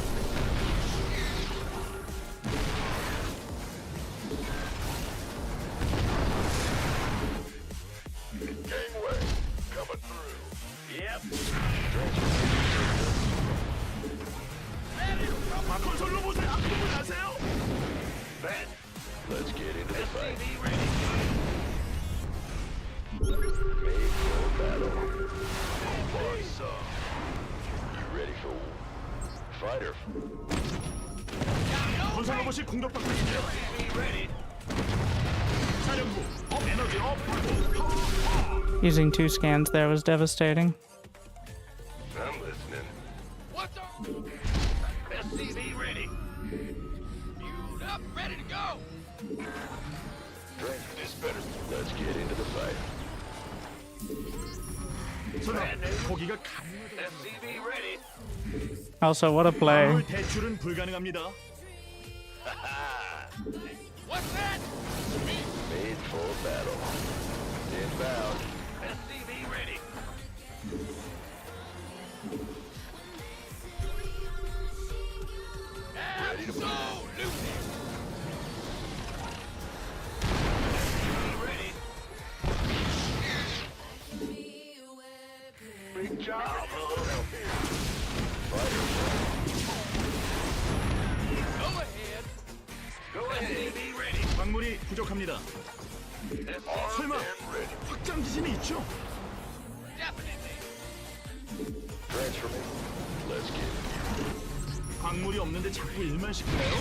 Gangway coming through. Yep. 건설 로봇을 앞으로 가세요. Bet. Let's get into the fight. Made for battle. Buzzsaw. You ready for fighter? 건설 로봇이 공격받고 있습니다. 사령부 에너지 업. Using 2 scans there was devastating. I'm listening. What's up? SCV ready. Fueled up, ready to go. Drink this better. Let's get into the fight. 거기가 SCV ready. Also, what a play. 건물 대출은 불가능합니다. What's that? Made for battle. Inbound. SCV ready. Ready to move. Ready. Big job. Fighter. Go ahead. Go ahead. SCV ready. 광물이 부족합니다. 설마 확장 기진이 있죠? Transfer me. Let's get it. 광물이 없는데 자꾸 일만 시켜요?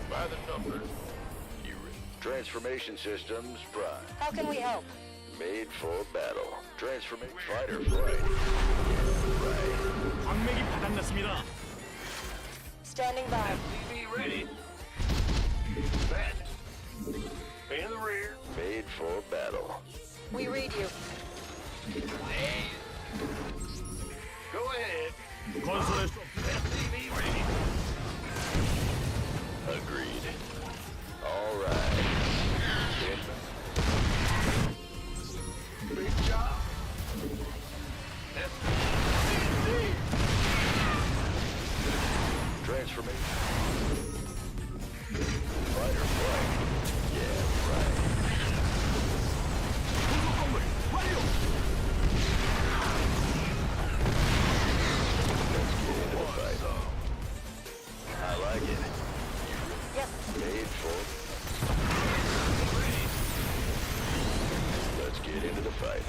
By the numbers. Transformation systems prime. How can we help? Made for battle. Transformate fight or flight. Right. 광맥이 바닥났습니다. Standing by. FPV ready. Set. In the rear. Made for battle. We read you. Go ahead. 건설할 수 FPV ready. Agreed. All right. Big job. Transformation. Fighter flight. Yeah, right. I like it. Yes. Made for. Let's get into the fight.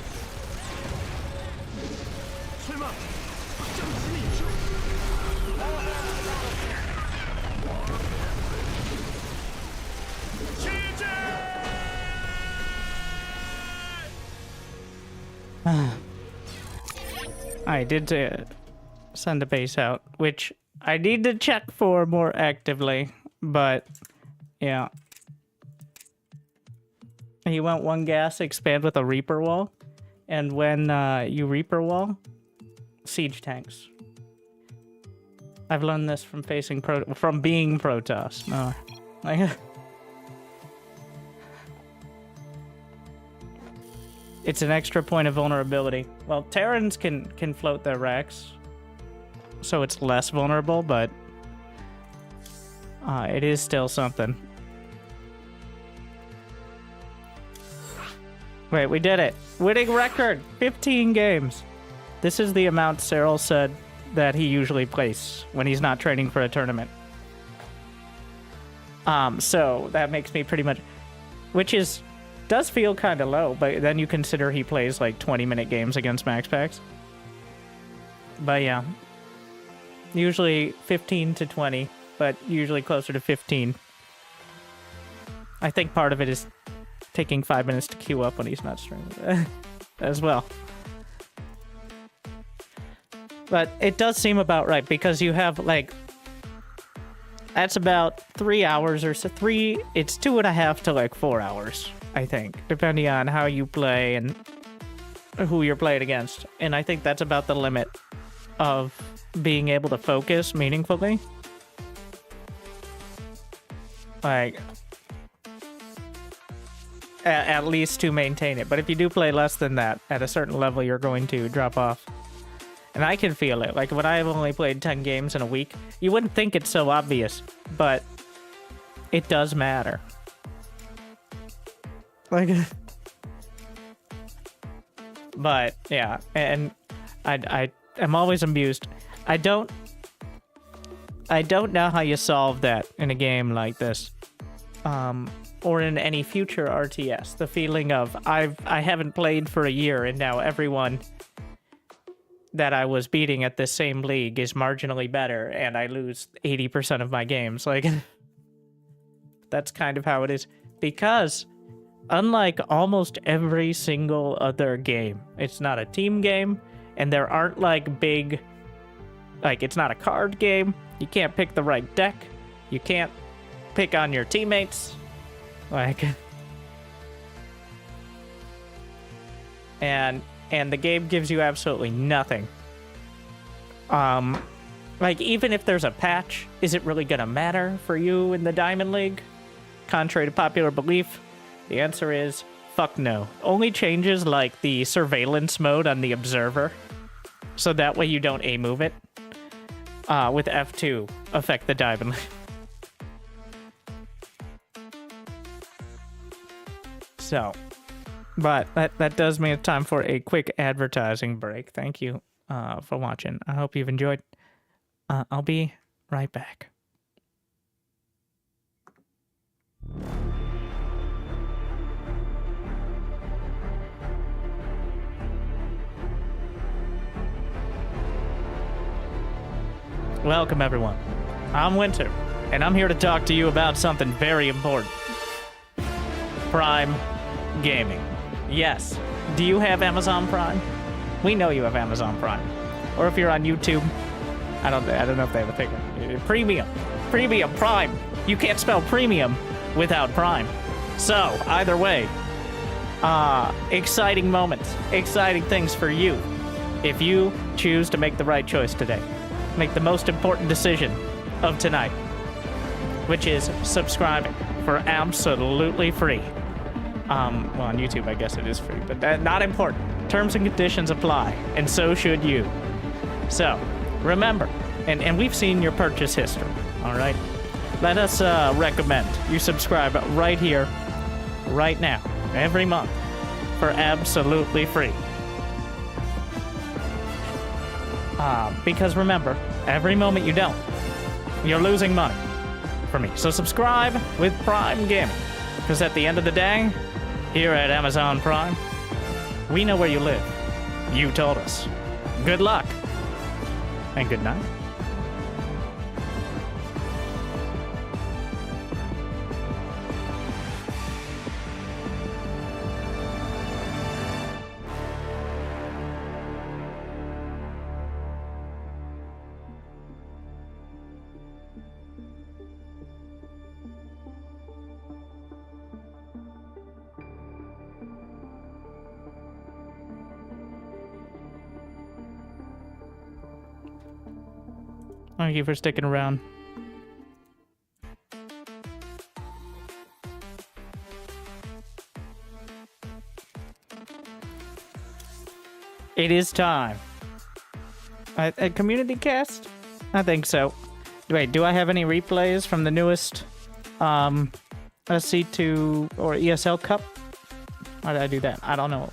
설마 확장 진입 중. I did send a base out, which I need to check for more actively, but yeah. You want one gas, expand with a Reaper wall, and when you Reaper wall, siege tanks. I've learned this from from being Protoss. No, like it's an extra point of vulnerability. Well, Terrans can float their Rex, so it's less vulnerable, but it is still something. Wait, we did it. Winning record, 15 games. This is the amount Cyril said that he usually plays when he's not training for a tournament. So that makes me pretty much, which does feel kind of low, but then you consider he plays like 20-minute games against max packs. But yeah, usually 15 to 20, but usually closer to 15. I think part of it is taking 5 minutes to queue up when he's not streaming as well. But it does seem about right because you have like, that's about 3 hours or so. It's 2.5 to like 4 hours, I think, depending on how you play and who you're playing against. And I think that's about the limit of being able to focus meaningfully. Like, at least to maintain it. But if you do play less than that, at a certain level, you're going to drop off. And I can feel it. Like, when I've only played 10 games in a week, you wouldn't think it's so obvious, but it does matter. Like, but yeah, and I'm always amused. I don't know how you solve that in a game like this, or in any future RTS. The feeling of I haven't played for a year and now everyone that I was beating at this same league is marginally better and I lose 80% of my games. Like, that's kind of how it is. Because unlike almost every single other game, it's not a team game, and there aren't like big, like, it's not a card game. You can't pick the right deck. You can't pick on your teammates. Like, and the game gives you absolutely nothing. Like, even if there's a patch, is it really gonna matter for you in the Diamond League? Contrary to popular belief, the answer is fuck no. Only changes like the surveillance mode on the observer, so that way you don't A-move it, with F2 affect the Diamond League. So, but that does mean it's time for a quick advertising break. Thank you for watching. I hope you've enjoyed. I'll be right back. Welcome, everyone. I'm Winter, and I'm here to talk to you about something very important. Prime Gaming. Yes. Do you have Amazon Prime? We know you have Amazon Prime. Or if you're on YouTube, I don't know if they have a thing. Premium. Premium. Prime. You can't spell premium without Prime. So, either way, exciting moments. Exciting things for you. If you choose to make the right choice today. Make the most important decision of tonight. Which is subscribing for absolutely free. Well, on YouTube, I guess it is free, but that's not important. Terms and conditions apply, and so should you. So, remember, and we've seen your purchase history, all right? Let us recommend you subscribe right here, right now, every month, for absolutely free. Because remember, every moment you don't, you're losing money for me. So subscribe with Prime Gaming, because at the end of the day, here at Amazon Prime, we know where you live. You told us. Good luck. And good night. Thank you for sticking around. It is time. A community cast? I think so. Wait, do I have any replays from the newest SC2 or ESL Cup? Why did I do that? I don't know.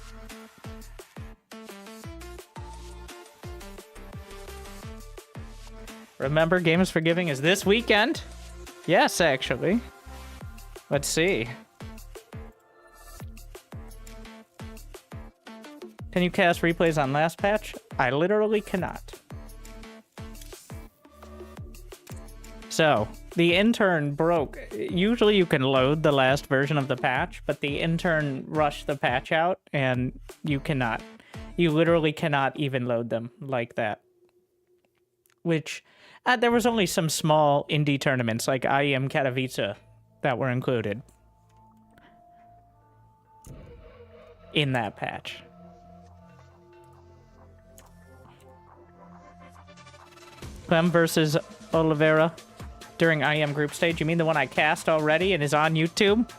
Remember, Games for Giving is this weekend? Yes, actually. Let's see. Can you cast replays on last patch? I literally cannot. So, the intern broke. Usually you can load the last version of the patch, but the intern rushed the patch out, and you cannot. You literally cannot even load them like that. Which... there was only some small indie tournaments like IEM Katowice that were included in that patch. Clem versus Oliveira during IEM group stage. You mean the one I cast already and is on YouTube?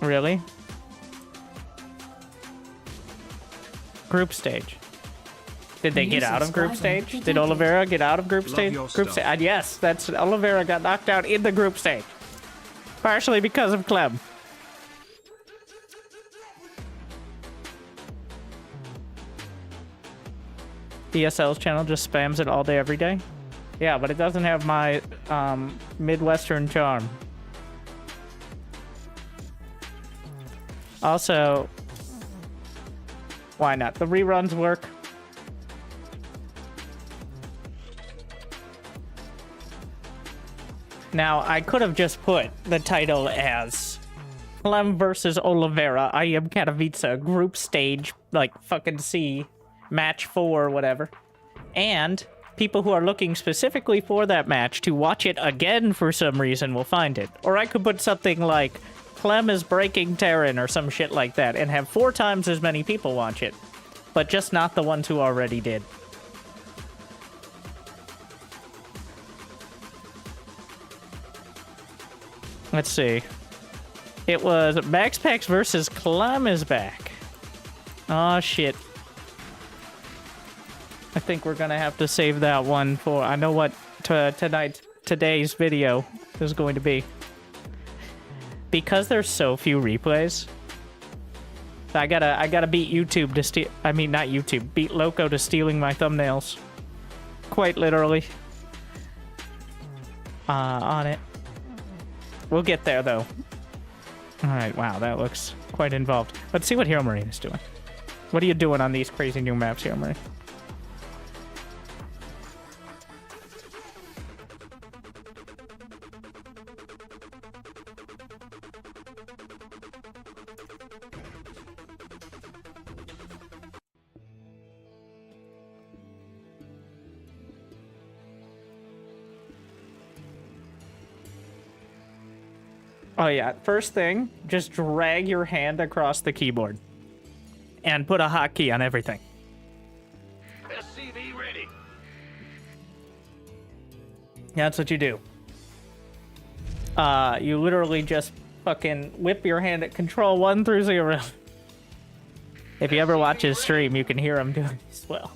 Really? Group stage. Did they get out of group stage? Did Oliveira get out of group stage? Group stage. Yes, that's Oliveira got knocked out in the group stage. Partially because of Clem. ESL's channel just spams it all day, every day. Yeah, but it doesn't have my Midwestern charm. Also, why not? The reruns work. Now, I could have just put the title as Clem versus Oliveira, IEM Katowice, group stage, like fucking C, match 4 or whatever. And people who are looking specifically for that match to watch it again for some reason will find it. Or I could put something like Clem is breaking Terran or some shit like that and have 4 times as many people watch it. But just not the ones who already did. Let's see. It was Max Pax versus Clem is back. Oh shit. I think we're gonna have to save that one for... I know what today's video is going to be. Because there's so few replays, I gotta beat YouTube to steal... I mean, not YouTube. Beat Loco to stealing my thumbnails. Quite literally. On it. We'll get there, though. Alright, wow, that looks quite involved. Let's see what Hero Marine is doing. What are you doing on these crazy new maps, Hero Marine? Oh yeah, first thing, just drag your hand across the keyboard. And put a hotkey on everything. SCV ready. That's what you do. You literally just fucking whip your hand at control 1 through 0. If you ever watch his stream, you can hear him doing this well.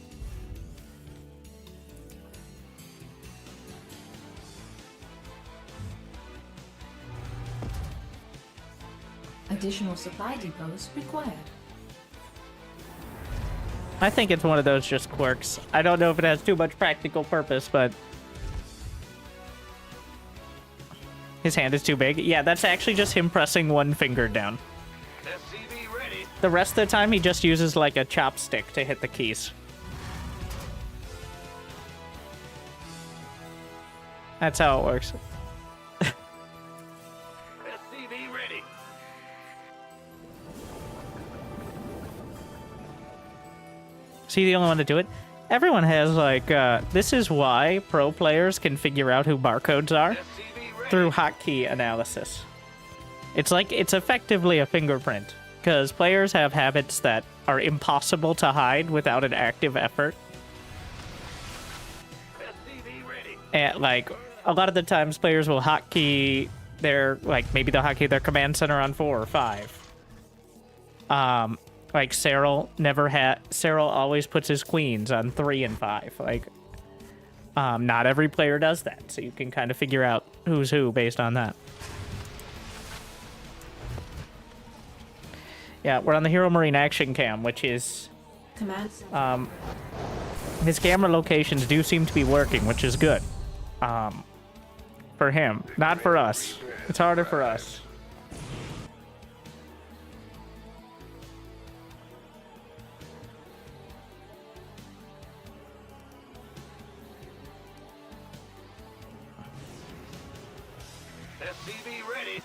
Additional supply depots required. I think it's one of those just quirks. I don't know if it has too much practical purpose, but... His hand is too big. Yeah, that's actually just him pressing one finger down. SCV ready. The rest of the time, he just uses like a chopstick to hit the keys. That's how it works. SCV ready. See, the only one to do it? Everyone has, like, this is why pro players can figure out who barcodes are through hotkey analysis. It's like, it's effectively a fingerprint, because players have habits that are impossible to hide without an active effort. And, like, a lot of the times players will hotkey their, like, maybe they'll hotkey their command center on 4 or 5. Like, Cyril always puts his queens on 3 and 5. Like, not every player does that, so you can kind of figure out who's who based on that. Yeah, we're on the Hero Marine action cam, which is... his camera locations do seem to be working, which is good. For him, not for us. It's harder for us. SCV ready.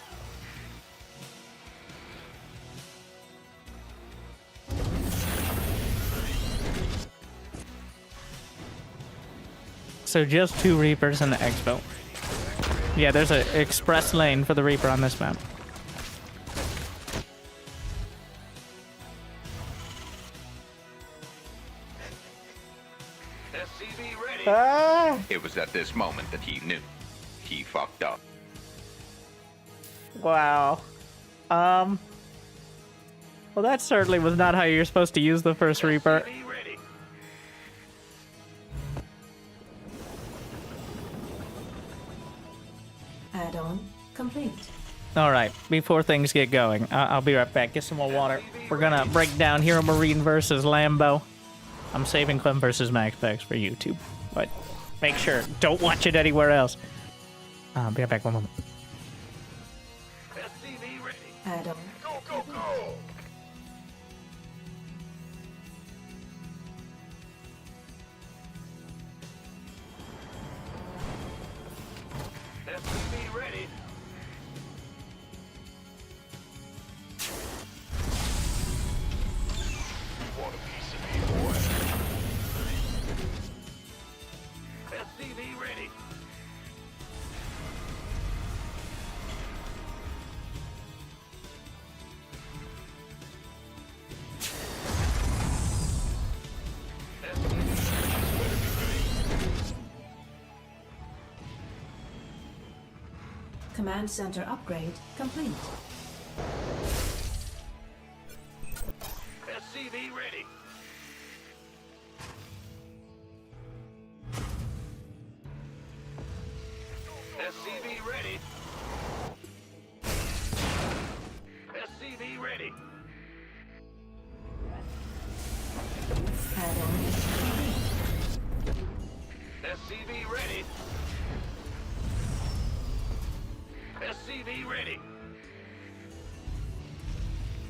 So just 2 Reapers in the Expo. Yeah, there's an express lane for the Reaper on this map. SCV ready. It was at this moment that he knew. He fucked up. Wow. Well, that certainly was not how you're supposed to use the first Reaper. SCV ready. Add-on complete. Alright, before things get going, I'll be right back. Get some more water. We're gonna break down Hero Marine versus Lambo. I'm saving Clem versus Max Specs for YouTube, but make sure, don't watch it anywhere else. Be right back, one moment. SCV ready. Add-on. Go, go, go. SCV ready. You want a piece of me, boy? SCV ready. Command center upgrade complete. SCV ready. SCV ready. SCV ready. Add-on. SCV ready. SCV ready.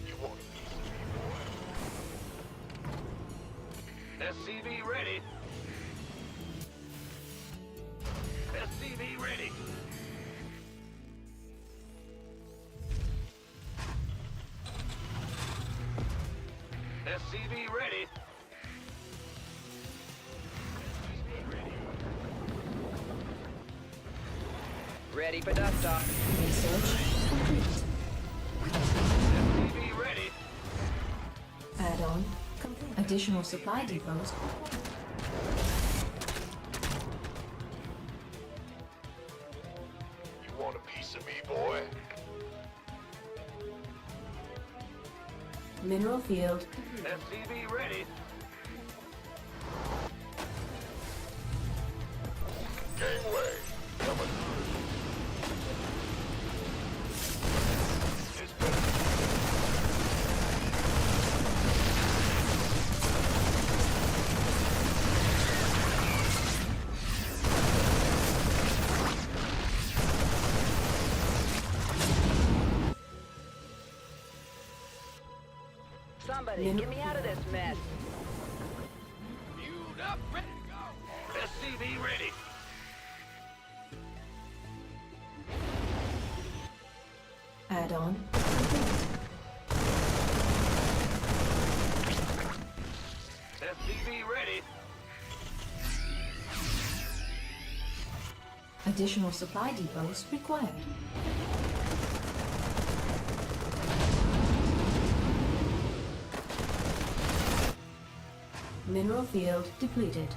You want a piece of me, boy? SCV ready. SCV ready. SCV ready. Ready for dust off. Research complete. Additional supply depots. You want a piece of me, boy? Mineral field. SCV ready. Gangway. Coming. This better Somebody, get me out of this mess. Fueled up, ready to go. SCV ready. Add-on. SCV ready. Additional supply depots required. Mineral field depleted.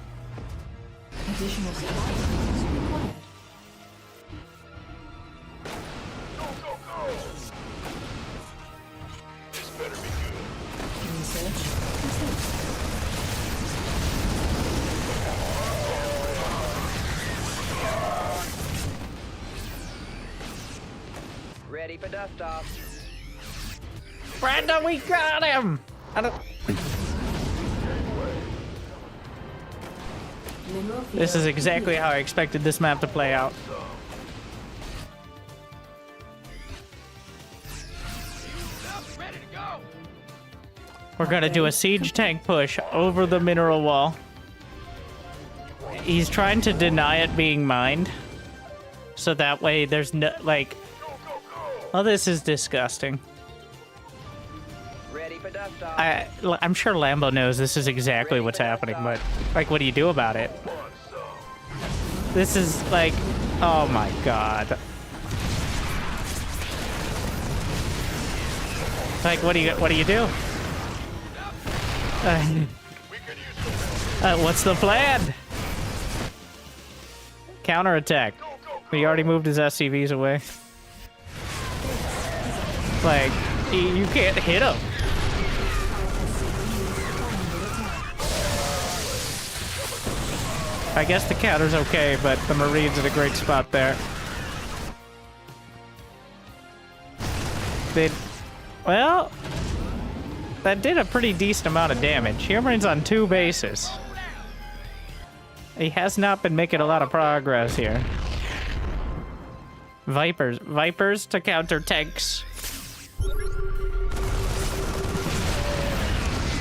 Additional supply depots required. go, go, go! This better be good. Research complete. Ready for dust off. Brandon, we got him! I don't... Mineral field This is exactly depleted. how I expected this map to play out. Ready to go. We're gonna do a siege tank push over the mineral wall. He's trying to deny it being mined. So that way there's no, like... Oh, this is disgusting. Ready for dust off. I'm sure Lambo knows this is exactly what's happening, but, like, what do you do about it? This is, like... Oh my god. Like, what do you do? What's the plan? Counterattack. He already moved his SCVs away. Like, you can't hit him. I guess the counter's okay, but the Marine's in a great spot there. Well, that did a pretty decent amount of damage. Marine's on 2 bases. He has not been making a lot of progress here. Vipers to counter tanks.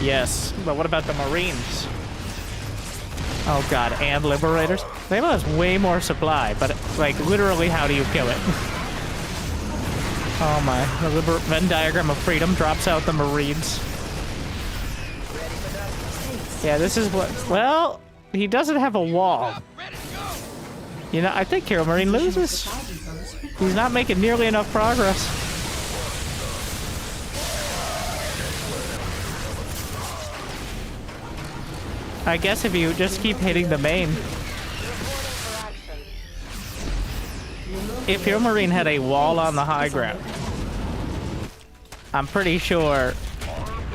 Yes, but what about the Marines? Oh god, and Liberators? Lambo has way more supply, but, like, literally, how do you kill it? Oh my, the Venn diagram of freedom drops out the Marines. Yeah, this is what... Well, he doesn't have a wall. You know, I think Hero Marine loses. He's not making nearly enough progress. I guess if you just keep hitting the main. If your Marine had a wall on the high ground, I'm pretty sure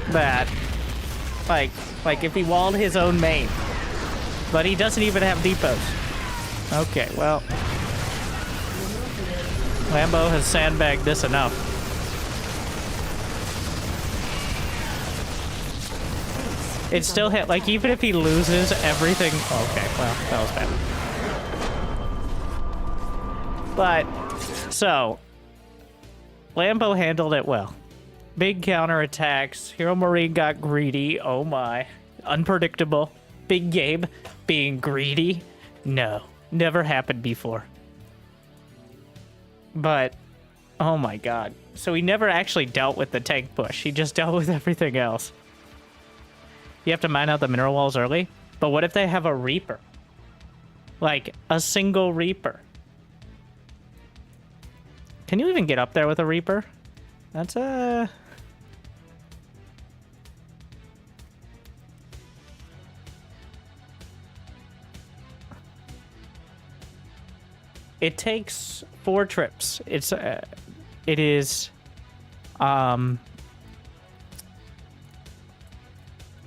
that, like if he walled his own main, but he doesn't even have depots. Okay, well, Lambo has sandbagged this enough. It still hit, like, even if he loses everything... Okay, well, that was bad. But, so, Lambo handled it well. Big counterattacks. Hero Marine got greedy. Oh my. Unpredictable. Big Gabe being greedy. No, never happened before. But, oh my god. So he never actually dealt with the tank push. He just dealt with everything else. You have to mine out the mineral walls early. But what if they have a Reaper? Like, a single Reaper. Can you even get up there with a Reaper? That's a... It takes 4 trips. It is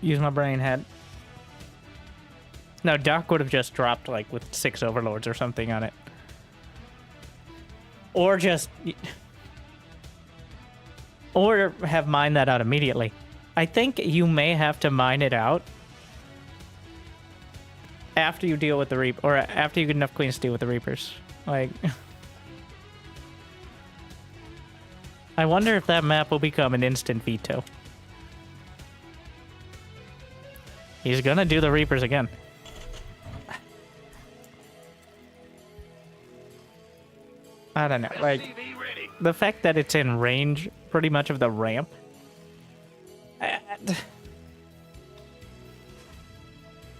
use my brain head. No, Doc would have just dropped like with 6 overlords or something on it. Or just or have mined that out immediately. I think you may have to mine it out after you deal with the Reaper, or after you get enough queens to deal with the Reapers. Like, I wonder if that map will become an instant veto. He's gonna do the Reapers again. I don't know, like, the fact that it's in range pretty much of the ramp.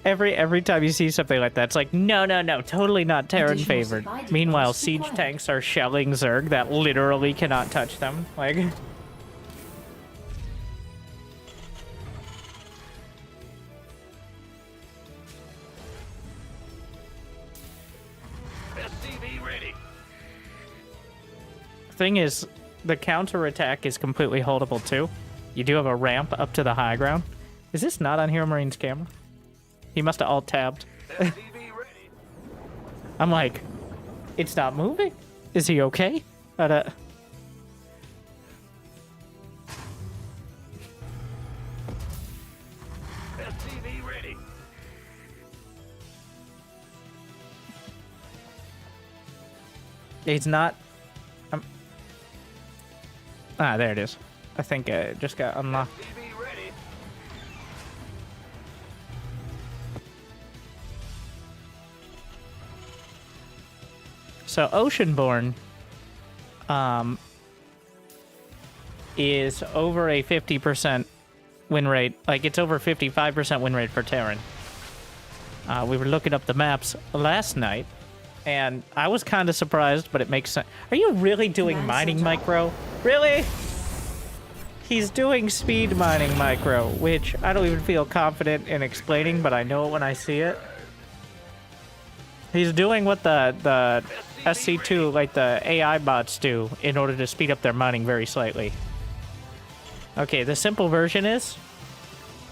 Every time you see something like that, it's like, no, totally not Terran favored. Meanwhile, siege tanks are shelling Zerg that literally cannot touch them. Like, thing is, the counterattack is completely holdable too. You do have a ramp up to the high ground. Is this not on Hero Marine's camera? He must have alt-tabbed. I'm like, it's not moving? Is he okay? He's not... Ah, there it is. I think it just got unlocked. So Oceanborn is over a 50% win rate. Like, it's over 55% win rate for Terran. We were looking up the maps last night, and I was kind of surprised, but it makes sense. Are you really doing mining micro? Really? He's doing speed mining micro, which I don't even feel confident in explaining, but I know it when I see it. He's doing what the SC2, like the AI bots do, in order to speed up their mining very slightly. Okay, the simple version is,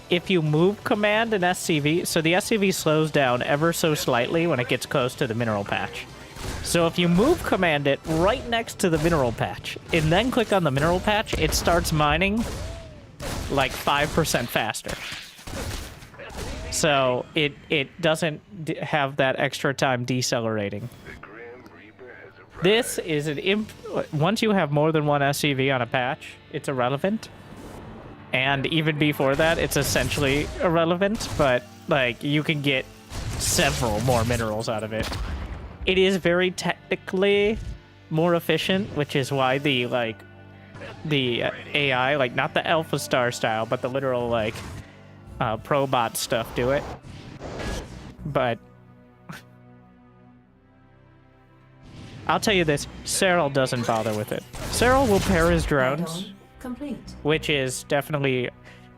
if you move command an SCV, so the SCV slows down ever so slightly when it gets close to the mineral patch. So if you move command it right next to the mineral patch, and then click on the mineral patch, it starts mining like 5% faster. So it doesn't have that extra time decelerating. This is an once you have more than one SCV on a patch, it's irrelevant. And even before that, it's essentially irrelevant, but like you can get several more minerals out of it. It is very technically more efficient, which is why the AI, like not the Alpha Star style, but the literal like pro-bot stuff do it. But I'll tell you this, Cyril doesn't bother with it. Cyril will pair his drones, which is definitely...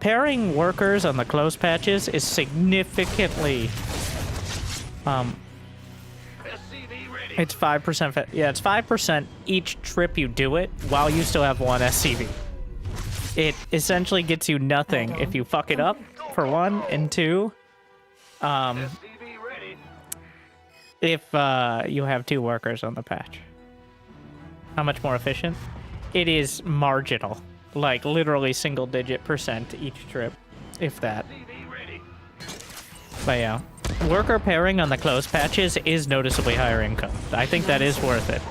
Pairing workers on the close patches is significantly... it's 5%... Yeah, it's 5% each trip you do it while you still have one SCV. It essentially gets you nothing if you fuck it up, for one, and two, if you have 2 workers on the patch. How much more efficient? It is marginal. Like, literally single-digit % each trip, if that. But yeah, worker pairing on the close patches is noticeably higher income. I think that is worth it.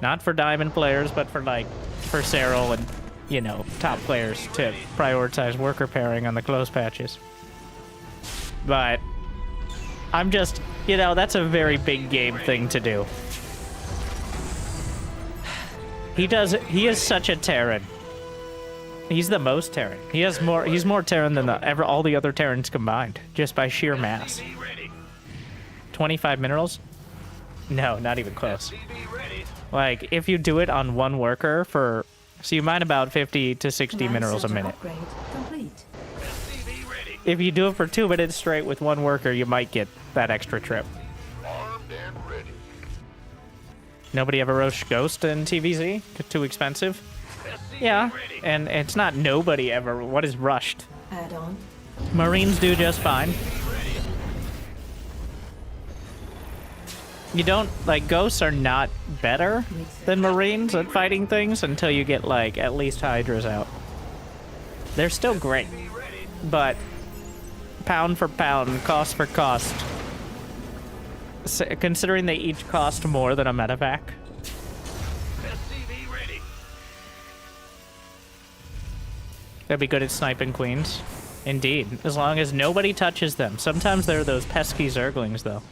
Not for diamond players, but for, like, for Cyril and, you know, top players to prioritize worker pairing on the close patches. But I'm just, you know, that's a very big game thing to do. He is such a Terran. He's the most Terran. He's more Terran than all the other Terrans combined, just by sheer mass. 25 minerals? No, not even close. Like, if you do it on one worker for... So you mine about 50 to 60 minerals a minute. If you do it for 2 minutes straight with one worker, you might get that extra trip. Nobody ever rushed Ghost in TVZ? Too expensive? Yeah, and it's not nobody ever. What is rushed? Add-on. Marines do just fine. You don't, like, Ghosts are not better than Marines at fighting things until you get, like, at least Hydras out. They're still great, but pound for pound, cost for cost, considering they each cost more than a medevac. They'd be good at sniping queens. Indeed, as long as nobody touches them. Sometimes they're those pesky Zerglings, though.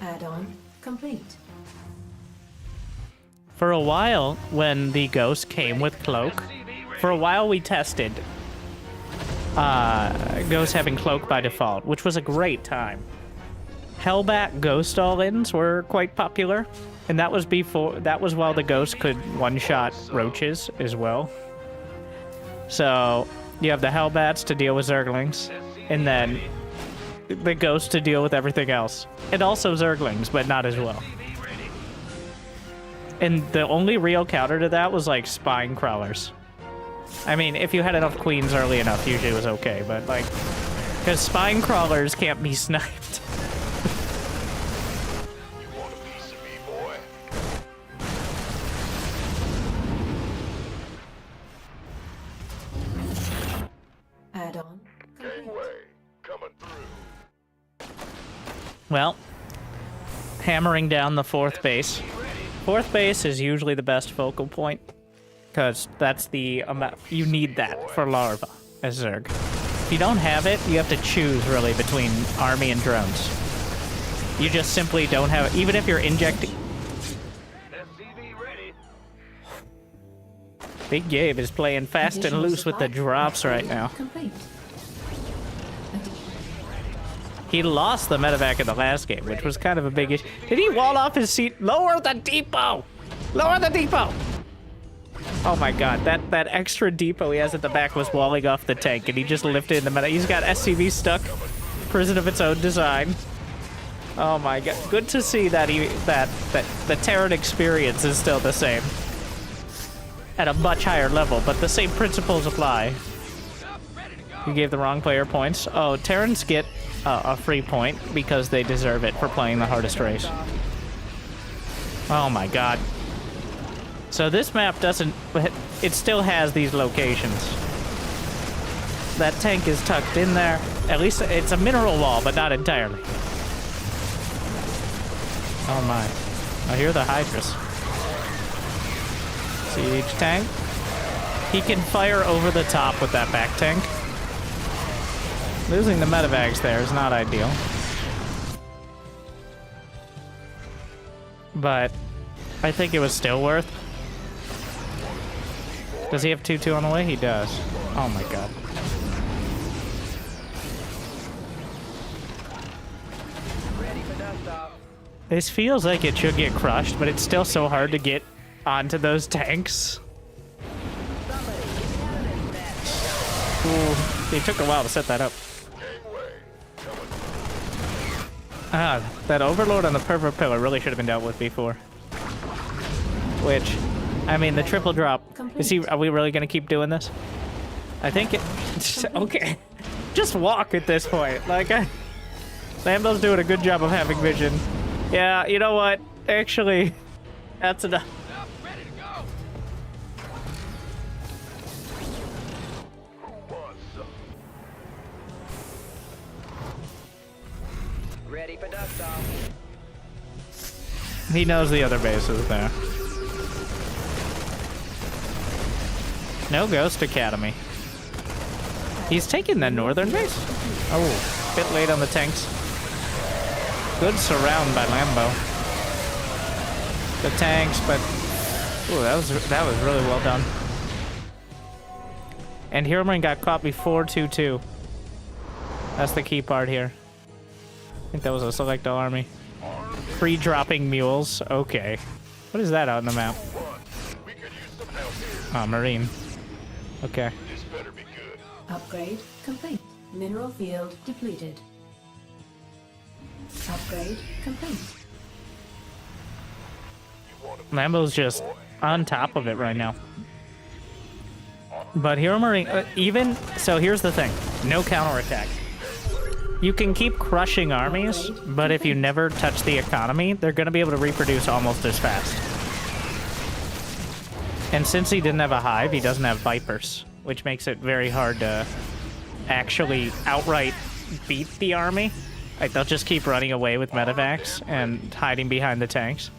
Add-on complete. For a while, when the Ghost came with Cloak, for a while we tested Ghost having Cloak by default, which was a great time. Hellbat Ghost all-ins were quite popular, and that was while the Ghost could one-shot roaches as well. So you have the Hellbats to deal with Zerglings, and then the Ghost to deal with everything else. And also Zerglings, but not as well. And the only real counter to that was, like, Spine Crawlers. I mean, if you had enough queens early enough, usually it was okay, but, like, because Spine Crawlers can't be sniped. You want a piece of me, boy? Add-on complete. Gangway, coming through. Well, hammering down the 4th base. 4th base is usually the best focal point, because that's the amount you need that for larva as Zerg. If you don't have it, you have to choose really between army and drones. You just simply don't have it, even if you're injecting. Big Gabe is playing fast and loose with the drops right now. Complete. He lost the medevac in the last game, which was kind of a big issue. Did he wall off his seat? Lower the depot! Lower the depot! Oh my god, that extra depot he has at the back was walling off the tank, and he just lifted the medevac. He's got SCV stuck. Prison of its own design. Oh my god. Good to see that that the Terran experience is still the same. At a much higher level, but the same principles apply. You gave the wrong player points. Oh, Terrans get a free point because they deserve it for playing the hardest race. Oh my god. So this map doesn't... It still has these locations. That tank is tucked in there. At least it's a mineral wall, but not entirely. Oh my. I hear the Hydras. Siege tank. He can fire over the top with that back tank. Losing the medevacs there is not ideal. But I think it was still worth. Does he have 2-2 on the way? He does. Oh my god. This feels like it should get crushed, but it's still so hard to get onto those tanks. Ooh, it took a while to set that up. Ah, that Overlord on the Pervert Pillar really should have been dealt with before. Which, I mean, the triple drop. Are we really gonna keep doing this? I think it... Okay. Just walk at this point. Like, Lambo's doing a good job of having vision. Yeah, you know what? Actually, that's enough. Ready for dust off. He knows the other base is there. No Ghost Academy. He's taking the northern base? Oh, bit late on the tanks. Good surround by Lambo. The tanks, but ooh, that was really well done. And Heroman got caught before 2-2. That's the key part here. I think that was a select all army. Free-dropping mules. Okay. What is that out on the map? Oh, Marine. Okay. Upgrade complete. Mineral field depleted. Upgrade complete. Lambo's just on top of it right now. But Hero Marine, even so, here's the thing: no counterattack. You can keep crushing armies, but if you never touch the economy, they're going to be able to reproduce almost as fast. And since he didn't have a hive, he doesn't have Vipers, which makes it very hard to actually outright beat the army. Like, they'll just keep running away with medevacs and hiding behind the tanks.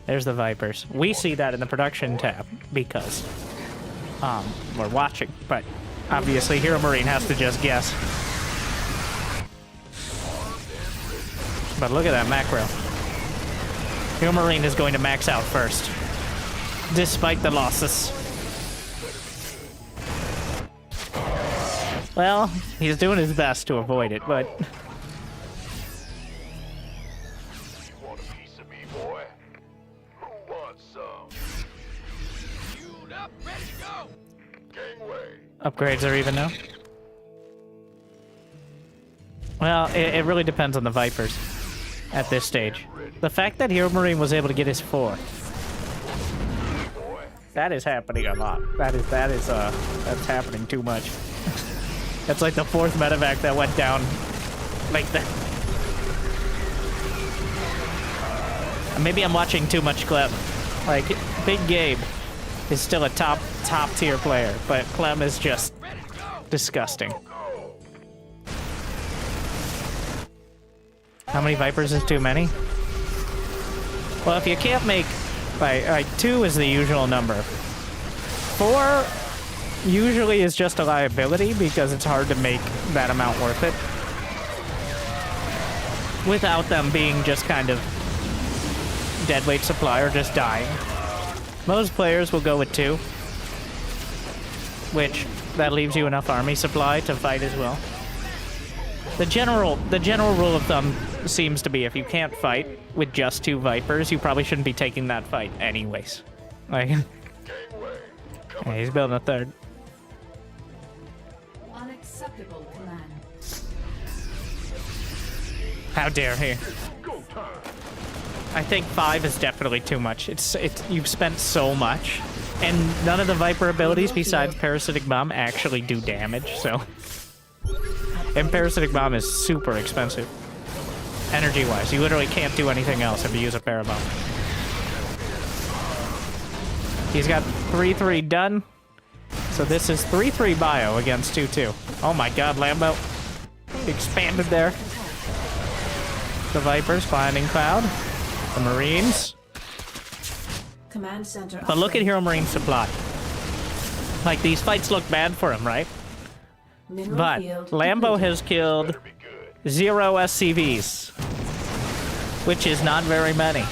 There's the Vipers. We see that in the production tab because we're watching, but obviously Hero Marine has to just guess. But look at that macro. Hero Marine is going to max out first, despite the losses. Well, he's doing his best to avoid it, but... You want a piece of me, boy? Who wants some? Queued up, ready to go! Gangway! Upgrades are even now? Well, it really depends on the Vipers at this stage. The fact that Hero Marine was able to get his 4, that is happening a lot. That's happening too much. That's like the 4th medevac that went down like that. Maybe I'm watching too much Clem. Like, Big Gabe is still a top tier player, but Clem is just disgusting. How many Vipers is too many? Well, if you can't make... Like 2 is the usual number. 4 usually is just a liability because it's hard to make that amount worth it. Without them being just kind of deadweight supply or just dying. Most players will go with 2. Which, that leaves you enough army supply to fight as well. The general rule of thumb seems to be if you can't fight with just 2 Vipers, you probably shouldn't be taking that fight anyways. Like, yeah, he's building a 3rd. Unacceptable command. How dare he? I think 5 is definitely too much. You've spent so much, and none of the Viper abilities besides Parasitic Bomb actually do damage, so... And Parasitic Bomb is super expensive. Energy-wise, you literally can't do anything else if you use a Parabomb. He's got 3-3 done. So this is 3-3 bio against 2-2. Oh my god, Lambo. Expanded there. The Vipers, Finding Cloud. The Marines. Command center. But look at Hero Marine supply. Like, these fights look bad for him, right? Mineral But field Lambo depleted. has killed 0 SCVs, which is not very many.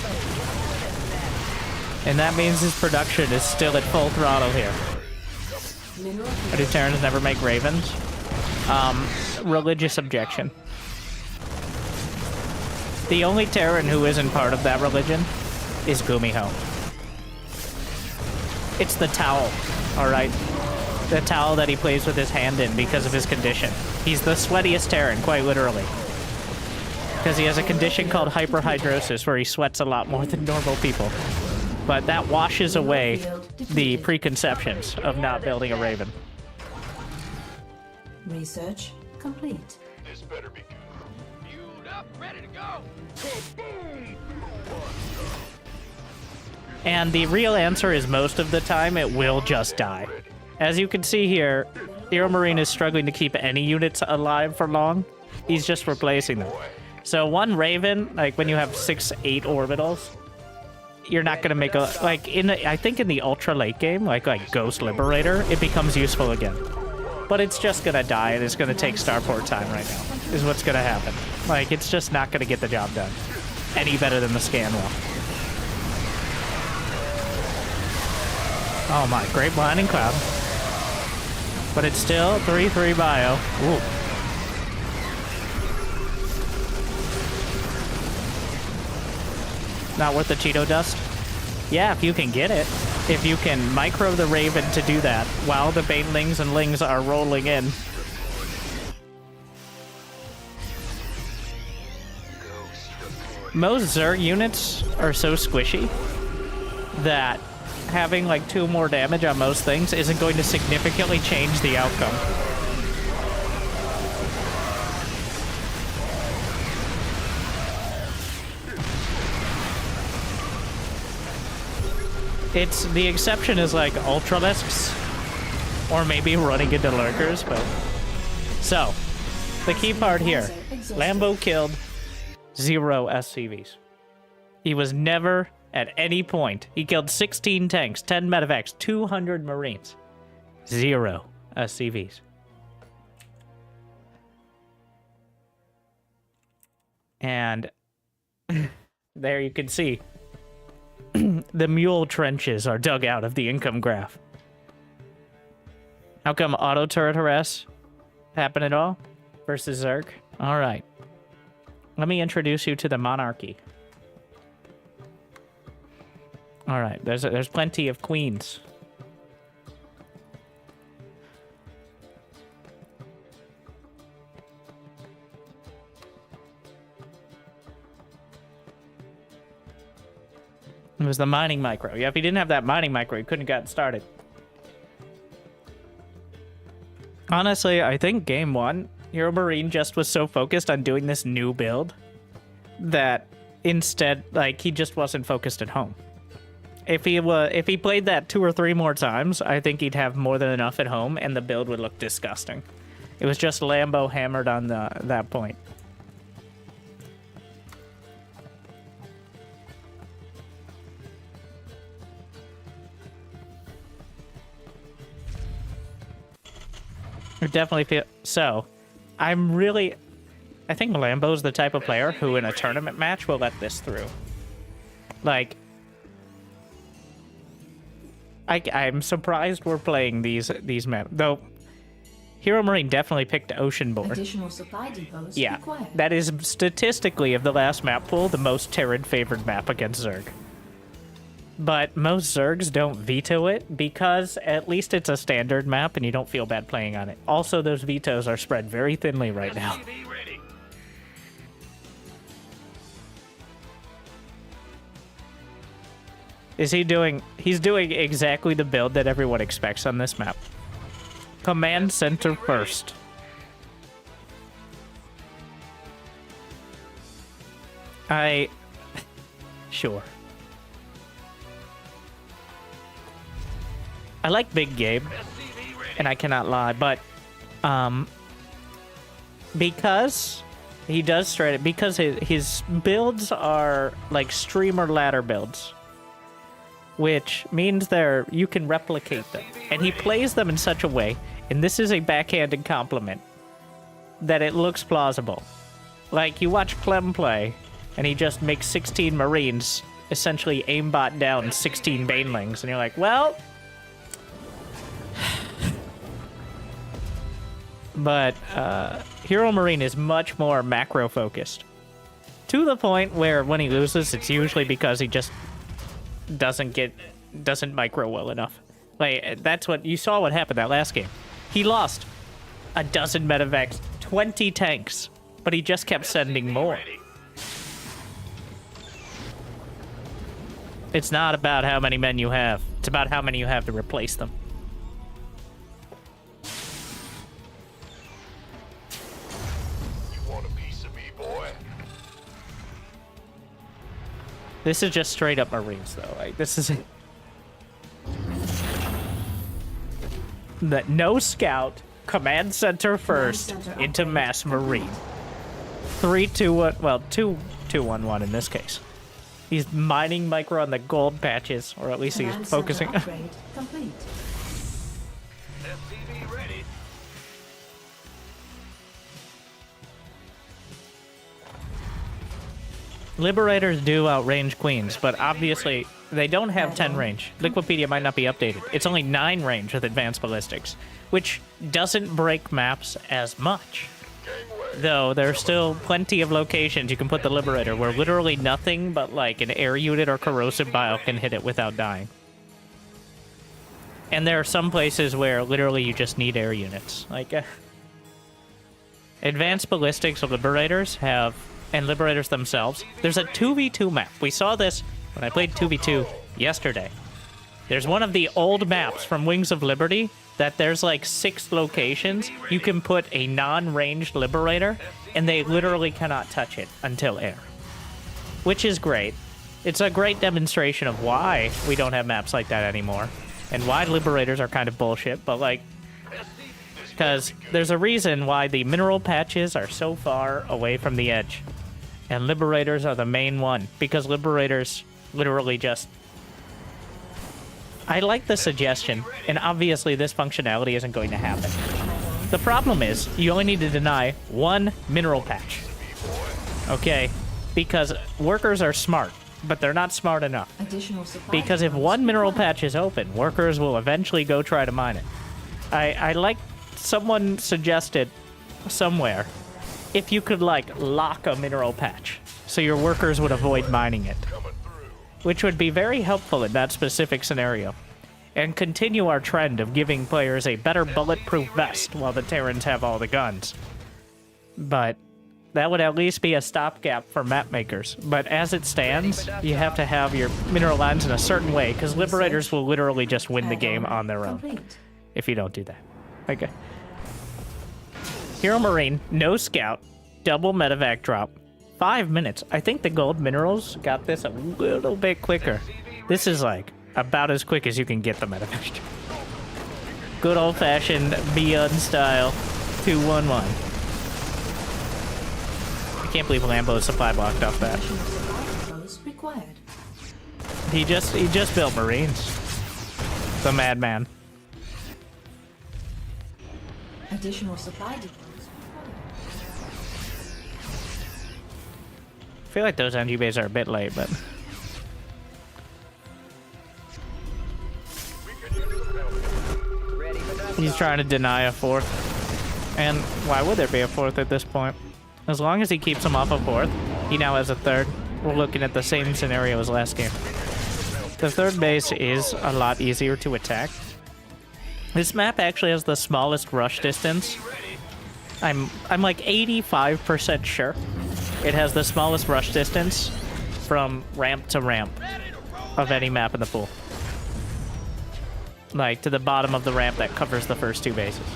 And that means his production is still at full throttle here. Mineral Or do Terrans never make Ravens? Religious objection. The only Terran who isn't part of that religion is Gumiho. It's the towel, alright? The towel that he plays with his hand in because of his condition. He's the sweatiest Terran, quite literally. Because he has a condition called hyperhidrosis, where he sweats a lot more than normal people. But that washes away the preconceptions of not building a Raven. Research complete. This better be good. Queued up, ready to go! And the real answer is most of the time it will just die. As you can see here, Hero Marine is struggling to keep any units alive for long. He's just replacing them. So one Raven, like when you have 6-8 orbitals, you're not gonna make a, like I think in the ultra late game, like Ghost Liberator, it becomes useful again. But it's just gonna die and it's gonna take starport time right now, is what's gonna happen. Like, it's just not gonna get the job done any better than the Scanwell. Oh my, great Blinding Cloud. But it's still 3-3 bio. Ooh. Not worth the Cheeto dust? Yeah, if you can get it. If you can micro the Raven to do that while the Banelings and Lings are rolling in. most Zerg units are so squishy that having like 2 more damage on most things isn't going to significantly change the outcome. It's the exception is like Ultralisks or maybe running into lurkers, but so the key part here, Lambo killed 0 SCVs. He was never at any point. He killed 16 tanks, 10 medevacs, 200 Marines. 0 SCVs. And there you can see the mule trenches are dug out of the income graph. How come auto turret harass happen at all versus Zerg? All right. Let me introduce you to the monarchy. All right, there's plenty of queens. It was the mining micro. Yeah, if he didn't have that mining micro, he couldn't have gotten started. Honestly, I think game 1, Hero Marine just was so focused on doing this new build that instead, like, he just wasn't focused at home. If he played that 2 or 3 more times, I think he'd have more than enough at home, and the build would look disgusting. It was just Lambo hammered on that point. I definitely feel so. I think Lambo's the type of player who in a tournament match will let this through. Like, I'm surprised we're playing these maps. Though, Hero Marine definitely picked Oceanborn. Additional supply depots Yeah, required. that is statistically of the last map pool the most Terran favored map against Zerg. But most Zergs don't veto it because at least it's a standard map and you don't feel bad playing on it. Also, those vetoes are spread very thinly right now. He's doing exactly the build that everyone expects on this map. Command center first. Sure. I like Big Gabe, and I cannot lie, but because he does straight it, because his builds are like streamer ladder builds, which means you can replicate them, and he plays them in such a way, and this is a backhanded compliment, that it looks plausible. Like, you watch Clem play, and he just makes 16 Marines essentially aimbot down 16 Banelings, and you're like, well. But Hero Marine is much more macro focused, to the point where when he loses, it's usually because he just doesn't micro well enough. Like, that's what you saw what happened that last game. He lost a dozen medevacs, 20 tanks, but he just kept sending more. It's not about how many men you have. It's about how many you have to replace them. This is just straight up Marines, though. Like, this is that no scout, command center first, into mass Marine. 3, 2, 1. Well, 2, 2, 1, 1 in this case. He's mining micro on the gold patches, or at least he's focusing. Upgrade complete. SCV ready. Liberators do outrange queens, but obviously they don't have 10 range. Liquipedia might not be updated. It's only 9 range with advanced ballistics, which doesn't break maps as much. Though there's still plenty of locations you can put the Liberator where literally nothing but like an air unit or corrosive bile can hit it without dying. And there are some places where literally you just need air units. Like, advanced ballistics Liberators have and Liberators themselves, there's a 2v2 map. We saw this when I played 2v2 yesterday. There's one of the old maps from Wings of Liberty that there's like 6 locations. You can put a non-ranged Liberator, and they literally cannot touch it until air. Which is great. It's a great demonstration of why we don't have maps like that anymore, and why Liberators are kind of bullshit, but like, because there's a reason why the mineral patches are so far away from the edge, and Liberators are the main one, because Liberators literally just... I like the suggestion, and obviously this functionality isn't going to happen. The problem is, you only need to deny 1 mineral patch. Okay? Because workers are smart, but they're not smart enough. Because if 1 mineral patch is open, workers will eventually go try to mine it. I like... Someone suggested somewhere if you could, like, lock a mineral patch so your workers would avoid mining it, which would be very helpful in that specific scenario, and continue our trend of giving players a better bulletproof vest while the Terrans have all the guns. But that would at least be a stopgap for map makers. But as it stands, you have to have your mineral lines in a certain way, because Liberators will literally just win the game on their own if you don't do that. Okay. Hero Marine, no scout, double medevac drop, 5 minutes. I think the gold minerals got this a little bit quicker. This is like about as quick as you can get the medevac. Good old-fashioned Beyond style 2-1-1. I can't believe Lambo's supply blocked off that. He just built Marines. The madman. Additional supply depots. I feel like those NG bays are a bit late, but... He's trying to deny a 4th. And why would there be a 4th at this point? As long as he keeps him off a 4th, he now has a 3rd. We're looking at the same scenario as last game. The 3rd base is a lot easier to attack. This map actually has the smallest rush distance. I'm like 85% sure it has the smallest rush distance from ramp to ramp of any map in the pool. Like to the bottom of the ramp that covers the first 2 bases.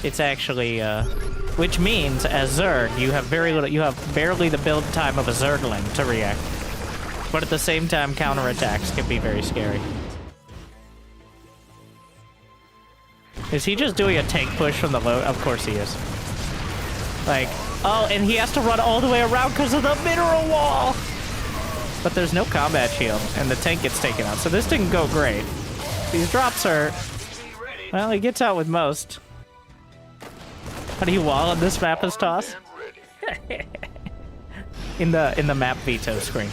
It's actually, which means as Zerg, you have barely the build time of a Zergling to react. But at the same time, counterattacks can be very scary. Is he just doing a tank push from the low? Of course he is. Like, oh, and he has to run all the way around because of the mineral wall! But there's no combat shield, and the tank gets taken out, so this didn't go great. These drops are... Well, he gets out with most. How do you wall on this map is tossed? in the map veto screen.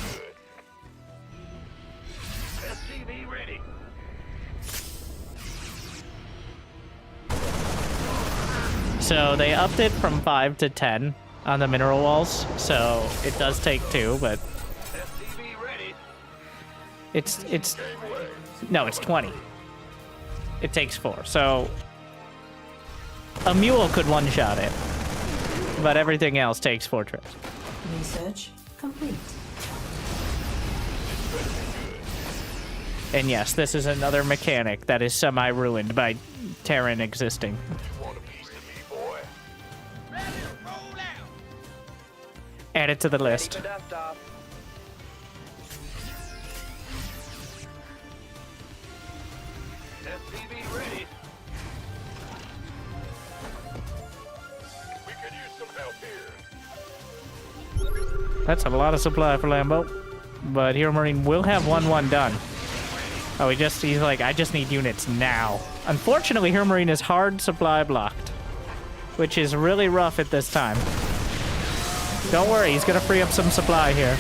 So they upped it from 5 to 10 on the mineral walls, so it does take 2, but it's no, it's 20. It takes 4, so a mule could one-shot it, but everything else takes 4 trips. Research complete. And yes, this is another mechanic that is semi-ruined by Terran existing. Add it to the list. That's a lot of supply for Lambo. But Hero Marine will have 1-1 done. Oh, he's like, I just need units now. Unfortunately, Hero Marine is hard supply blocked, which is really rough at this time. Don't worry, he's gonna free up some supply here.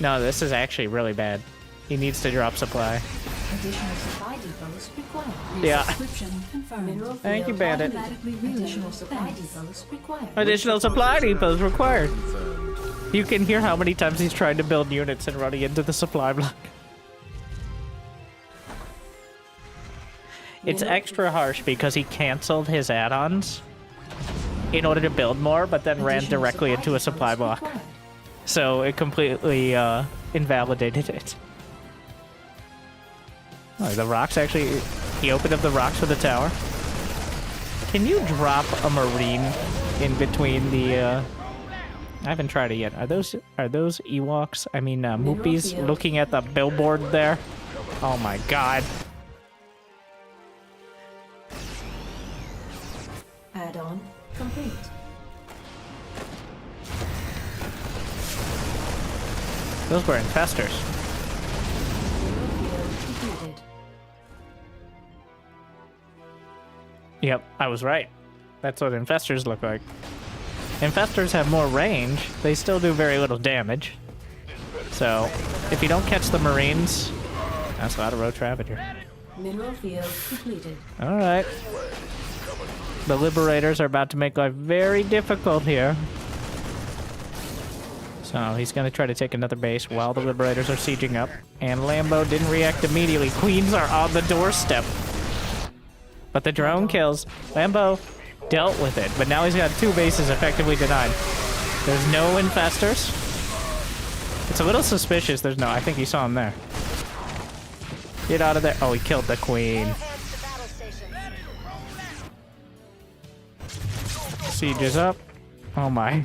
No, this is actually really bad. He needs to drop supply. Additional supply depots required. Yeah. Confirmed. Thank you, Bandit. Additional supply depots required. Additional supply depots required. You can hear how many times he's trying to build units and running into the supply block. It's extra harsh because he canceled his add-ons. in order to build more, but then ran Additional directly into a supply depots block. required. So it completely invalidated it. Oh, the rocks actually... He opened up the rocks for the tower. Can you drop a marine in between the... I haven't tried it yet. Are those Ewoks? I mean, Moopies field. looking at the billboard there? Oh my god. Add-on complete. Those were infestors. Mineral field completed. Yep, I was right. That's what infestors look like. Infestors have more range. They still do very little damage. So, if you don't catch the marines... That's a lot of road traffic here. Mineral field completed. Alright. The Liberators are about to make life very difficult here. So he's going to try to take another base while the Liberators are sieging up. And Lambo didn't react immediately. Queens are on the doorstep. But the drone kills. Lambo dealt with it, but now he's got 2 bases effectively denied. There's no infestors. It's a little suspicious there's no... I think you saw him there. Get out of there. Oh, he killed the queen. Siege is up. Oh my.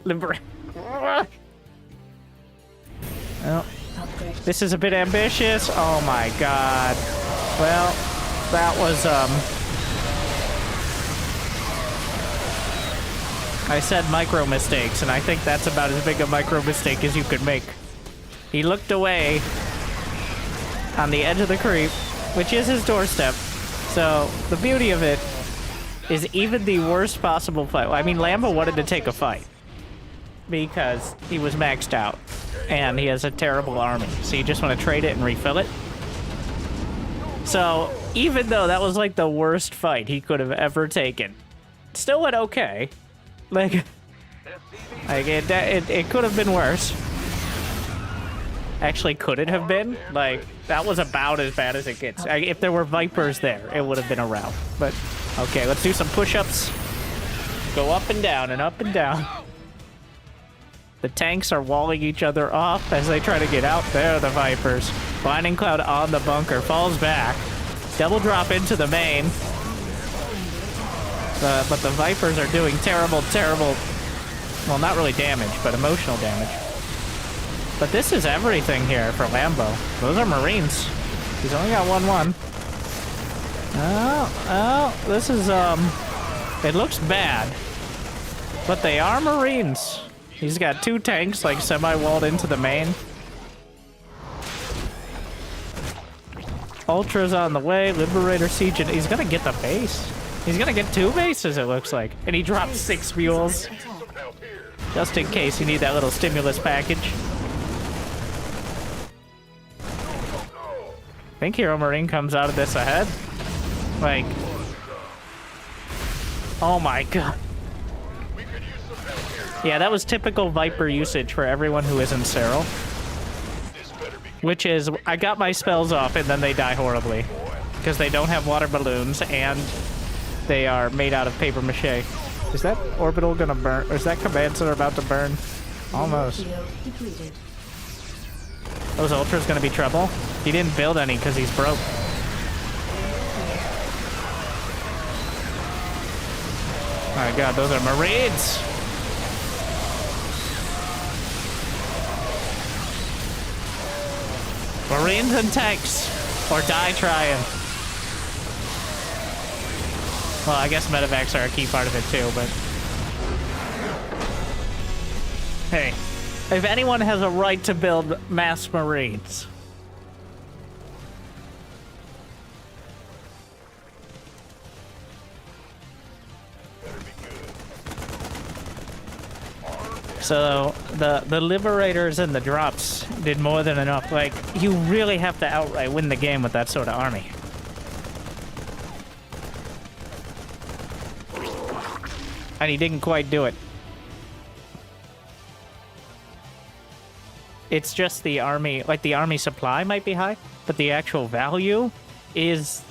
Liberate. Oh. This is a bit ambitious. Oh my god. Well, that was, I said micro mistakes, and I think that's about as big a micro mistake as you could make. He looked away on the edge of the creep, which is his doorstep. So, the beauty of it is even the worst possible fight. I mean, Lambo wanted to take a fight because he was maxed out and he has a terrible army. So you just want to trade it and refill it. So, even though that was like the worst fight he could have ever taken, still went okay. Like it could have been worse. Actually, could it have been? Like, that was about as bad as it gets. If there were Vipers there, it would have been a rout. But, okay, let's do some push-ups. Go up and down and up and down. The tanks are walling each other off as they try to get out. There are the Vipers. Blinding Cloud on the bunker. Falls back. Double drop into the main. But the Vipers are doing terrible... Well, not really damage, but emotional damage. But this is everything here for Lambo. Those are Marines. He's only got 1-1. Oh, this is, it looks bad. But they are Marines. He's got 2 tanks, like, semi-walled into the main. Ultra's on the way. Liberator siege, and he's gonna get the base. He's gonna get 2 bases, it looks like. And he dropped 6 mules. Just in case you need that little stimulus package. I think Hero Marine comes out of this ahead. Like... Oh my god. Yeah, that was typical Viper usage for everyone who isn't Cyril. Which is, I got my spells off and then they die horribly. Because they don't have water balloons and they are made out of paper mache. Is that orbital gonna burn? Or is that command center about to burn? Almost. Those ultras gonna be trouble? He didn't build any because he's broke. Oh my god, those are Marines! Marines and tanks! Or die trying. Well, I guess medevacs are a key part of it too, but... Hey, if anyone has a right to build mass Marines... So, the Liberators and the drops did more than enough. Like, you really have to outright win the game with that sort of army. And he didn't quite do it. It's just the army, like the army supply might be high, but the actual value is...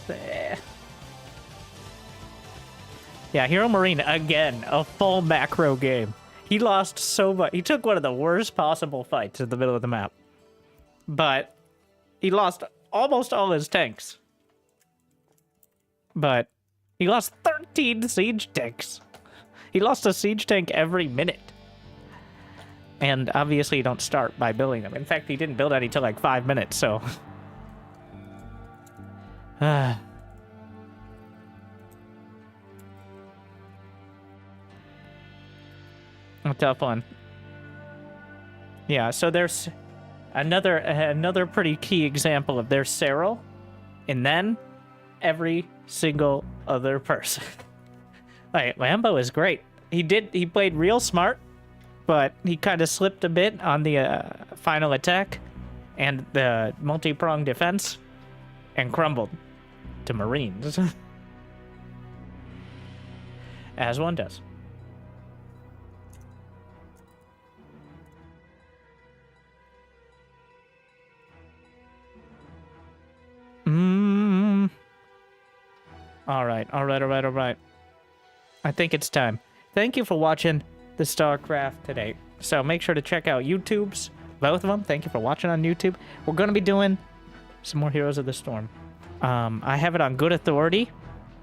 Yeah, Hero Marine, again, a full macro game. He lost so much. He took one of the worst possible fights in the middle of the map. But he lost almost all his tanks. But he lost 13 siege tanks. He lost a siege tank every minute. And obviously you don't start by building them. In fact, he didn't build any till like 5 minutes, so... A tough one. Yeah, so there's another pretty key example of there's Cyril, and then every single other person. Like, Lambo is great. He played real smart, but he kind of slipped a bit on the final attack and the multi-pronged defense and crumbled to Marines. As one does. All right. I think it's time. Thank you for watching the StarCraft today. So make sure to check out YouTube's, both of them. Thank you for watching on YouTube. We're going to be doing some more Heroes of the Storm. I have it on good authority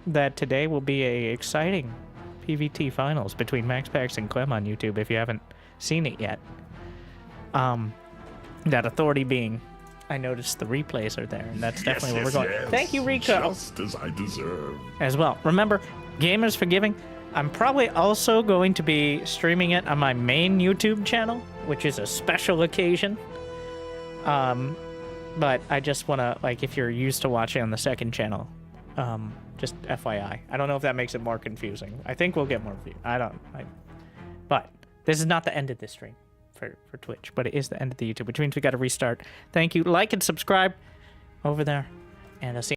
that today will be a exciting PvT finals between Max Pax and Clem on YouTube if you haven't seen it yet. That authority being, I noticed the replays are there, and that's definitely where we're going. Yes. Thank you, Rico. Just as I deserve. As well. Remember, Gamers Forgiving. I'm probably also going to be streaming it on my main YouTube channel, which is a special occasion. But I just want to, like, if you're used to watching on the second channel, just FYI. I don't know if that makes it more confusing. I think we'll get more views. But this is not the end of this stream for Twitch, but it is the end of the YouTube, which means we got to restart. Thank you. Like and subscribe over there, and I'll see you.